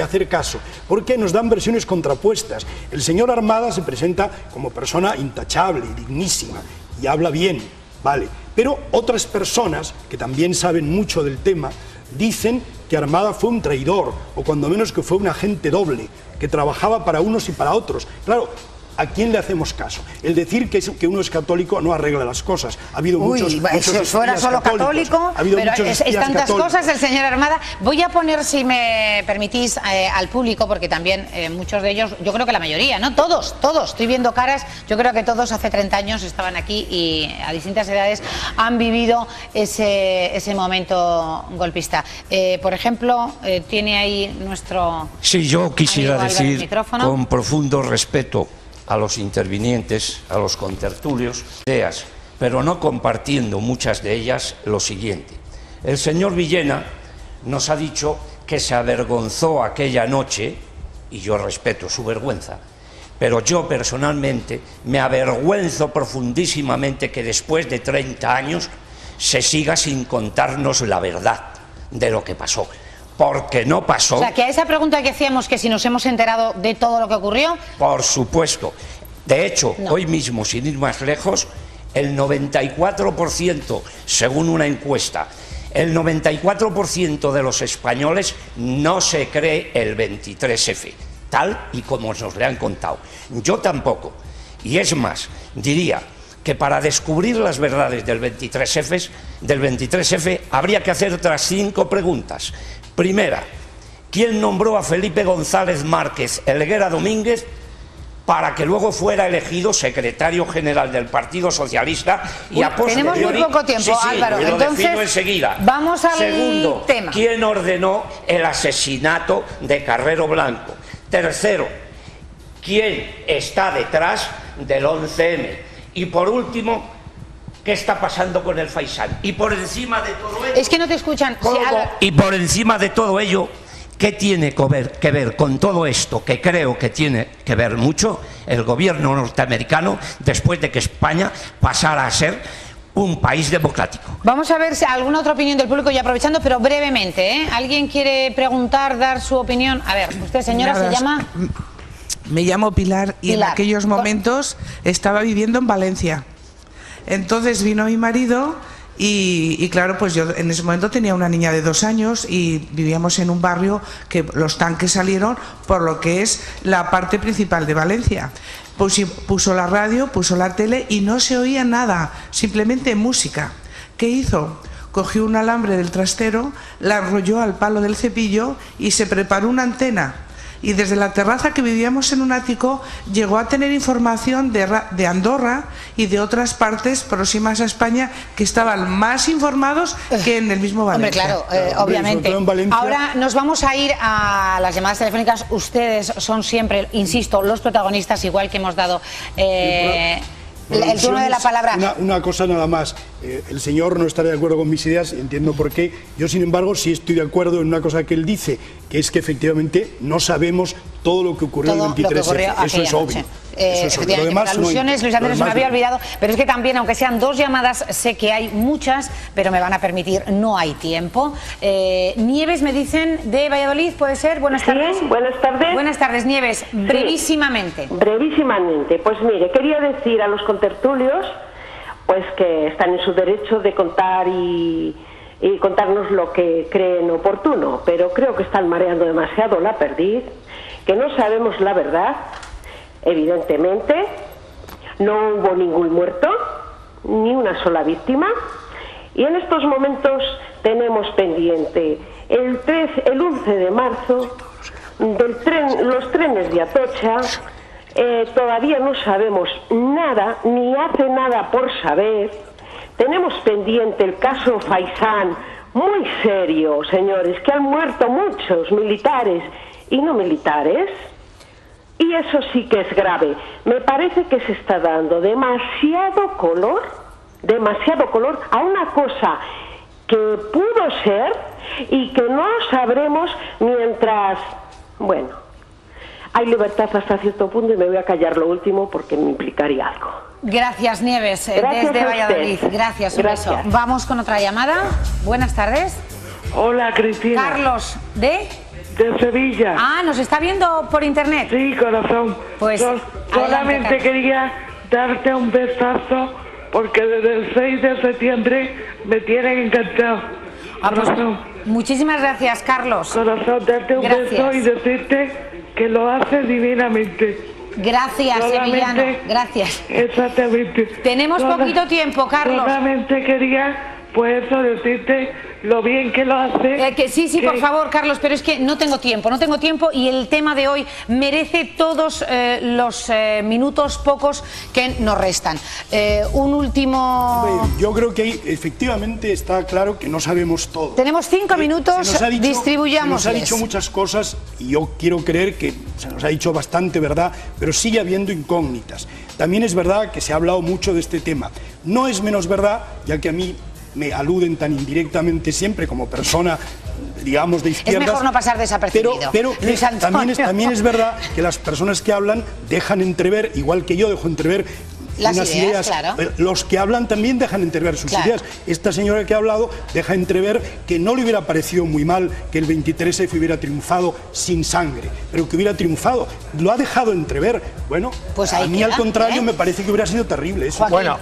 hacer caso? Porque nos dan versiones contrapuestas. El señor Armada se presenta como persona intachable y dignísima y habla bien, vale. Pero otras personas que también saben mucho del tema dicen que Armada fue un traidor, o cuando menos que fue un agente doble, que trabajaba para unos y para otros. Claro, ¿a quién le hacemos caso? El decir que uno es católico no arregla las cosas. Ha habido muchos si fuera solo católico, pero es tantas cosas el señor Armada. Voy a poner, si me permitís, al público, porque también muchos de ellos, yo creo que la mayoría, ¿no? Todos, estoy viendo caras, yo creo que todos hace 30 años estaban aquí y a distintas edades han vivido ese momento golpista. Por ejemplo, tiene ahí nuestro... Sí, yo quisiera decir, micrófono, con profundo respeto a los intervinientes, a los contertulios, ideas, pero no compartiendo muchas de ellas, lo siguiente. El señor Villena nos ha dicho que se avergonzó aquella noche, y yo respeto su vergüenza, pero yo personalmente me avergüenzo profundísimamente que después de 30 años se siga sin contarnos la verdad de lo que pasó. Porque no pasó. O sea, que a esa pregunta que hacíamos, que si nos hemos enterado de todo lo que ocurrió... Por supuesto. De hecho, hoy mismo, sin ir más lejos, el 94%, según una encuesta, el 94% de los españoles no se cree el 23F, tal y como nos le han contado. Yo tampoco. Y es más, diría que para descubrir las verdades del 23F habría que hacer otras 5 preguntas. Primera, ¿quién nombró a Felipe González Márquez Helguera Domínguez para que luego fuera elegido secretario general del Partido Socialista y a posteriori... Tenemos muy poco tiempo, Álvaro. Lo defino enseguida. Vamos al Segundo, tema. ¿quién ordenó el asesinato de Carrero Blanco? Tercero, ¿quién está detrás del 11M? Y por último, ¿qué está pasando con el Faisán? Y por encima de todo ello... Es que no te escuchan. Y por encima de todo ello, ¿qué tiene que ver con todo esto? Que creo que tiene que ver mucho el gobierno norteamericano después de que España pasara a ser un país democrático. Vamos a ver si alguna otra opinión del público, y aprovechando, pero brevemente, ¿eh? ¿Alguien quiere preguntar, dar su opinión? A ver, usted, señora, Nada, se llama... Me llamo Pilar y Pilar. En aquellos momentos estaba viviendo en Valencia. Entonces vino mi marido y claro, pues yo en ese momento tenía una niña de 2 años y vivíamos en un barrio que los tanques salieron por lo que es la parte principal de Valencia. Puso la radio, puso la tele y no se oía nada, simplemente música. ¿Qué hizo? Cogió un alambre del trastero, la enrolló al palo del cepillo y se preparó una antena. Y desde la terraza, que vivíamos en un ático, llegó a tener información de Andorra y de otras partes próximas a España que estaban más informados que en el mismo Valencia. Hombre, claro, obviamente. Ahora nos vamos a ir a las llamadas telefónicas. Ustedes son siempre, insisto, los protagonistas, igual que hemos dado el turno de la palabra. Una cosa nada más. El señor no estará de acuerdo con mis ideas, entiendo por qué. Yo, sin embargo, sí estoy de acuerdo en una cosa que él dice, que es que efectivamente no sabemos todo lo que ocurrió el 23F. Eso es obvio. Lo demás, alusiones, Luis Andrés, me había olvidado, pero es que también, aunque sean 2 llamadas, sé que hay muchas, pero me van a permitir, no hay tiempo. Nieves, me dicen, de Valladolid, ¿puede ser? Buenas tardes. Sí, buenas tardes. Buenas tardes, Nieves. Brevísimamente. Sí, brevísimamente. Pues mire, quería decir a los contertulios pues que están en su derecho de contar y contarnos lo que creen oportuno, pero creo que están mareando demasiado la perdiz, que no sabemos la verdad. Evidentemente, no hubo ningún muerto, ni una sola víctima, y en estos momentos tenemos pendiente el 11 de marzo los trenes de Atocha, todavía no sabemos nada, ni hace nada por saber. Tenemos pendiente el caso Faisán, muy serio, señores, que han muerto muchos militares y no militares. Y eso sí que es grave. Me parece que se está dando demasiado color a una cosa que pudo ser y que no sabremos mientras, bueno, hay libertad hasta cierto punto, y me voy a callar lo último porque me implicaría algo. Gracias, Nieves, Gracias desde a Valladolid. usted. Gracias, un beso. Vamos con otra llamada. Buenas tardes. Hola, Cristina. Carlos, ¿de Sevilla. Ah, ¿nos está viendo por internet? Sí, corazón. Pues solamente Carlos. quería darte un besazo porque desde el 6 de septiembre me tienen encantado. Corazón. Muchísimas gracias, Carlos. Corazón, darte un beso y decirte que lo haces divinamente. Gracias, sevillano. Gracias. Exactamente. Tenemos poquito tiempo, Carlos. Solamente quería, pues eso, decirte lo bien que lo hace. Que sí, por favor, Carlos, pero es que no tengo tiempo y el tema de hoy merece todos los minutos pocos que nos restan. Un último... Yo creo que efectivamente está claro que no sabemos todo. Tenemos 5 minutos, distribuyamos. Se nos ha dicho muchas cosas y yo quiero creer que se nos ha dicho bastante verdad, pero sigue habiendo incógnitas. También es verdad que se ha hablado mucho de este tema. No es menos verdad, ya que a mí me aluden tan indirectamente siempre como persona, digamos, de izquierdas. Es mejor no pasar desapercibido. Pero también es verdad que las personas que hablan dejan entrever, igual que yo dejo entrever las unas ideas, claro. Los que hablan también dejan entrever sus ideas. Esta señora que ha hablado deja entrever que no le hubiera parecido muy mal que el 23F hubiera triunfado sin sangre, pero que hubiera triunfado. Lo ha dejado entrever. Bueno, pues a mí al contrario me parece que hubiera sido terrible eso. Bueno,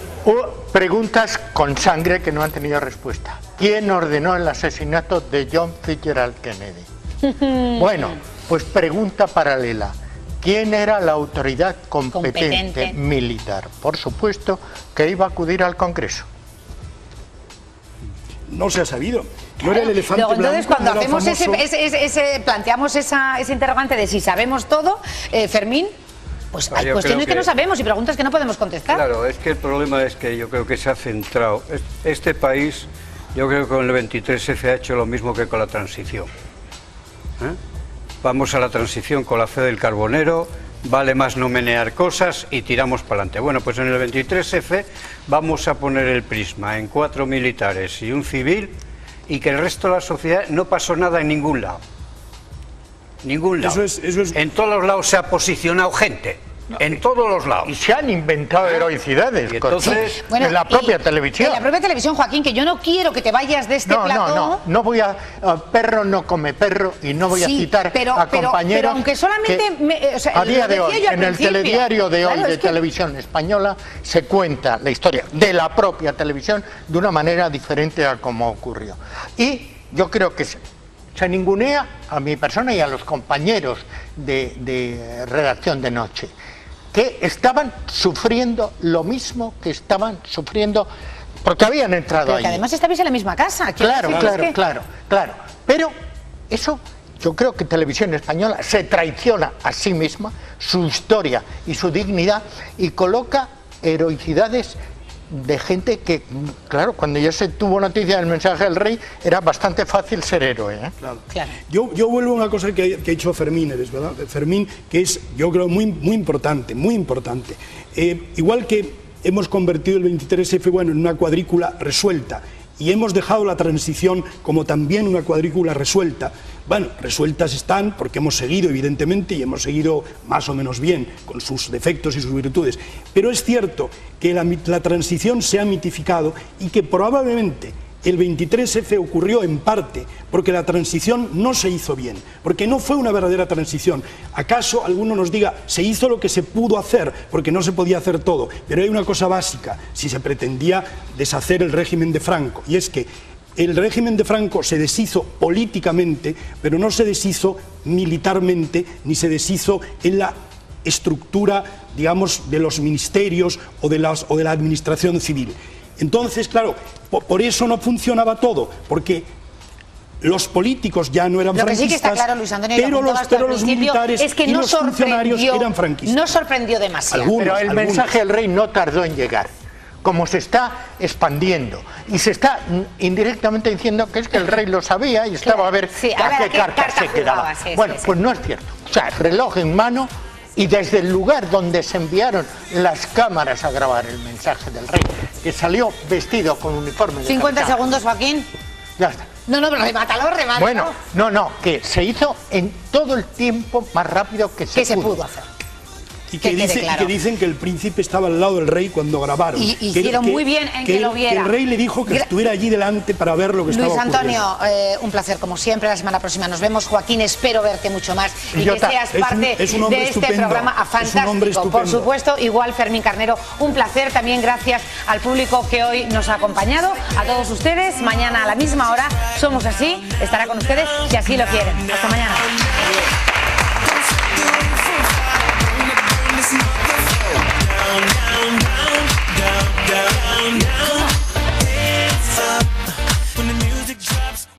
preguntas con sangre que no han tenido respuesta. ¿Quién ordenó el asesinato de John Fitzgerald Kennedy? Bueno, pues pregunta paralela. ¿Quién era la autoridad competente militar? Por supuesto que iba a acudir al Congreso. No se ha sabido. No era el elefante blanco. Entonces, cuando hacemos planteamos ese interrogante de si sabemos todo, Fermín, pues hay cuestiones que no sabemos y preguntas que no podemos contestar. Claro, es que el problema es que yo creo que se ha centrado. Este país, yo creo que con el 23F ha hecho lo mismo que con la transición. Vamos a la transición con la fe del carbonero, vale más no menear cosas y tiramos para adelante. Bueno, pues en el 23F vamos a poner el prisma en 4 militares y un civil y que el resto de la sociedad no pasó nada en ningún lado. Ningún lado. Eso es... En todos los lados se ha posicionado gente. En todos los lados. Y se han inventado heroicidades. Entonces, en la propia televisión. En la propia televisión, Joaquín, que yo no quiero que te vayas de este plató. No voy a... perro no come perro y no voy a citar a compañeros pero aunque solamente a día de hoy, en el telediario de hoy de Televisión Española, se cuenta la historia de la propia televisión de una manera diferente a como ocurrió. Y yo creo que se ningunea a mi persona y a los compañeros de redacción de noche, que estaban sufriendo lo mismo que estaban sufriendo porque habían entrado ahí. Que además estabais en la misma casa. Claro. Pero eso, yo creo que Televisión Española se traiciona a sí misma, su historia y su dignidad, y coloca heroicidades de gente que, claro, cuando ya se tuvo noticia del mensaje del rey, era bastante fácil ser héroe. Claro. Yo vuelvo a una cosa que ha dicho Fermín, ¿verdad? Fermín, que es, yo creo, muy importante, muy importante. Igual que hemos convertido el 23F, en una cuadrícula resuelta, y hemos dejado la transición como también una cuadrícula resuelta. Bueno, resueltas están porque hemos seguido, evidentemente, y hemos seguido más o menos bien, con sus defectos y sus virtudes. Pero es cierto que la transición se ha mitificado y que probablemente el 23F ocurrió en parte porque la transición no se hizo bien, porque no fue una verdadera transición. ¿Acaso alguno nos diga, se hizo lo que se pudo hacer, porque no se podía hacer todo? Pero hay una cosa básica, si se pretendía deshacer el régimen de Franco, y es que el régimen de Franco se deshizo políticamente, pero no se deshizo militarmente, ni se deshizo en la estructura, digamos, de los ministerios o de la administración civil. Entonces, claro, por eso no funcionaba todo, porque los políticos ya no eran franquistas. Lo que sí que está claro, Luis Antonio, pero los militares es que y los funcionarios eran franquistas. No sorprendió demasiado. Pero el mensaje del rey no tardó en llegar. Como se está expandiendo y se está indirectamente diciendo que es que el rey lo sabía y estaba a ver a qué carta se quedaba. Bueno, pues no es cierto. O sea, reloj en mano y desde el lugar donde se enviaron las cámaras a grabar el mensaje del rey, que salió vestido con uniforme de 50 segundos, Joaquín. Ya está. No, pero remátalo. Bueno, no, que se hizo en todo el tiempo más rápido que se pudo hacer. Y que dicen que el príncipe estaba al lado del rey cuando grabaron. Y hicieron muy bien en que lo viera. Que el rey le dijo que estuviera allí delante para ver lo que estaba ocurriendo. Luis Antonio, un placer como siempre. La semana próxima nos vemos. Joaquín, espero verte mucho más y que seas parte de este programa fantástico. Por supuesto, igual Fermín Carnero, un placer. También gracias al público que hoy nos ha acompañado. A todos ustedes, mañana a la misma hora, Somos Así, estará con ustedes si así lo quieren. Hasta mañana. Down, down, down, down, down, down.